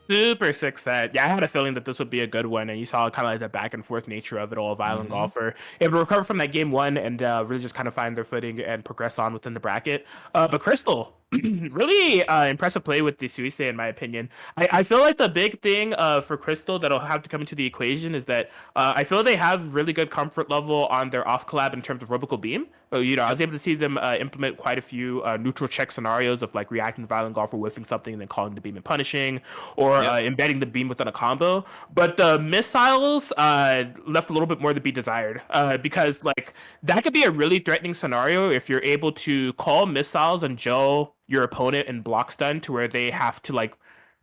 Super sick set. Yeah, I had a feeling that this would be a good one, and you saw kind of like the back and forth nature of it all. Violin Golfer able to recover from that game one and really just kind of find their footing and progress on within the bracket. But Crystal, really impressive play with the Suisse, in my opinion. I feel like the big thing for Crystal that'll have to come into the equation is that I feel they have really good comfort level on their off collab in terms of Roboco Beam. You know, I was able to see them implement quite a few neutral check scenarios of like reacting to Violin Golfer whiffing something and then calling the beam and punishing, or embedding the beam within a combo. But the missiles left a little bit more to be desired because like that could be a really threatening scenario if you're able to call missiles and gel your opponent in block stun to where they have to like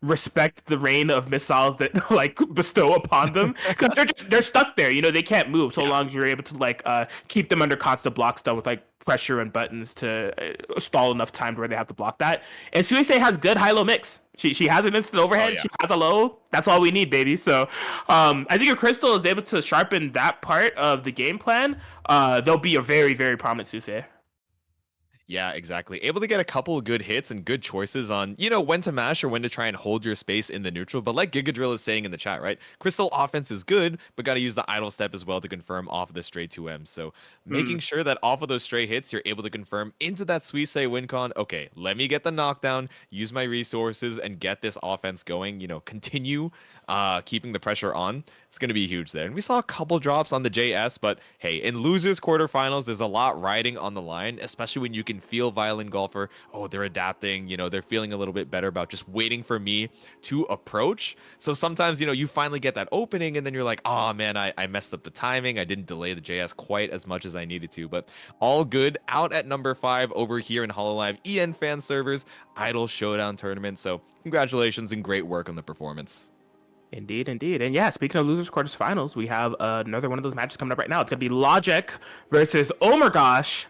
respect the rain of missiles that like bestow upon them, because they're stuck there, you know, they can't move so long as you're able to like keep them under constant block stun with like pressure and buttons to stall enough time to where they have to block that. And Suisse has good high-low mix. She has an instant overhead, she has a low. That's all we need, baby. So I think if Crystal is able to sharpen that part of the game plan, they'll be a very, very prominent Suisse. Yeah, exactly. Able to get a couple of good hits and good choices on, you know, when to mash or when to try and hold your space in the neutral. But like Giga Drill is saying in the chat, right? Crystal offense is good, but got to use the idle step as well to confirm off of the stray 2M. So making sure that off of those stray hits, you're able to confirm into that Suisse win con. Okay, let me get the knockdown, use my resources, and get this offense going. You know, continue keeping the pressure on. It's going to be huge there. And we saw a couple drops on the JS, but hey, in losers quarterfinals, there's a lot riding on the line, especially when you can feel Violin Golfer. Oh, they're adapting. You know, they're feeling a little bit better about just waiting for me to approach. So sometimes, you know, you finally get that opening and then you're like, oh man, I messed up the timing. I didn't delay the JS quite as much as I needed to, but all good. Out at number 5 over here in HoloLive EN fan servers, Idol Showdown tournament. So congratulations and great work on the performance. Indeed, indeed. And yeah, speaking of losers quarterfinals, we have another one of those matches coming up right now. It's going to be Logic versus Omergosh.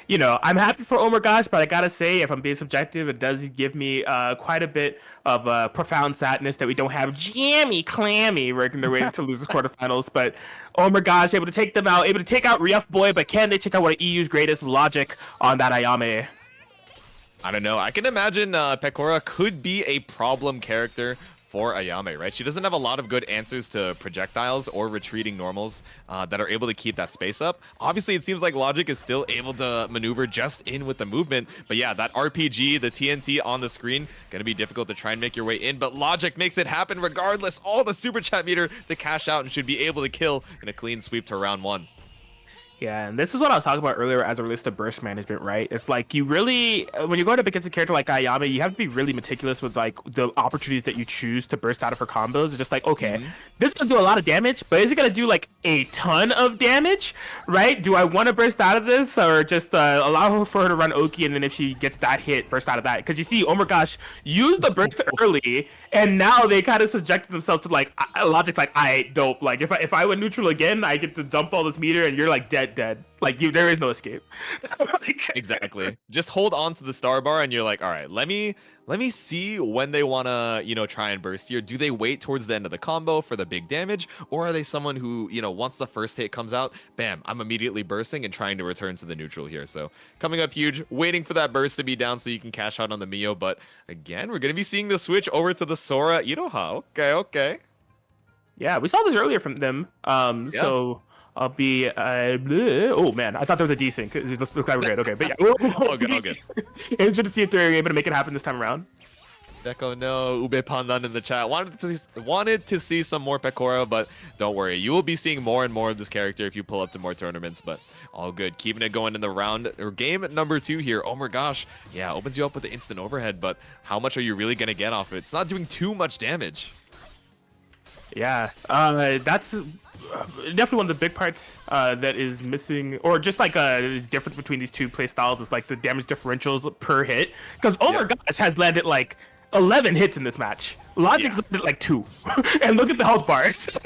You know, I'm happy for Omergosh, but I got to say, if I'm being subjective, it does give me quite a bit of profound sadness that we don't have Jammy, Clammy working their way to losers quarterfinals. But Omergosh able to take them out, able to take out Rief Boy, but can they check out one of EU's greatest, Logic, on that Ayame? I don't know. I can imagine Pekora could be a problem character for Ayame, right? She doesn't have a lot of good answers to projectiles or retreating normals that are able to keep that space up. Obviously, it seems like Logic is still able to maneuver just in with the movement, but yeah, that RPG, the TNT on the screen, gonna be difficult to try and make your way in, but Logic makes it happen regardless. All the super chat meter to cash out and should be able to kill in a clean sweep to round 1. Yeah, and this is what I was talking about earlier as it relates to burst management, right? It's like you really, when you're going up against a character like Ayame, you have to be really meticulous with like the opportunities that you choose to burst out of her combos. It's just like, okay, this is gonna do a lot of damage, but is it gonna do like a ton of damage, right? Do I want to burst out of this or just allow her for her to run Oki, and then if she gets that hit, burst out of that? Because you see, Omergosh used the burst early, and now they kind of subjected themselves to like Logic's like, I dope. Like if I went neutral again, I get to dump all this meter, and you're like dead. Like there is no escape. Like, exactly. Just hold on to the star bar and you're like, all right, let me see when they want to, you know, try and burst here. Do they wait towards the end of the combo for the big damage, or are they someone who, you know, once the first hit comes out, bam, I'm immediately bursting and trying to return to the neutral here. So coming up huge, waiting for that burst to be down so you can cash out on the Mio. But again, we're going to be seeing the switch over to the Sora Iroha. Okay. Yeah, we saw this earlier from them. So I'll be oh man, I thought there was a desync. It looks like we're good. Okay, but yeah, all good. Interested to see if they're able to make it happen this time around. Deco, no, Ube Pandan in the chat. Wanted to see some more Pekora, but don't worry. You will be seeing more and more of this character if you pull up to more tournaments, but all good. Keeping it going in the round, or game number 2 here. Oh my gosh. Yeah, opens you up with the instant overhead, but how much are you really going to get off it? It's not doing too much damage. Yeah, that's definitely one of the big parts that is missing, or just like is difference between these two play styles is like the damage differentials per hit. Because Oh My Gosh has landed like 11 hits in this match. Logic's landed like 2, and look at the health bars.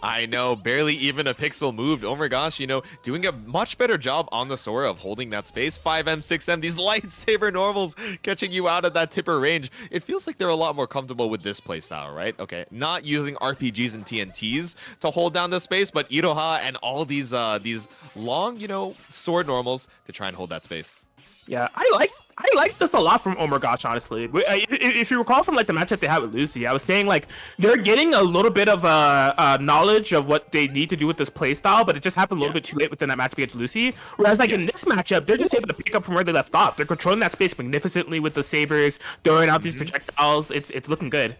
I know, barely even a pixel moved. Oh my gosh, you know, doing a much better job on the Sora of holding that space. 5M, 6M, these lightsaber normals catching you out of that tipper range. It feels like they're a lot more comfortable with this playstyle, right? Okay, not using RPGs and TNTs to hold down the space, but Iroha and all these long, you know, sword normals to try and hold that space. Yeah, I like this a lot from Oh My Gosh, honestly. If you recall from like the matchup they had with Lucy, I was saying like they're getting a little bit of knowledge of what they need to do with this playstyle, but it just happened a little bit too late within that matchup against Lucy. Whereas like in this matchup, they're just able to pick up from where they left off. They're controlling that space magnificently with the sabers, throwing out these projectiles. It's looking good.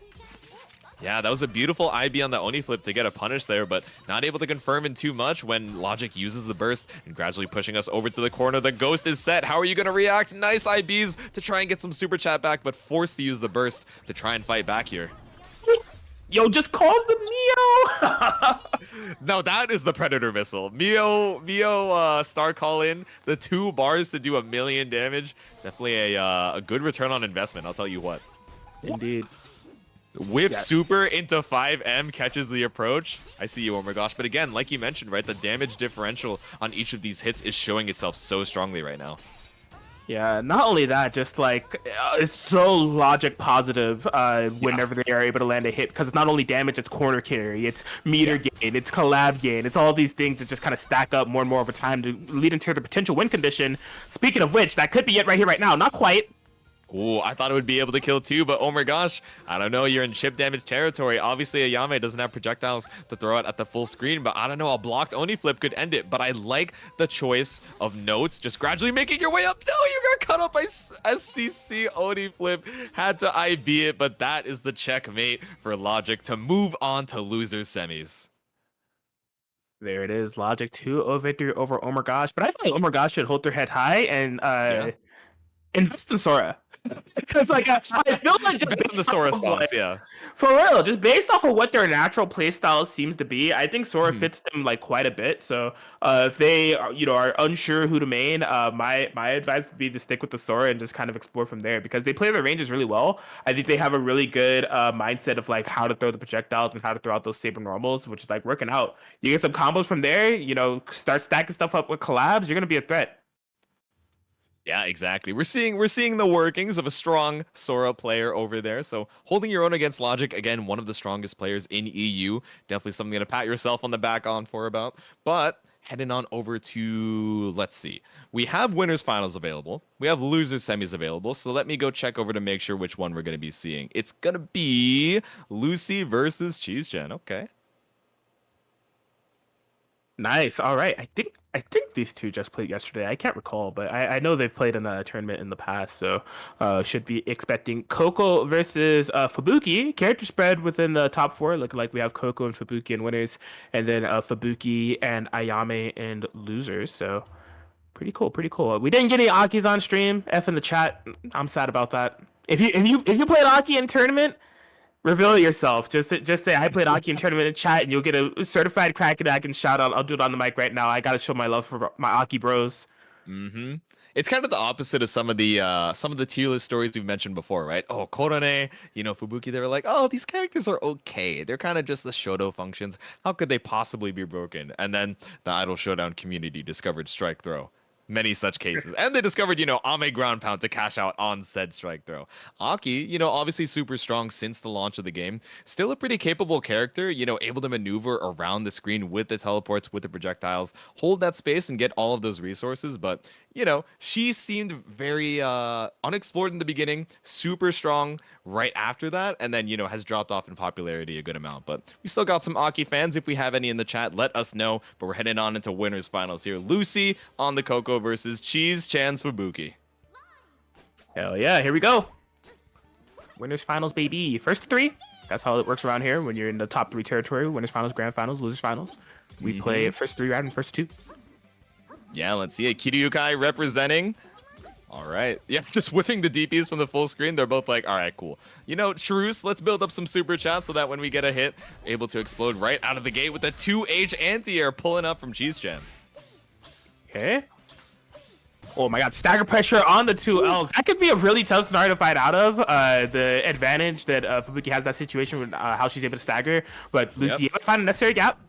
Yeah, that was a beautiful IB on the Oni flip to get a punish there, but not able to confirm in too much when Logic uses the burst and gradually pushing us over to the corner. The ghost is set. How are you going to react? Nice IBs to try and get some super chat back, but forced to use the burst to try and fight back here. Yo, just call the Mio. No, that is the Predator missile. Mio star call in, the 2 bars to do 1,000,000 damage. Definitely a good return on investment, I'll tell you what. Indeed. Whiff super into 5M catches the approach. I see you, Oh My Gosh. But again, like you mentioned, right, the damage differential on each of these hits is showing itself so strongly right now. Yeah, not only that, just like it's so logic positive whenever they are able to land a hit, because it's not only damage, it's corner carry, it's meter gain, it's collab gain, it's all these things that just kind of stack up more and more over time to lead into the potential win condition. Speaking of which, that could be it right here, right now. Not quite. Ooh, I thought it would be able to kill 2, but Oh My Gosh, I don't know, you're in chip damage territory. Obviously, Ayame doesn't have projectiles to throw it at the full screen, but I don't know, a blocked Oni flip could end it. But I like the choice of notes, just gradually making your way up. No, you got cut up by SCC Oni flip. Had to IB it, but that is the checkmate for Logic to move on to losers semis. There it is, Logic 2-0 victory over Oh My Gosh. But I feel like Oh My Gosh should hold their head high and invest in Sora. Because like I feel like just based on the Sora stocks, yeah. For real, just based off of what their natural playstyle seems to be, I think Sora fits them like quite a bit. So if they are unsure who to main, my advice would be to stick with the Sora and just kind of explore from there, because they play their ranges really well. I think they have a really good mindset of like how to throw the projectiles and how to throw out those saber normals, which is like working out. You get some combos from there, start stacking stuff up with collabs, you're gonna be a threat. Yeah, exactly. We're seeing the workings of a strong Sora player over there. So holding your own against Logic, again, one of the strongest players in EU. Definitely something to pat yourself on the back on for about. But heading on over to, let's see. We have winners finals available. We have losers semis available. So let me go check over to make sure which one we're going to be seeing. It's going to be Lucy versus Cheese Gen. Okay. Nice. All right. I think these two just played yesterday. I can't recall, but I know they've played in a tournament in the past, so should be expecting Coco versus Fubuki. Character spread within the top 4, looking like we have Coco and Fubuki in winners, and then Fubuki and Ayame in losers. So pretty cool, pretty cool. We didn't get any Akis on stream. F in the chat. I'm sad about that. If you played Aki in tournament, reveal it yourself. Just say I played Aki in tournament in chat, and you'll get a certified Kraken shout out. I'll do it on the mic right now. I gotta show my love for my Aki bros. It's kind of the opposite of some of the tier list stories we've mentioned before, right? Oh, Korone, Fubuki, they were like, oh, these characters are okay. They're kind of just the Shodo functions. How could they possibly be broken? And then the Idol Showdown community discovered Strike Throw. Many such cases. And they discovered, Ame ground pound to cash out on said strike throw. Aki, obviously super strong since the launch of the game. Still a pretty capable character, able to maneuver around the screen with the teleports, with the projectiles, hold that space and get all of those resources. But, she seemed very unexplored in the beginning, super strong right after that, and then, has dropped off in popularity a good amount. But we still got some Aki fans. If we have any in the chat, let us know. But we're heading on into winners finals here. Lucy on the Coco versus Cheese Chan's Fubuki. Hell yeah, here we go. Winners finals, baby. First 3. That's how it works around here when you're in the top 3 territory. Winners finals, grand finals, losers finals. We play first 3 rather than first 2. Yeah, let's see it. Kiryukai representing All right. Yeah, just whiffing the DPs from the full screen. They're both like, all right, cool. You know, Charus, let's build up some super chat so that when we get a hit, able to explode right out of the gate with a 2H anti-air pulling up from Cheese Jam. Okay. Oh my god, stagger pressure on the 2Ls. That could be a really tough scenario to fight out of. The advantage that Fubuki has that situation with how she's able to stagger. But Lucy able to find a necessary gap.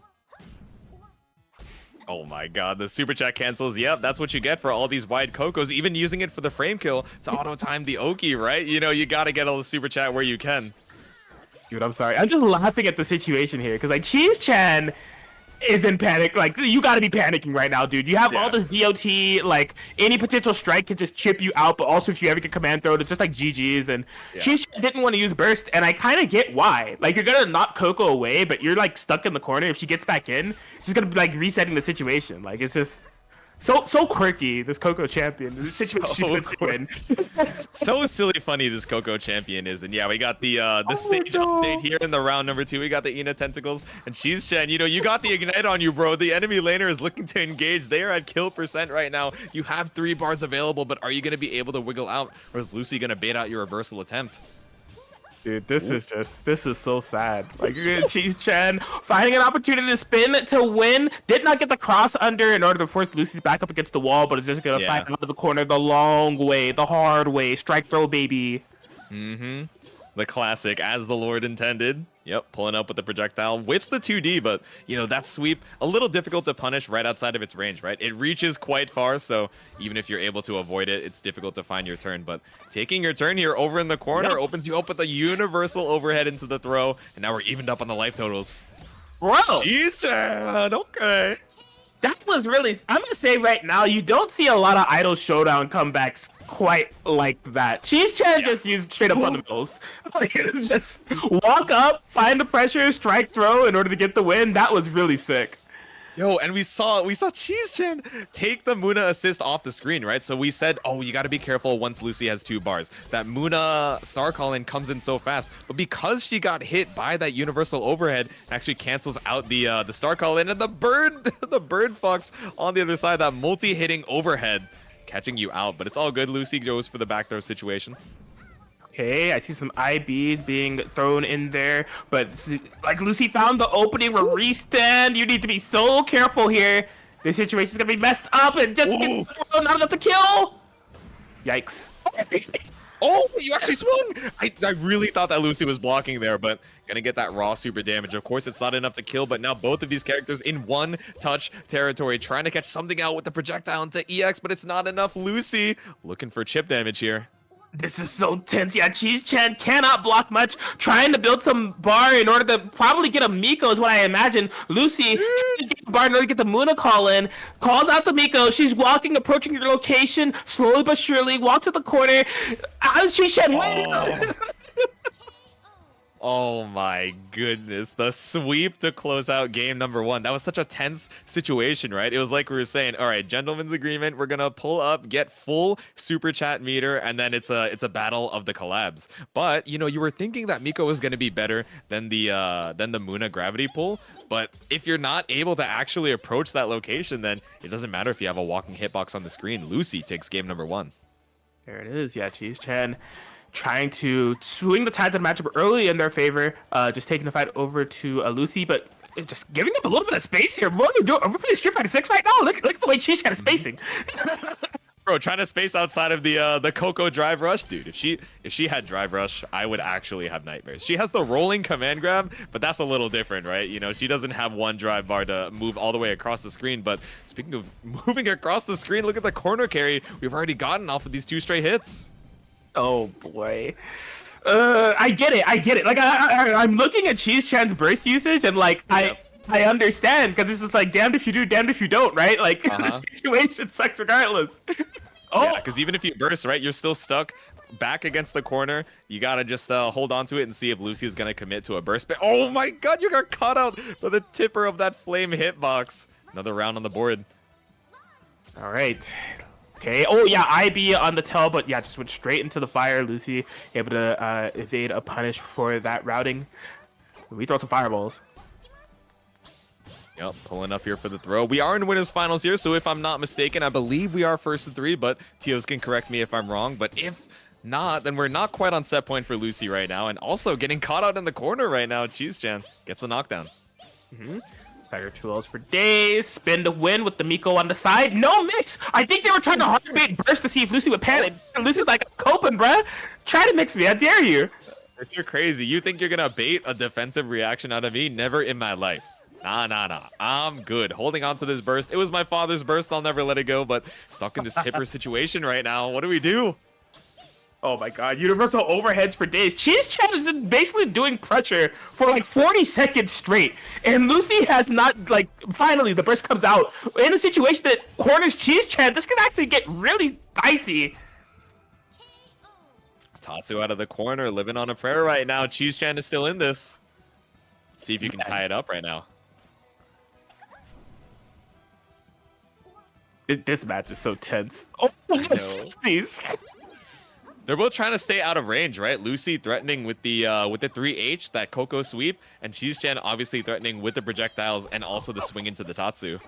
Oh my god, the super chat cancels. Yep, that's what you get for all these wide Cocos, even using it for the frame kill to auto-time the Oki, right? You know, you gotta get all the super chat where you can. Dude, I'm sorry. I'm just laughing at the situation here, because, like, Cheese-chan is in panic. Like, you gotta be panicking right now, dude. You have all this DOT, like, any potential strike can just chip you out, but also if you ever get command throw, it's just like GG's, and Cheese-chan didn't want to use burst, and I kind of get why. Like, you're gonna knock Coco away, but you're, like, stuck in the corner. If she gets back in, she's gonna be, like, resetting the situation. Like, it's just so quirky, this Coco champion. This situation win. So silly funny this Coco champion is. And yeah, we got the stage update here in the round number 2. We got the Ina tentacles and Cheese Chen. You know, you got the ignite on you, bro. The enemy laner is looking to engage. They are at kill percent right now. You have 3 bars available, but are you gonna be able to wiggle out, or is Lucy gonna bait out your reversal attempt? Dude, this is so sad. Like, Cheese Chen finding an opportunity to spin to win. Did not get the cross under in order to force Lucy's back up against the wall, but is just gonna fight out of the corner the long way, the hard way. Strike throw, baby. Mm-hmm. The classic, as the Lord intended. Yep, pulling up with the projectile. Whips the 2D, but, you know, that sweep, a little difficult to punish right outside of its range, right? It reaches quite far, so even if you're able to avoid it, it's difficult to find your turn. But taking your turn here over in the corner opens you up with a universal overhead into the throw, and now we're evened up on the life totals. Bro! Jeez, okay. That was really... I'm gonna say right now, you don't see a lot of Idol Showdown comebacks quite like that. Cheese Chen just used straight up fundamentals. Like, just walk up, find the pressure, strike throw in order to get the win. That was really sick. Yo, and we saw Cheese Chen take the Muna assist off the screen, right? So we said, oh, you got to be careful once Lucy has 2 bars. That Muna star call-in comes in so fast, but because she got hit by that universal overhead, actually cancels out the star call-in, and the bird fox on the other side, that multi-hitting overhead, catching you out. But it's all good. Lucy goes for the back throw situation. Okay, I see some IBs being thrown in there, but like Lucy found the opening where restand. You need to be so careful here. This situation is gonna be messed up and just gets thrown, not enough to kill. Yikes. Oh, you actually swung! I really thought that Lucy was blocking there, but gonna get that raw super damage. Of course, it's not enough to kill, but now both of these characters in one touch territory, trying to catch something out with the projectile into EX, but it's not enough. Lucy looking for chip damage here. This is so tense. Yeah, Cheese Chen cannot block much. Trying to build some bar in order to probably get a Miko is what I imagine. Lucy trying to get the bar in order to get the Muna call in. Calls out the Miko. She's walking, approaching your location. Slowly but surely. Walks to the corner. Cheese Chen wins. Oh my goodness, the sweep to close out game number 1. That was such a tense situation, right? It was like we were saying, all right, gentlemen's agreement, we're gonna pull up, get full super chat meter, and then it's a battle of the collabs. But you know, you were thinking that Miko was gonna be better than the Muna gravity pull, but if you're not able to actually approach that location, then it doesn't matter if you have a walking hitbox on the screen. Lucy takes game number 1. There it is. Yeah, Cheese Chen trying to swing the tides of the matchup early in their favor, just taking the fight over to Lucy, but just giving up a little bit of space here. What are we doing? Are we playing Street Fighter 6 right now? Look at the way Cheese Chen is spacing. Bro, trying to space outside of the Coco drive rush, dude. If she had drive rush, I would actually have nightmares. She has the rolling command grab, but that's a little different, right? You know, she doesn't have one drive bar to move all the way across the screen. But speaking of moving across the screen, look at the corner carry we've already gotten off of these 2 straight hits. Oh boy. I get it. Like I'm looking at Cheese Chan's burst usage and like I understand, because it's just like damned if you do, damned if you don't, right? Like the situation sucks regardless. Yeah, because even if you burst, right, you're still stuck back against the corner. You gotta just hold on to it and see if Lucy is gonna commit to a burst. But oh my god, you got caught out by the tipper of that flame hitbox. Another round on the board. All right. Okay. Oh yeah, IB on the tail, but yeah, just went straight into the fire. Lucy able to evade a punish for that routing. We throw some fireballs. Yep, pulling up here for the throw. We are in winners finals here, so if I'm not mistaken, I believe we are first to 3, but Tios can correct me if I'm wrong. But if not, then we're not quite on set point for Lucy right now, and also getting caught out in the corner right now. Cheese-chan gets the knockdown. Stagger 2Ls for days. Spin to win with the Miko on the side. No mix. I think they were trying to heartbeat burst to see if Lucy would panic. And Lucy's like, I'm coping, bruh. Try to mix me. I dare you. You're crazy. You think you're gonna bait a defensive reaction out of me? Never in my life. Nah. I'm good. Holding on to this burst. It was my father's burst. I'll never let it go, but stuck in this tipper situation right now. What do we do? Oh my god, universal overheads for days. Cheese-chan is basically doing pressure for like 40 seconds straight. And Lucy has not, like, finally the burst comes out. In a situation that corners Cheese-chan, this can actually get really dicey. Tatsu out of the corner, living on a prayer right now. Cheese-chan is still in this. Let's see if you can tie it up right now. This match is so tense. Oh my god, jeez. They're both trying to stay out of range, right? Lucy threatening with the 3H, that Coco sweep, and Cheese-chan obviously threatening with the projectiles and also the swing into the Tatsu.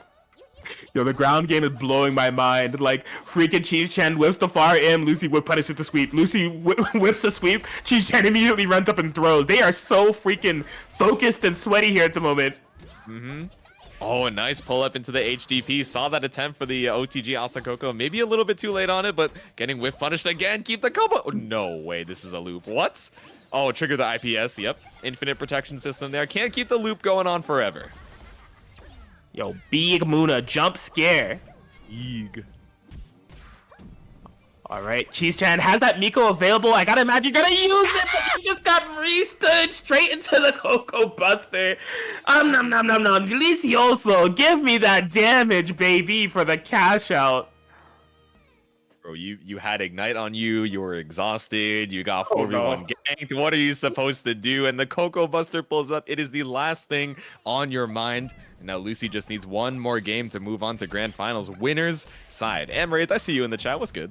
Yo, the ground game is blowing my mind. Like, freaking Cheese-chan whips the far M, Lucy whip punish with the sweep. Lucy whips the sweep, Cheese-chan immediately runs up and throws. They are so freaking focused and sweaty here at the moment. Oh, a nice pull up into the HDP. Saw that attempt for the OTG Asakoko. Maybe a little bit too late on it, but getting whiff punished again. Keep the combo. Oh, no way. This is a loop. What? Oh, trigger the IPS. Yep. Infinite protection system there. Can't keep the loop going on forever. Yo, Big Muna jump scare. Eeg. All right, Cheese-chan has that Miko available. I gotta imagine you're gonna use it, but you just got re-stood straight into the Coco Buster. Nom. Delicioso, give me that damage, baby, for the cash out. Bro, you had Ignite on you. You were exhausted. You got 4v1 ganked. What are you supposed to do? And the Coco Buster pulls up. It is the last thing on your mind. And now Lucy just needs one more game to move on to grand finals. Winners side. Amrith, I see you in the chat. What's good?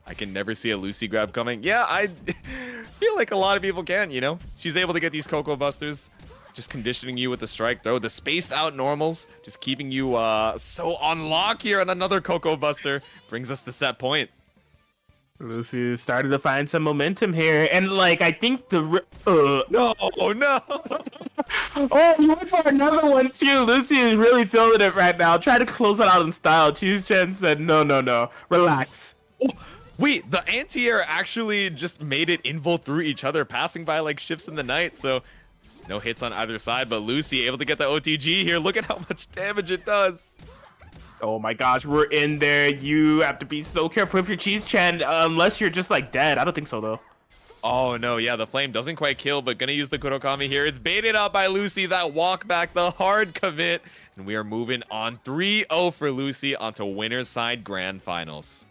I can never see a Lucy grab coming. Yeah, I feel like a lot of people can, you know? She's able to get these Coco Busters, just conditioning you with the strike throw, the spaced out normals, just keeping you so on lock here. And another Coco Buster brings us to set point. Lucy started to find some momentum here, and like I think the No. Oh, you went for another one too. Lucy is really feeling it right now. Try to close it out in style. Cheese-chan said no, relax. Oh. Wait, the anti-air actually just made it invo through each other, passing by like ships in the night, so no hits on either side, but Lucy able to get the OTG here. Look at how much damage it does. Oh my gosh, we're in there. You have to be so careful with your Cheese-chan, unless you're just like dead. I don't think so though. Oh no, yeah, the flame doesn't quite kill, but gonna use the Kurokami here. It's baited out by Lucy, that walk back, the hard commit, and we are moving on 3-0 for Lucy onto winner's side grand finals.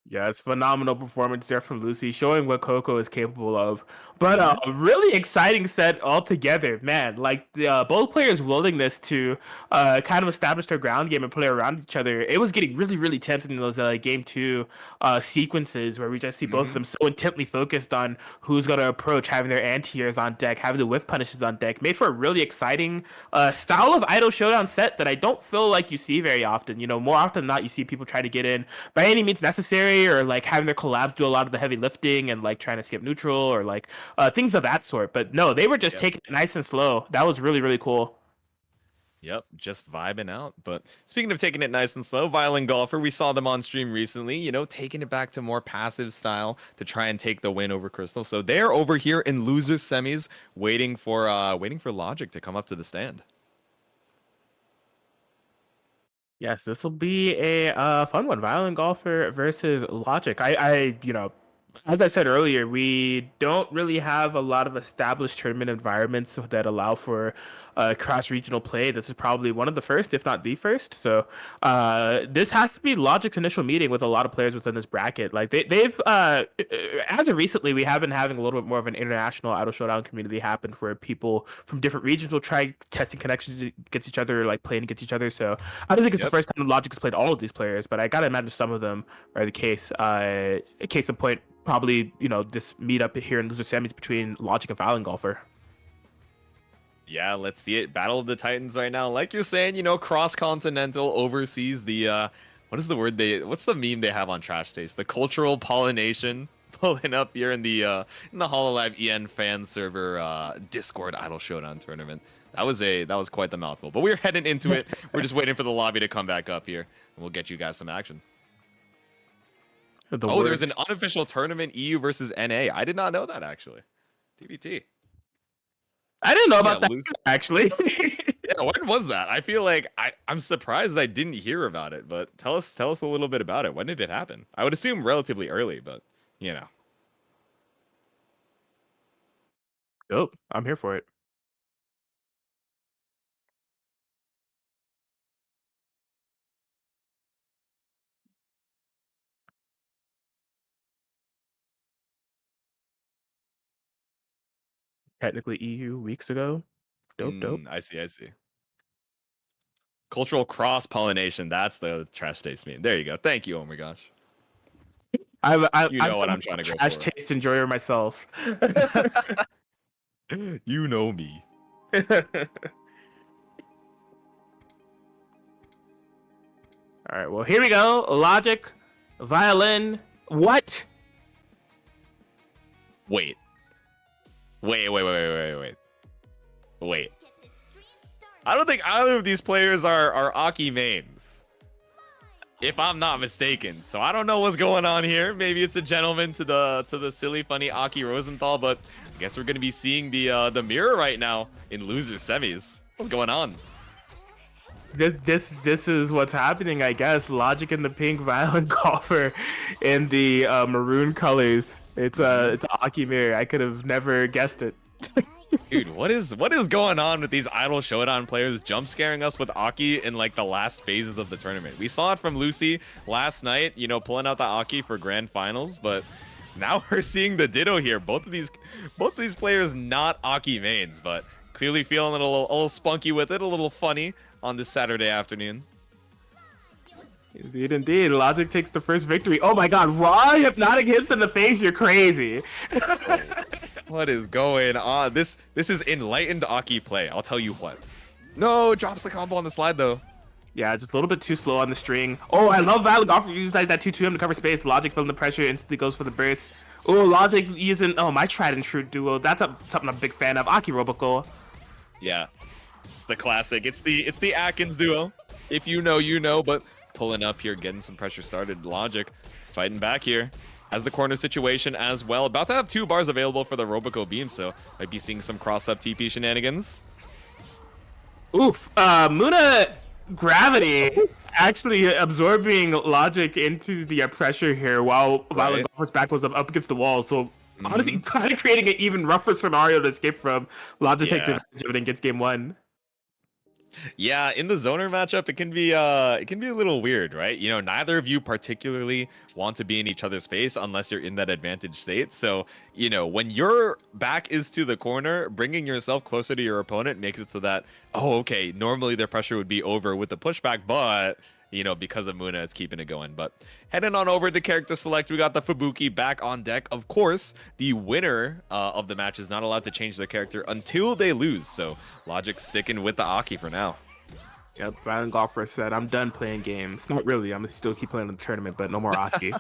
Yes, phenomenal performance there from Lucy, showing what Coco is capable of. But a really exciting set altogether, man. Like both players' willingness to kind of establish their ground game and play around each other. It was getting really tense in those game 2 sequences where we just see both of them so intently focused on who's going to approach, having their anti-airs on deck, having the whiff punishes on deck. Made for a really exciting style of Idol Showdown set that I don't feel like you see very often. You know, more often than not, you see people try to get in by any means necessary, or like having their collabs do a lot of the heavy lifting and like trying to skip neutral or like things of that sort. But no, they were just taking it nice and slow. That was really cool. Yep, just vibing out. But speaking of taking it nice and slow, Violin Golfer, we saw them on stream recently, you know, taking it back to more passive style to try and take the win over Crystal. So they're over here in loser semis waiting for Logic to come up to the stand. Yes, this will be a fun one. Violin Golfer versus Logic. I you know, as I said earlier, we don't really have a lot of established tournament environments that allow for cross-regional play. This is probably one of the first, if not the first. So this has to be Logic's initial meeting with a lot of players within this bracket. Like they've as of recently, we have been having a little bit more of an international Idol Showdown community happen where people from different regions will try testing connections against each other, like playing against each other. So I don't think it's the first time Logic has played all of these players, but I gotta imagine some of them are the case. Case in point, probably, you know, this meetup here in loser semis between Logic and Violin Golfer. Yeah, let's see it. Battle of the Titans right now. Like you're saying, you know, cross-continental, overseas. The what is the word what's the meme they have on Trash Taste? The cultural pollination pulling up here in the Hololive EN fan server Discord Idol Showdown tournament. That was quite the mouthful. But we're heading into it. We're just waiting for the lobby to come back up here, and we'll get you guys some action. There's an unofficial tournament, EU versus NA. I did not know that actually. TBT. I didn't know about that actually. Yeah, when was that? I feel like I'm surprised I didn't hear about it, but tell us a little bit about it. When did it happen? I would assume relatively early, but you know. Oh, I'm here for it. Technically EU weeks ago. Dope. I see. Cultural cross-pollination, that's the Trash Taste meme. There you go. Thank you, oh my gosh. I'm what I'm trying to go trash for. taste enjoyer myself. You know me. All right, well, here we go. Logic, Violin. What? Wait. Get this stream started. I don't think either of these players are Aki mains, if I'm not mistaken. So I don't know what's going on here. Maybe it's a gentleman to the silly, funny Aki Rosenthal, but I guess we're gonna be seeing the mirror right now in loser semis. What's going on? This is what's happening, I guess. Logic in the pink, Violin golfer in the maroon colors. It's Aki mirror. I could have never guessed it. Dude, what is going on with these Idol Showdown players jump scaring us with Aki in like the last phases of the tournament? We saw it from Lucy last night, you know, pulling out the Aki for grand finals, but now we're seeing the ditto here. Both of these players not Aki mains, but clearly feeling a little spunky with it, a little funny on this Saturday afternoon. Indeed. Logic takes the first victory. Oh my god, raw hypnotic hips in the face, you're crazy. What is going on? This is enlightened Aki play, I'll tell you what. No, drops the combo on the slide though. Yeah, just a little bit too slow on the string. Oh, I love Violin golfer using like that 2-2M to cover space. Logic feeling the pressure, instantly goes for the burst. Oh, Logic using my tried and true duo. That's something I'm a big fan of. Aki Roboco. Yeah, it's the classic. It's the Atkins duo. If you know, you know. But pulling up here, getting some pressure started. Logic fighting back here. Has the corner situation as well. About to have 2 bars available for the Roboco beam, so might be seeing some cross-up TP shenanigans. Oof. Muna gravity actually absorbing Logic into the pressure here while Violin golfer's back was up against the wall. So honestly, kind of creating an even rougher scenario to escape from. Logic takes advantage of it and gets game 1. Yeah, in the zoner matchup, it can be a little weird, right? You know, neither of you particularly want to be in each other's face unless you're in that advantage state. So, you know, when your back is to the corner, bringing yourself closer to your opponent makes it so that, oh, okay, normally their pressure would be over with the pushback, but you know, because of Muna, it's keeping it going. But heading on over to character select, we got the Fubuki back on deck. Of course, the winner of the match is not allowed to change their character until they lose. So Logic sticking with the Aki for now. Yep, Violin golfer said, I'm done playing games. Not really, I'm gonna still keep playing in the tournament, but no more Aki.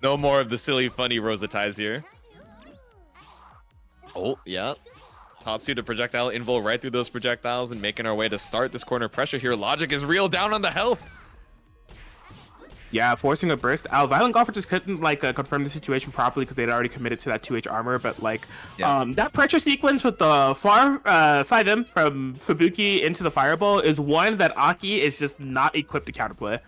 No more of the silly, funny Rosa ties here. Oh, yeah. Tatsu to projectile invo right through those projectiles and making our way to start this corner pressure here. Logic is real down on the health. Yeah, forcing a burst out. Violin golfer just couldn't like confirm the situation properly because they'd already committed to that 2H armor. But like that pressure sequence with the far 5M from Fubuki into the fireball is one that Aki is just not equipped to counterplay.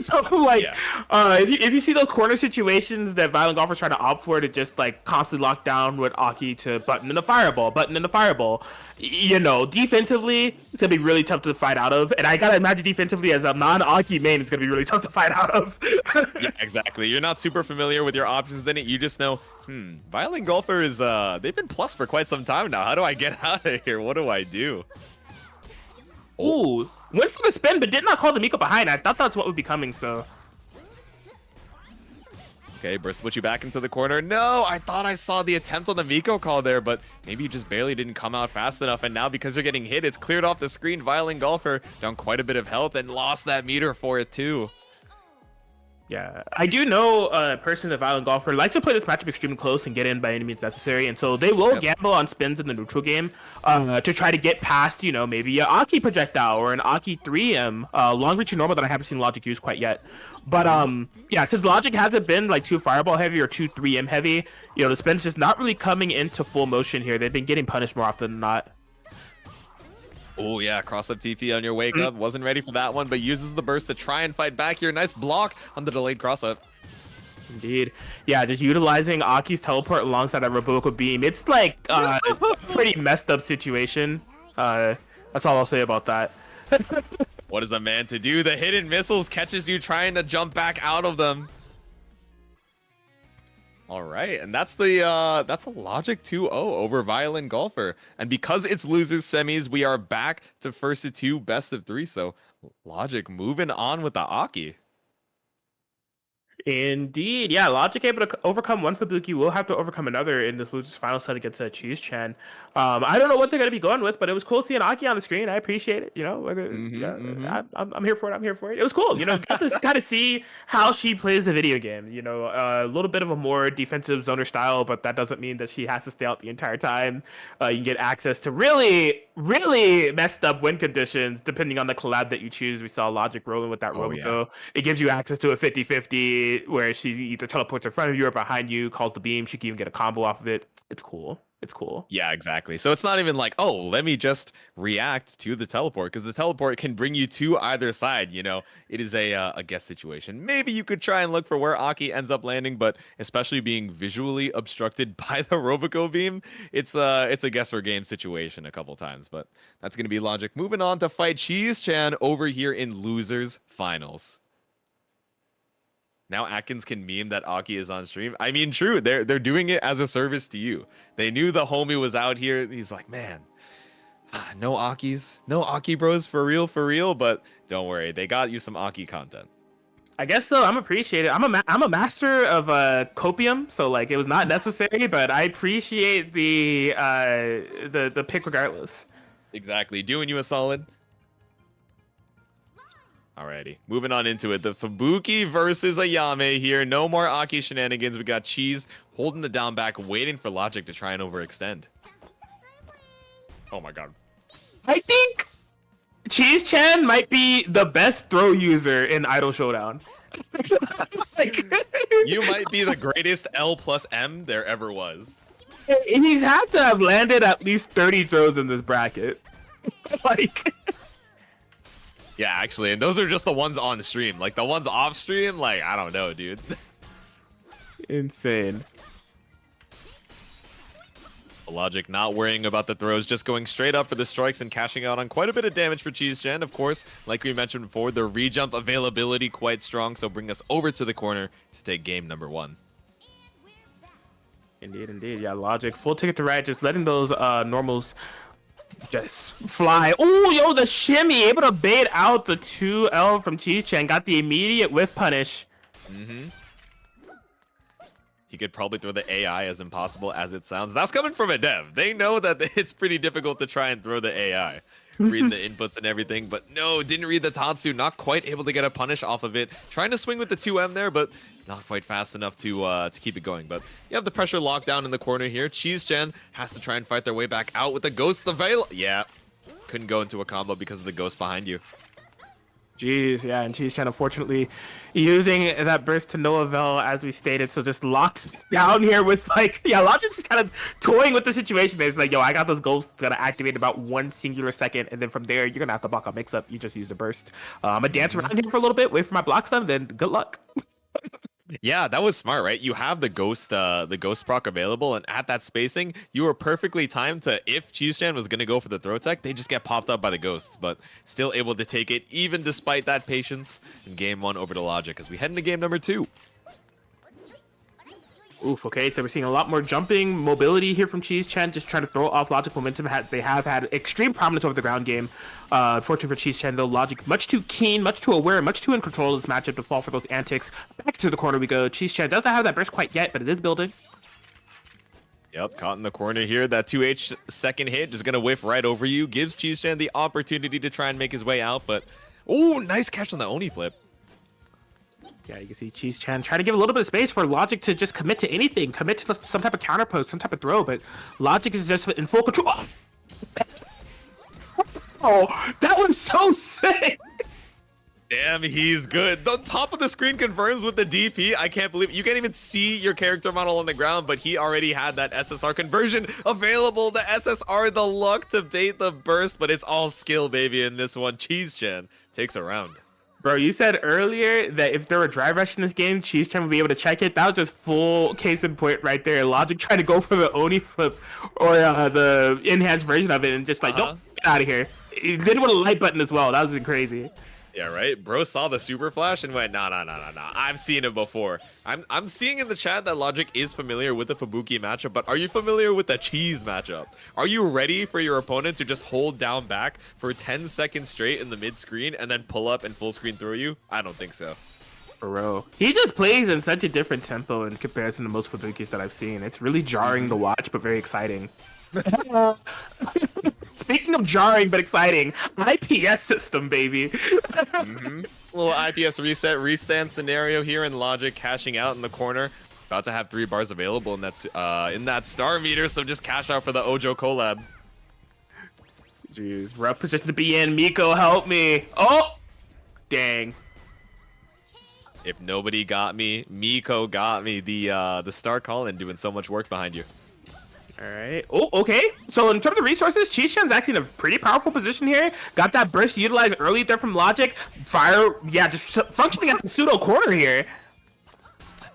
So like if you see those corner situations that Violin golfers try to opt for to just like constantly lock down with Aki to button in the fireball, you know, defensively it's gonna be really tough to fight out of. And I gotta imagine defensively as a non-Aki main, it's gonna be really tough to fight out of. Yeah, exactly. You're not super familiar with your options in it. You just know, Violin golfer is they've been plus for quite some time now. How do I get out of here? What do I do? Ooh, went for the spin, but did not call the Miko behind. I thought that's what would be coming, so. Okay, burst put you back into the corner. No, I thought I saw the attempt on the Miko call there, but maybe you just barely didn't come out fast enough. And now because you're getting hit, it's cleared off the screen. Violin Golfer down quite a bit of health and lost that meter for it too. Yeah, I do know a person, a Violin Golfer, likes to play this matchup extremely close and get in by any means necessary, and so they will gamble on spins in the neutral game to try to get past, you know, maybe an Aki projectile or an Aki 3M, long reach normal that I haven't seen Logic use quite yet. But yeah, since Logic hasn't been like too Fireball heavy or too 3M heavy, you know, the spin's just not really coming into full motion here. They've been getting punished more often than not. Oh yeah, cross up TP on your wake up. Wasn't ready for that one, but uses the burst to try and fight back here. Nice block on the delayed cross up. Indeed. Yeah, just utilizing Aki's teleport alongside that Roboco beam. It's like a pretty messed up situation. That's all I'll say about that. What is a man to do? The hidden missiles catches you trying to jump back out of them. All right, and that's a Logic 2-0 over Violin Golfer. And because it's losers semis, we are back to first to two, best of three. So Logic moving on with the Aki. Indeed, yeah. Logic able to overcome one Fubuki, will have to overcome another in this losers final set against Cheese Chan. I don't know what they're gonna be going with, but it was cool seeing Aki on the screen. I appreciate it. You know, whether I'm here for it. I'm here for it. It was cool. You know, got to kind of see how she plays the video game. You know, a little bit of a more defensive zoner style, but that doesn't mean that she has to stay out the entire time. You can get access to really messed up win conditions depending on the collab that you choose. We saw Logic rolling with that Roboco. Yeah. It gives you access to a 50-50 where she either teleports in front of you or behind you, calls the beam. She can even get a combo off of it. It's cool. It's cool. Yeah, exactly. So it's not even like, oh, let me just react to the teleport, because the teleport can bring you to either side. You know, it is a guess situation. Maybe you could try and look for where Aki ends up landing, but especially being visually obstructed by the Roboco beam, it's a guess or game situation a couple times. But that's gonna be Logic moving on to fight Cheese Chan over here in losers finals. Now Atkins can meme that Aki is on stream. I mean, true. They're doing it as a service to you. They knew the homie was out here. He's like, man, no Akis, no Aki bros for real. But don't worry, they got you some Aki content. I guess so. I'm appreciated. I'm a master of copium, so like it was not necessary, but I appreciate the pick regardless. Exactly, doing you a solid. Alrighty, moving on into it. The Fubuki versus Ayame here. No more Aki shenanigans. We got Cheese holding the down back, waiting for Logic to try and overextend. Oh my god. I think Cheese Chan might be the best throw user in Idol Showdown. You might be the greatest L+M there ever was. He's had to have landed at least 30 throws in this bracket. Like... Yeah, actually, and those are just the ones on stream. Like, the ones off stream, like, I don't know, dude. Insane. Logic not worrying about the throws, just going straight up for the strikes and cashing out on quite a bit of damage for Cheese Chan. Of course, like we mentioned before, the rejump availability quite strong, so bring us over to the corner to take game number one. Indeed. Yeah, Logic. Full ticket to ride, just letting those normals... just fly. Oh, yo, the shimmy, able to bait out the 2L from Cheese Chan. Got the immediate whiff punish. He could probably throw the AI as impossible as it sounds. That's coming from a dev. They know that it's pretty difficult to try and throw the AI. Read the inputs and everything, but no, didn't read the Tatsu. Not quite able to get a punish off of it. Trying to swing with the 2M there, but not quite fast enough to keep it going. But you have the pressure locked down in the corner here. Cheese Chan has to try and fight their way back out with the Ghost avail. Yeah, couldn't go into a combo because of the Ghost behind you. Jeez, yeah, and Cheese Chan unfortunately using that burst to no avail, as we stated, so just locked down here with like, yeah, Logic's just kind of toying with the situation. It's like, yo, I got those ghosts gonna activate in about 1 singular second, and then from there, you're gonna have to block a mix-up. You just use the burst. I'm gonna dance around here for a little bit, wait for my block stun, then good luck. Yeah, that was smart, right? You have the ghost proc available, and at that spacing, you were perfectly timed to, if Cheese Chan was gonna go for the throw tech, they just get popped up by the ghosts, but still able to take it, even despite that patience. In game one over to Logic as we head into game number two. Oof, okay, so we're seeing a lot more jumping, mobility here from Cheese Chen, just trying to throw off Logic momentum. They have had extreme prominence over the ground game. Fortunately for Cheese Chen, though, Logic much too keen, much too aware, much too in control of this matchup to fall for those antics. Back to the corner we go. Cheese Chen does not have that burst quite yet, but it is building. Yep, caught in the corner here. That 2H second hit just gonna whiff right over you. Gives Cheese Chen the opportunity to try and make his way out, but oh, nice catch on the Oni flip. Yeah, you can see Cheese Chen trying to give a little bit of space for Logic to just commit to anything, commit to some type of counter post, some type of throw, but Logic is just in full control. Oh, that was so sick. Damn, he's good. The top of the screen confirms with the DP. I can't believe it. You can't even see your character model on the ground, but he already had that SSR conversion available. The SSR, the luck to bait the burst, but it's all skill, baby, in this one. Cheese Chen takes a round. Bro, you said earlier that if there were drive rush in this game, Cheese Chen would be able to check it. That was just full case in point right there. Logic trying to go for the Oni flip or the enhanced version of it and just like, nope, get out of here. He did it with a light button as well. That was crazy. Yeah, right? Bro saw the super flash and went, nah. I've seen it before. I'm seeing in the chat that Logic is familiar with the Fubuki matchup, but are you familiar with the Cheese matchup? Are you ready for your opponent to just hold down back for 10 seconds straight in the mid screen and then pull up and full screen throw you? I don't think so. Bro, he just plays in such a different tempo in comparison to most Fubukis that I've seen. It's really jarring to watch, but very exciting. Speaking of jarring but exciting, IPS system, baby. Little IPS reset, restand scenario here in Logic, cashing out in the corner. About to have 3 bars available in that star meter, so just cash out for the Ojo collab. Jeez, rough position to be in. Miko, help me. Oh, dang. If nobody got me, Miko got me. The star call-in doing so much work behind you. All right. Oh, okay. So in terms of resources, Cheese Chen's actually in a pretty powerful position here. Got that burst utilized early there from Logic. Fire, yeah, just functioning as a pseudo corner here.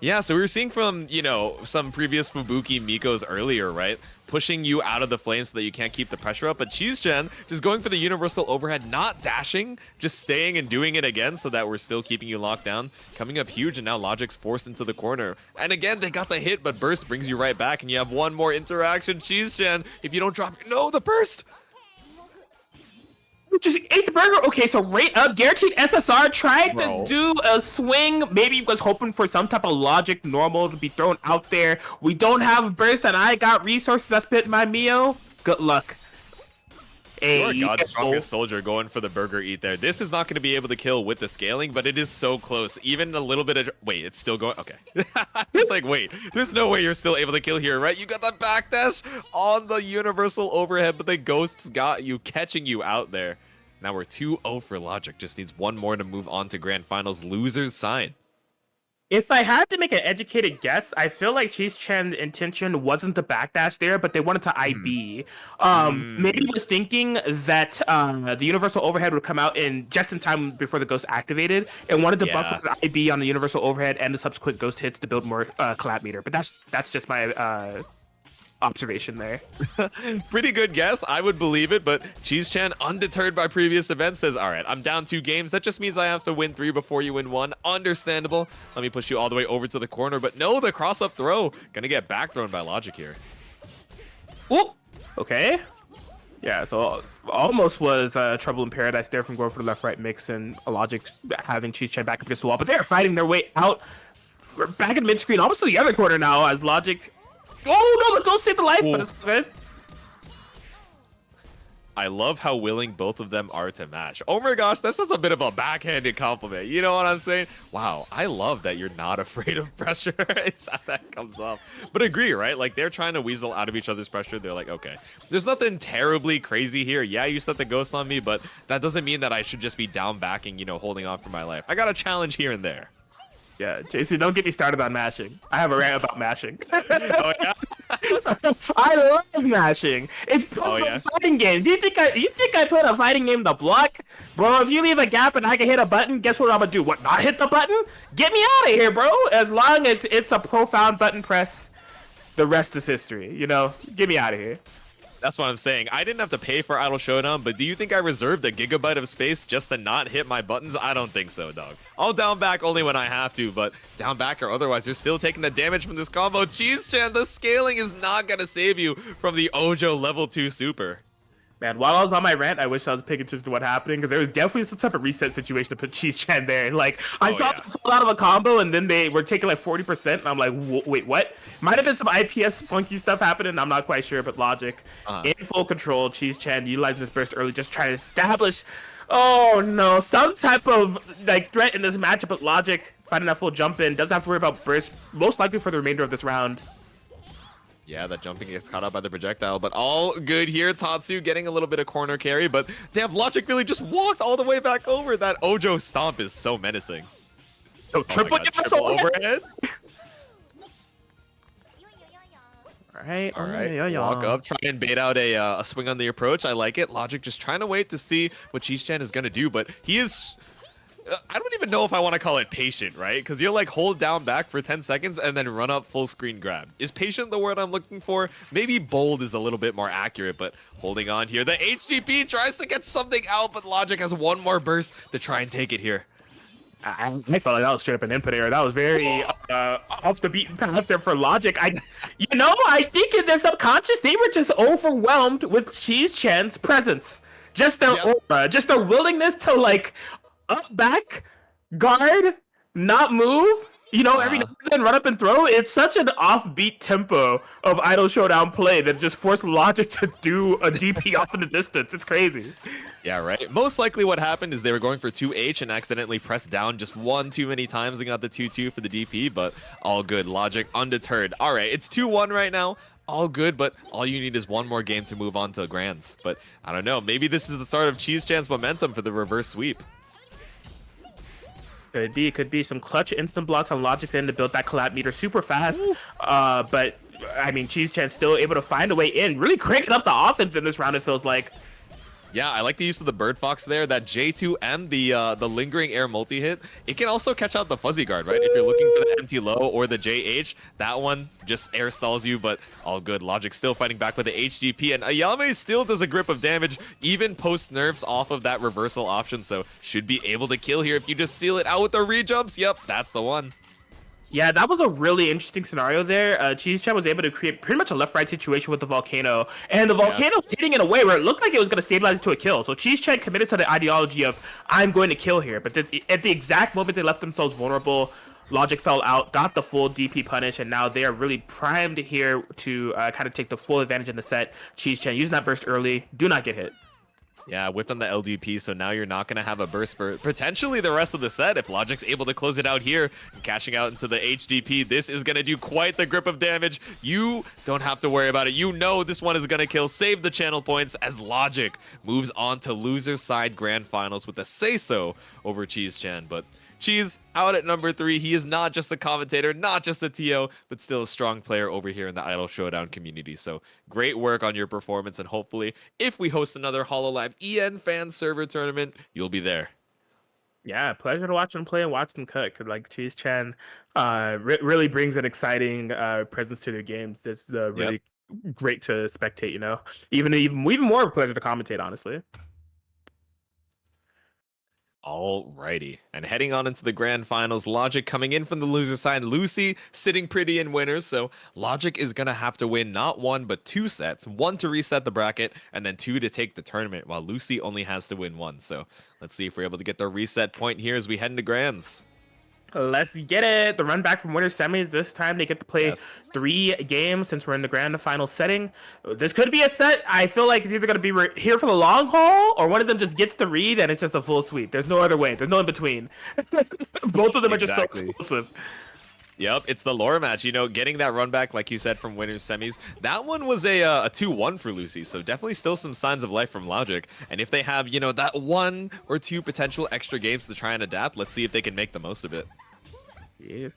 Yeah, so we were seeing from, you know, some previous Fubuki Mikos earlier, right? Pushing you out of the flame so that you can't keep the pressure up. But Cheese Chen just going for the universal overhead, not dashing, just staying and doing it again so that we're still keeping you locked down. Coming up huge, and now Logic's forced into the corner. And again, they got the hit, but burst brings you right back, and you have one more interaction. Cheese Chen, if you don't drop, no, the burst! Just ate the burger. Okay, so right up, guaranteed SSR tried to do a swing. Maybe was hoping for some type of Logic normal to be thrown out there. We don't have burst, and I got resources. I spit my Mio. Good luck. You're God's strongest soldier going for the burger eat there. This is not going to be able to kill with the scaling, but it is so close. Even a little bit of... Wait, it's still going... Okay. It's like, wait, there's no way you're still able to kill here, right? You got that backdash on the universal overhead, but the ghosts got you, catching you out there. Now we're 2-0 for Logic. Just needs one more to move on to Grand Finals. Loser's sign. If I had to make an educated guess, I feel like Cheese Chen's intention wasn't the backdash there, but they wanted to IB. Maybe was thinking that the universal overhead would come out in just in time before the ghost activated, and wanted to buffer the IB on the universal overhead and the subsequent ghost hits to build more collab meter. But that's just my observation there. Pretty good guess. I would believe it, but Cheese Chen, undeterred by previous events, says, all right, I'm down 2 games. That just means I have to win 3 before you win 1. Understandable. Let me push you all the way over to the corner, but no, the cross-up throw. Gonna get back thrown by Logic here. Oh, okay. Yeah, so almost was trouble in paradise there from going for the left-right mix and Logic having Cheese Chen back up against the wall, but they're fighting their way out. We're back in mid-screen, almost to the other corner now as Logic... Oh no, the ghost saved the life, but it's good. I love how willing both of them are to match. Oh my gosh, this is a bit of a backhanded compliment. You know what I'm saying? Wow, I love that you're not afraid of pressure. It's how that comes off. But agree, right? Like, they're trying to weasel out of each other's pressure. They're like, okay, there's nothing terribly crazy here. Yeah, you set the ghost on me, but that doesn't mean that I should just be down backing, you know, holding on for my life. I got a challenge here and there. Yeah, JC, don't get me started on mashing. I have a rant about mashing. Oh, yeah? I love mashing. It's a fighting game. Do you think I put a fighting game to block? Bro, if you leave a gap and I can hit a button, guess what I'm gonna do? What, not hit the button? Get me out of here, bro. As long as it's a profound button press, the rest is history. You know, get me out of here. That's what I'm saying. I didn't have to pay for Idle Showdown, but do you think I reserved a gigabyte of space just to not hit my buttons? I don't think so, dog. I'll down back only when I have to, but down back or otherwise, you're still taking the damage from this combo. Cheese Chan, the scaling is not going to save you from the Ojo level 2 super. Man, while I was on my rant, I wish I was paying attention to what happened because there was definitely some type of reset situation to put Cheese Chan there. Like, I saw them fall out of a combo and then they were taking like 40%. And I'm like, wait, what? Might have been some IPS funky stuff happening. I'm not quite sure, but Logic in full control. Cheese Chan utilizing this burst early, just trying to establish, oh no, some type of like threat in this matchup. But Logic finding that full jump in, doesn't have to worry about burst, most likely for the remainder of this round. Yeah, that jumping gets caught up by the projectile, but all good here. Tatsu getting a little bit of corner carry, but damn, Logic really just walked all the way back over. That Ojo stomp is so menacing. Oh, triple overhead. All right. Walk up, try and bait out a swing on the approach. I like it. Logic just trying to wait to see what Cheese Chan is going to do, but he is... I don't even know if I want to call it patient, right? Because you're like hold down back for 10 seconds and then run up full screen grab. Is patient the word I'm looking for? Maybe bold is a little bit more accurate, but holding on here. The HGP tries to get something out, but Logic has one more burst to try and take it here. I felt like that was straight up an input error. That was very off the beaten path there for Logic. I think in their subconscious, they were just overwhelmed with Cheese Chan's presence. Just their aura, just their willingness to like up back, guard, not move, every now and then run up and throw. It's such an offbeat tempo of Idle Showdown play that just forced Logic to do a DP off in the distance. It's crazy. Yeah, right. Most likely what happened is they were going for 2H and accidentally pressed down just one too many times and got the 2-2 for the DP, but all good. Logic undeterred. All right, it's 2-1 right now. All good, but all you need is one more game to move on to Grands. But I don't know. Maybe this is the start of Cheese Chan's momentum for the reverse sweep. Could be some clutch instant blocks on Logic's end to build that collab meter super fast. But I mean, Cheese Chan still able to find a way in, really cranking up the offense in this round. It feels like. Yeah, I like the use of the Bird Fox there. That J2M, the lingering air multi-hit, it can also catch out the Fuzzy Guard, right? If you're looking for the empty low or the JH, that one just air stalls you, but all good. Logic still fighting back with the HGP, and Ayame still does a grip of damage, even post-nerfs off of that reversal option, so should be able to kill here if you just seal it out with the re-jumps. Yep, that's the one. Yeah, that was a really interesting scenario there. Cheese Chan was able to create pretty much a left-right situation with the Volcano, and the Volcano was hitting in a way where it looked like it was going to stabilize it to a kill. So Cheese Chan committed to the ideology of, I'm going to kill here. But at the exact moment they left themselves vulnerable, Logic fell out, got the full DP punish, and now they are really primed here to kind of take the full advantage in the set. Cheese Chan using that burst early, do not get hit. Yeah, whipped on the LDP, so now you're not going to have a burst for potentially the rest of the set. If Logic's able to close it out here, cashing out into the HDP, this is going to do quite the grip of damage. You don't have to worry about it. You know this one is going to kill. Save the channel points as Logic moves on to loser's side grand finals with a say-so over Cheese Chan. But Cheese out at number 3. He is not just a commentator, not just a TO, but still a strong player over here in the Idle Showdown community. So great work on your performance, and hopefully if we host another HoloLive EN fan server tournament, you'll be there. Yeah, pleasure to watch him play and watch him cook. Like Cheese Chan really brings an exciting presence to their games. That's really great to spectate, even more of a pleasure to commentate, honestly. Alrighty, and heading on into the grand finals, Logic coming in from the loser side, Lucy sitting pretty in winners, so Logic is gonna have to win not 1 but 2 sets, 1 to reset the bracket and then 2 to take the tournament, while Lucy only has to win 1. So let's see if we're able to get the reset point here as we head into grands. Let's get it. The run back from winter semis. This time they get to play 3 games since we're in the grand final setting. This could be a set. I feel like it's either going to be here for the long haul or one of them just gets the read and it's just a full sweep. There's no other way. There's no in between. Both of them are just so explosive. Yep, it's the lore match. Getting that run back, like you said, from winners semis. That one was a 2-1 for Lucy, so definitely still some signs of life from Logic. And if they have, that 1 or 2 potential extra games to try and adapt, let's see if they can make the most of it. Yeah.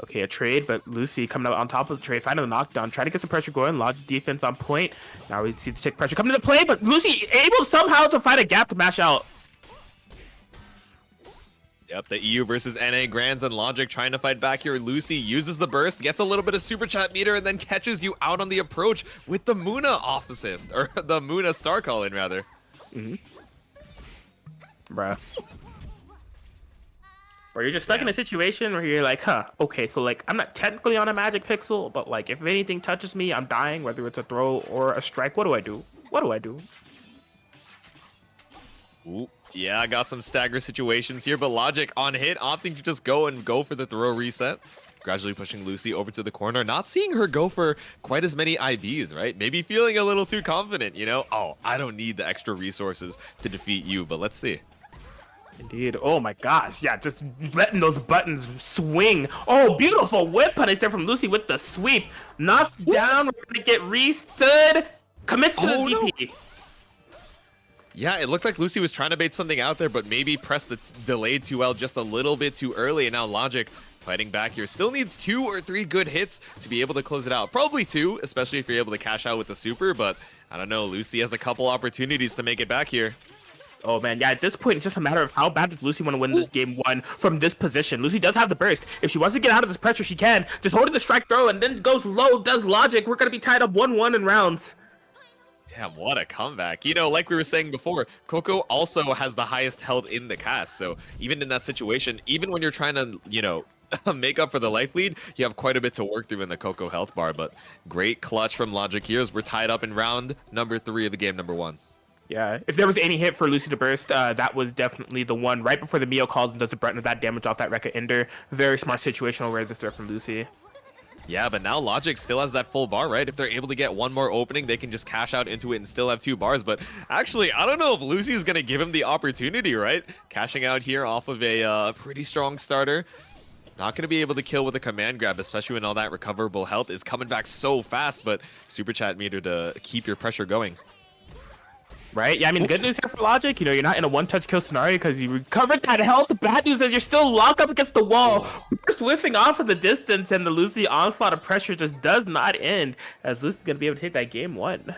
Okay, a trade, but Lucy coming out on top of the trade, finding the knockdown, trying to get some pressure going. Logic defense on point. Now we see the tick pressure coming into play, but Lucy able somehow to find a gap to mash out. Yep, the EU versus NA Grands and Logic trying to fight back here. Lucy uses the burst, gets a little bit of super chat meter, and then catches you out on the approach with the Muna off assist, or the Muna star call in rather. Bruh. Or you're just stuck in a situation where you're like, huh, okay, so like I'm not technically on a magic pixel, but like if anything touches me, I'm dying, whether it's a throw or a strike. What do I do? What do I do? Ooh, yeah, I got some stagger situations here, but Logic on hit, opting to just go for the throw reset. Gradually pushing Lucy over to the corner, not seeing her go for quite as many IVs, right? Maybe feeling a little too confident, you know? Oh, I don't need the extra resources to defeat you, but let's see. Indeed. Oh my gosh. Yeah, just letting those buttons swing. Oh, beautiful whip punish there from Lucy with the sweep. Knocked down. We're going to get restood. Commits to the DP. No. Yeah, it looked like Lucy was trying to bait something out there, but maybe pressed the delayed 2L just a little bit too early. And now Logic fighting back here. Still needs 2 or 3 good hits to be able to close it out. Probably 2, especially if you're able to cash out with the super. But I don't know. Lucy has a couple opportunities to make it back here. Oh man, yeah, at this point, it's just a matter of how bad does Lucy want to win this game 1 from this position. Lucy does have the burst. If she wants to get out of this pressure, she can. Just holding the strike throw and then goes low, does Logic. We're going to be tied up 1-1 in rounds. Damn, what a comeback. You know, like we were saying before, Coco also has the highest health in the cast. So even in that situation, even when you're trying to, you know, make up for the life lead, you have quite a bit to work through in the Coco health bar. But great clutch from Logic here as we're tied up in round number 3 of the game number 1. Yeah, if there was any hit for Lucy to burst, that was definitely the one right before the Mio calls and does the brunt of that damage off that Rekka Ender. Very smart situational awareness there from Lucy. Yeah, but now Logic still has that full bar, right? If they're able to get one more opening, they can just cash out into it and still have 2 bars. But actually, I don't know if Lucy is going to give him the opportunity, right? Cashing out here off of a pretty strong starter. Not going to be able to kill with a command grab, especially when all that recoverable health is coming back so fast. But super chat meter to keep your pressure going. Right? Yeah, I mean, the good news here for Logic, you know, you're not in a one-touch kill scenario because you recovered that health. The bad news is you're still locked up against the wall. Just whiffing off in the distance, and the Lucy onslaught of pressure just does not end, as Lucy's going to be able to take that game 1.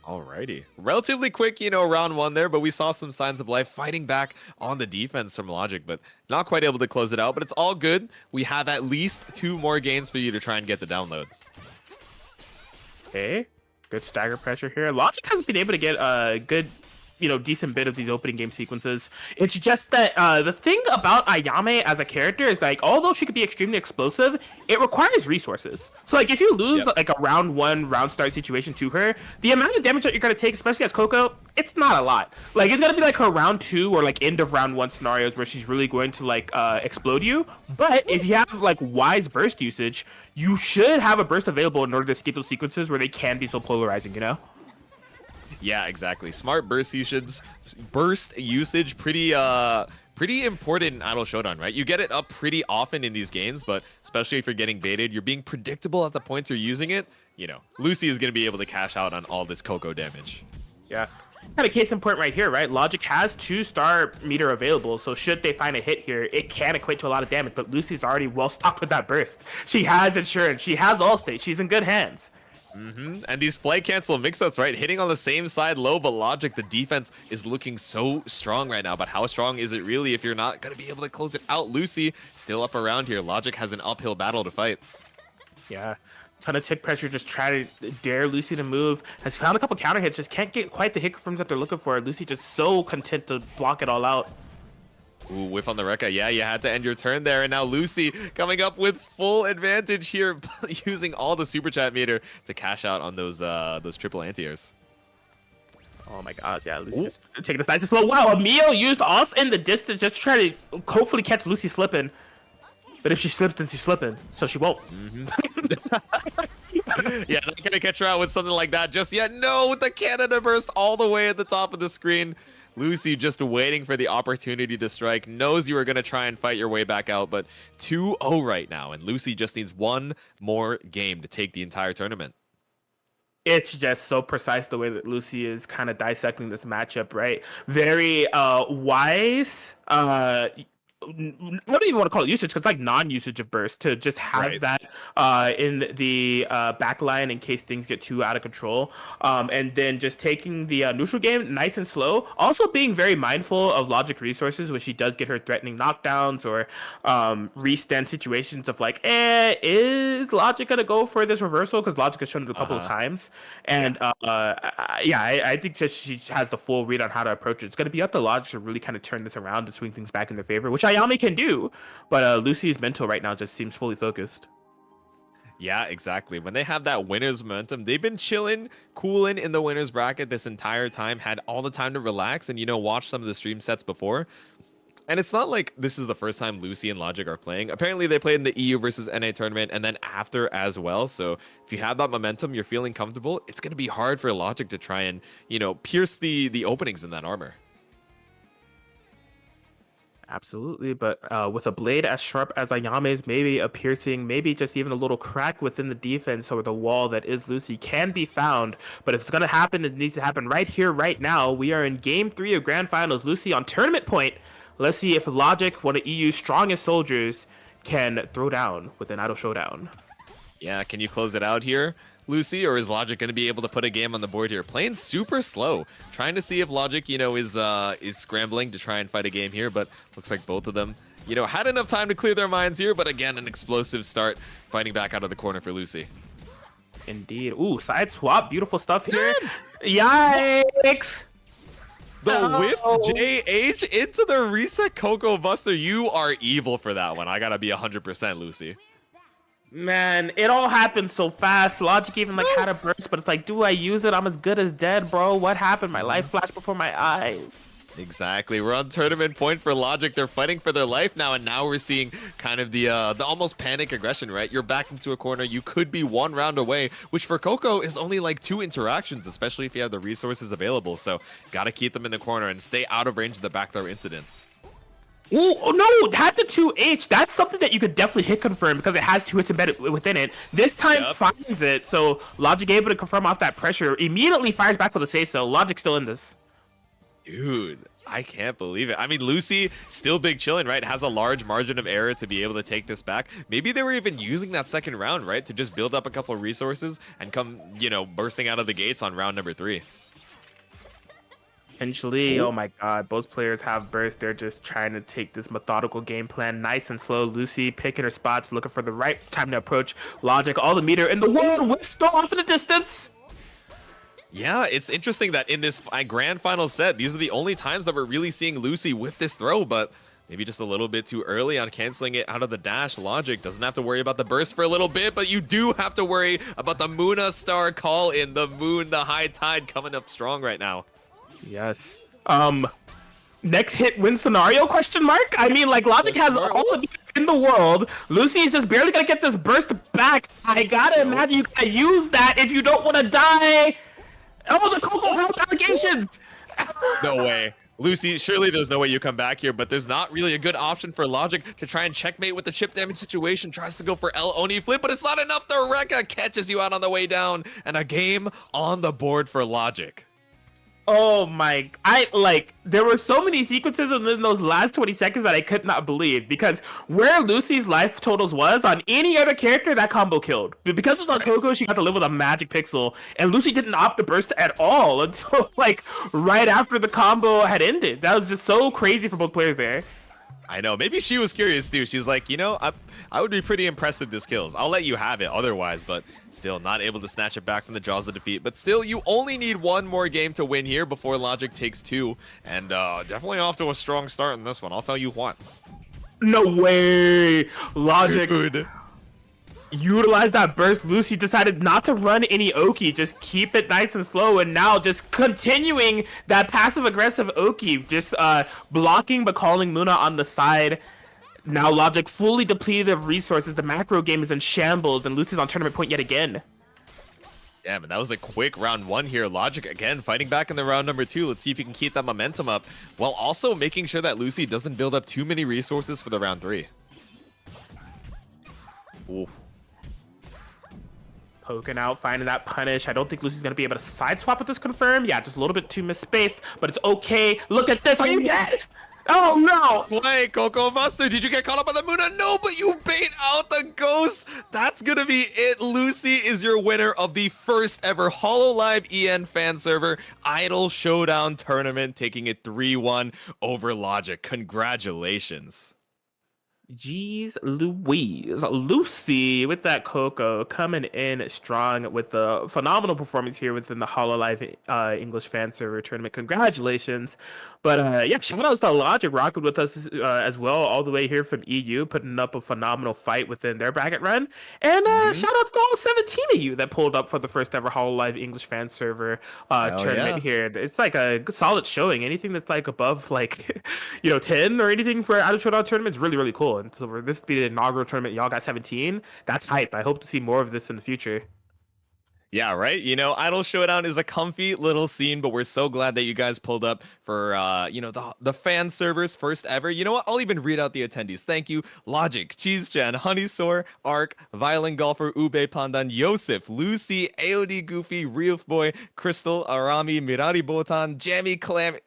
Alrighty. Relatively quick, you know, round 1 there, but we saw some signs of life fighting back on the defense from Logic, but not quite able to close it out. But it's all good. We have at least 2 more games for you to try and get the download. Okay. Good stagger pressure here. Logic hasn't been able to get a good, you know, decent bit of these opening game sequences. It's just that the thing about Ayame as a character is like, although she could be extremely explosive, it requires resources. So like if you lose like a round 1 round start situation to her, the amount of damage that you're gonna take, especially as Coco, it's not a lot. Like it's gonna be like her round 2 or like end of round 1 scenarios where she's really going to like explode you. But if you have like wise burst usage, you should have a burst available in order to escape those sequences where they can be so polarizing, you know? Yeah, exactly. Smart burst usage, pretty important in Idol Showdown, right? You get it up pretty often in these games, but especially if you're getting baited, you're being predictable at the points you're using it. You know, Lucy is going to be able to cash out on all this Coco damage. Yeah. Kind of case in point right here, right? Logic has 2-star meter available, so should they find a hit here, it can equate to a lot of damage, but Lucy's already well stocked with that burst. She has insurance, she has Allstate, she's in good hands. And these flight cancel mix-ups, right? Hitting on the same side low, but Logic, the defense is looking so strong right now. But how strong is it really if you're not going to be able to close it out? Lucy still up around here. Logic has an uphill battle to fight. Yeah. Ton of tick pressure, just try to dare Lucy to move. Has found a couple counter hits, just can't get quite the hit confirms that they're looking for. Lucy just so content to block it all out. Ooh, whiff on the Rekka. Yeah, you had to end your turn there. And now Lucy coming up with full advantage here, using all the super chat meter to cash out on those triple anti-airs. Oh my gosh, yeah, Lucy just taking this nice and slow. Wow, Emil used off in the distance just to try to hopefully catch Lucy slipping. But if she slips, then she's slipping, so she won't. Yeah, not gonna catch her out with something like that just yet. No, with the Canada burst all the way at the top of the screen. Lucy just waiting for the opportunity to strike, knows you are going to try and fight your way back out, but 2-0 right now, and Lucy just needs one more game to take the entire tournament. It's just so precise the way that Lucy is kind of dissecting this matchup, right? Very wise, I don't even want to call it usage because like non-usage of burst to just have Right. that in the back line in case things get too out of control. And then just taking the neutral game nice and slow. Also being very mindful of Logic resources when she does get her threatening knockdowns or restand situations of like, is Logic gonna go for this reversal? Because Logic has shown it a couple of times. And I think that she has the full read on how to approach it. It's gonna be up to Logic to really kind of turn this around to swing things back in their favor, which Ayame can do. But Lucy's mental right now just seems fully focused. Yeah, exactly. When they have that winner's momentum, they've been chilling, cooling in the winner's bracket this entire time, had all the time to relax and, watch some of the stream sets before. And it's not like this is the first time Lucy and Logic are playing. Apparently, they played in the EU versus NA tournament and then after as well. So if you have that momentum, you're feeling comfortable, it's going to be hard for Logic to try and, pierce the openings in that armor. Absolutely, but with a blade as sharp as Ayame's, maybe a piercing, maybe just even a little crack within the defense or the wall that is Lucy can be found. But if it's going to happen, it needs to happen right here, right now. We are in Game 3 of Grand Finals. Lucy on tournament point. Let's see if Logic, one of EU's strongest soldiers, can throw down with an Idol Showdown. Yeah, can you close it out here, Lucy, or is Logic going to be able to put a game on the board here? Playing super slow, trying to see if Logic, is scrambling to try and fight a game here, but looks like both of them, had enough time to clear their minds here, but again, an explosive start fighting back out of the corner for Lucy. Indeed. Ooh, side swap, beautiful stuff here. Yikes! The whiff JH into the reset Coco Buster. You are evil for that one. I gotta be 100% Lucy. Man, it all happened so fast. Logic even like had a burst, but it's like, do I use it? I'm as good as dead, bro. What happened? My life flashed before my eyes. Exactly. We're on tournament point for Logic. They're fighting for their life now, and now we're seeing kind of the almost panic aggression, right? You're back into a corner. You could be one round away, which for Coco is only like 2 interactions, especially if you have the resources available. So gotta keep them in the corner and stay out of range of the back throw incident. Oh no, had the 2H. That's something that you could definitely hit confirm because it has 2 hits embedded within it. This time finds it, so Logic able to confirm off that pressure. Immediately fires back with a say-so. Logic still in this. Dude, I can't believe it. I mean, Lucy still big chilling, right? Has a large margin of error to be able to take this back. Maybe they were even using that second round, right? To just build up a couple of resources and come, bursting out of the gates on round number 3. Potentially, oh my god, both players have burst. They're just trying to take this methodical game plan nice and slow. Lucy picking her spots, looking for the right time to approach. Logic, all the meter in the world, whips throw off in the distance. Yeah, it's interesting that in this grand final set, these are the only times that we're really seeing Lucy with this throw, but maybe just a little bit too early on canceling it out of the dash. Logic doesn't have to worry about the burst for a little bit, but you do have to worry about the Muna Star call in. The moon, the high tide coming up strong right now. Yes. Next hit win scenario, question mark? I mean, like, Logic has all the meter in the world. Lucy is just barely gonna get this burst back. I gotta imagine you gotta use that if you don't want to die. Oh, the Coco Health allegations! No way. Lucy, surely there's no way you come back here, but there's not really a good option for Logic to try and checkmate with the chip damage situation. Tries to go for L Oni flip, but it's not enough. The Rekka catches you out on the way down, and a game on the board for Logic. Oh my, there were so many sequences in those last 20 seconds that I could not believe, because where Lucy's life totals was on any other character, that combo killed. But because it was on Coco, she got to live with a magic pixel, and Lucy didn't opt to burst at all until like right after the combo had ended. That was just so crazy for both players there. I know. Maybe she was curious too. She's like, I would be pretty impressed with this kills. I'll let you have it otherwise, but still not able to snatch it back from the jaws of defeat. But still, you only need one more game to win here before Logic takes 2. And definitely off to a strong start in this one. I'll tell you what. No way! Logic. Dude. Utilize that burst. Lucy decided not to run any Oki, just keep it nice and slow, and now just continuing that passive aggressive Oki, just blocking but calling Muna on the side. Now Logic fully depleted of resources. The macro game is in shambles, and Lucy's on tournament point yet again. Yeah, but that was a quick round 1 here. Logic again fighting back in the round number 2. Let's see if he can keep that momentum up while also making sure that Lucy doesn't build up too many resources for the round 3. Ooh. Poking out, finding that punish. I don't think Lucy's going to be able to side swap with this confirm. Yeah, just a little bit too misspaced, but it's okay. Look at this. Are you dead? Oh no! Wait, Coco Buster, did you get caught up on the Muna? No, but you bait out the ghost. That's gonna be it. Lucy is your winner of the first ever HoloLive EN fan server Idol Showdown tournament, taking it 3-1 over Logic. Congratulations. Jeez Louise. Lucy with that Coco coming in strong with a phenomenal performance here within the HoloLive English fan server tournament. Congratulations. But yeah, shout outs to Logic rocking with us as well, all the way here from EU, putting up a phenomenal fight within their bracket run. And shout outs to all 17 of you that pulled up for the first ever HoloLive English fan server Hell tournament yeah. here. It's like a solid showing. Anything that's like above like 10 or anything for Idol Showdown tournament is really, really cool. And so for this to be the inaugural tournament, y'all got 17. That's hype. I hope to see more of this in the future. Yeah, right. Idol Showdown is a comfy little scene, but we're so glad that you guys pulled up for the fan servers first ever. You know what? I'll even read out the attendees. Thank you, Logic, Cheese Chan, Honey Soar, Ark, Violin Golfer, Ube Pandan, Yosef, Lucy, AOD Goofy, Ryuf Boy, Crystal, Arami, Mirari Botan, Jammy, Clammy.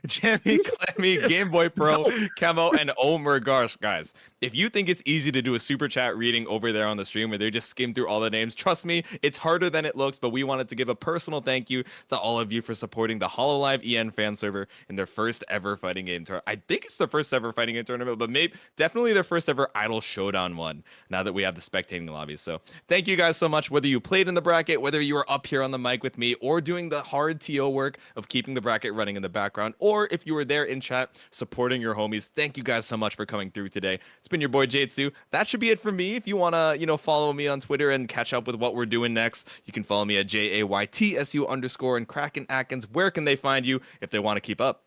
Jammy, Clammy, Game Boy Pro, Camo, and Omer Garsh. Guys, if you think it's easy to do a super chat reading over there on the stream where they just skim through all the names, trust me, it's harder than it looks, but we wanted to give a personal thank you to all of you for supporting the HoloLive EN fan server in their first ever fighting game tournament. I think it's the first ever fighting game tournament, but maybe definitely their first ever Idol Showdown one now that we have the spectating lobbies. So thank you guys so much, whether you played in the bracket, whether you were up here on the mic with me, or doing the hard TO work of keeping the bracket running in the background, or if you were there in chat supporting your homies. Thank you guys so much for coming through today. It's been your boy Jatsu. That should be it for me. If you want to, follow me on Twitter and catch up with what we're doing next, you can follow me at JAYTSU_ and Kraken Atkins. Where can they find you if they want to keep up?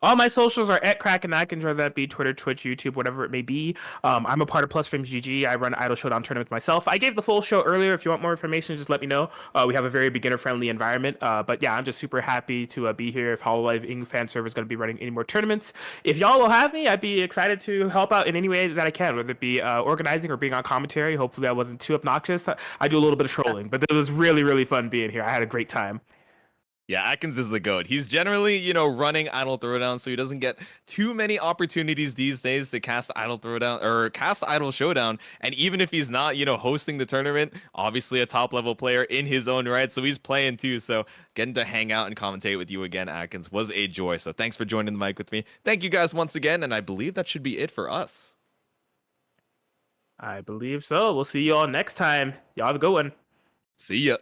All my socials are at Kraken Atkins, whether that be Twitter, Twitch, YouTube, whatever it may be. I'm a part of Plus Frames GG. I run Idol Showdown tournaments myself. I gave the full show earlier. If you want more information, just let me know. We have a very beginner-friendly environment. But yeah, I'm just super happy to be here. If HoloLive Ing fan server is going to be running any more tournaments, if y'all will have me, I'd be excited to help out in any way that I can, whether it be organizing or being on commentary. Hopefully I wasn't too obnoxious. I do a little bit of trolling, but it was really, really fun being here. I had a great time. Yeah, Atkins is the GOAT. He's generally, running Idol Throwdown, so he doesn't get too many opportunities these days to cast Idol Throwdown or cast Idol Showdown. And even if he's not, hosting the tournament, obviously a top level player in his own right, so he's playing too. So getting to hang out and commentate with you again, Atkins, was a joy. So thanks for joining the mic with me. Thank you guys once again, and I believe that should be it for us. I believe so. We'll see you all next time. Y'all have a good one. See ya.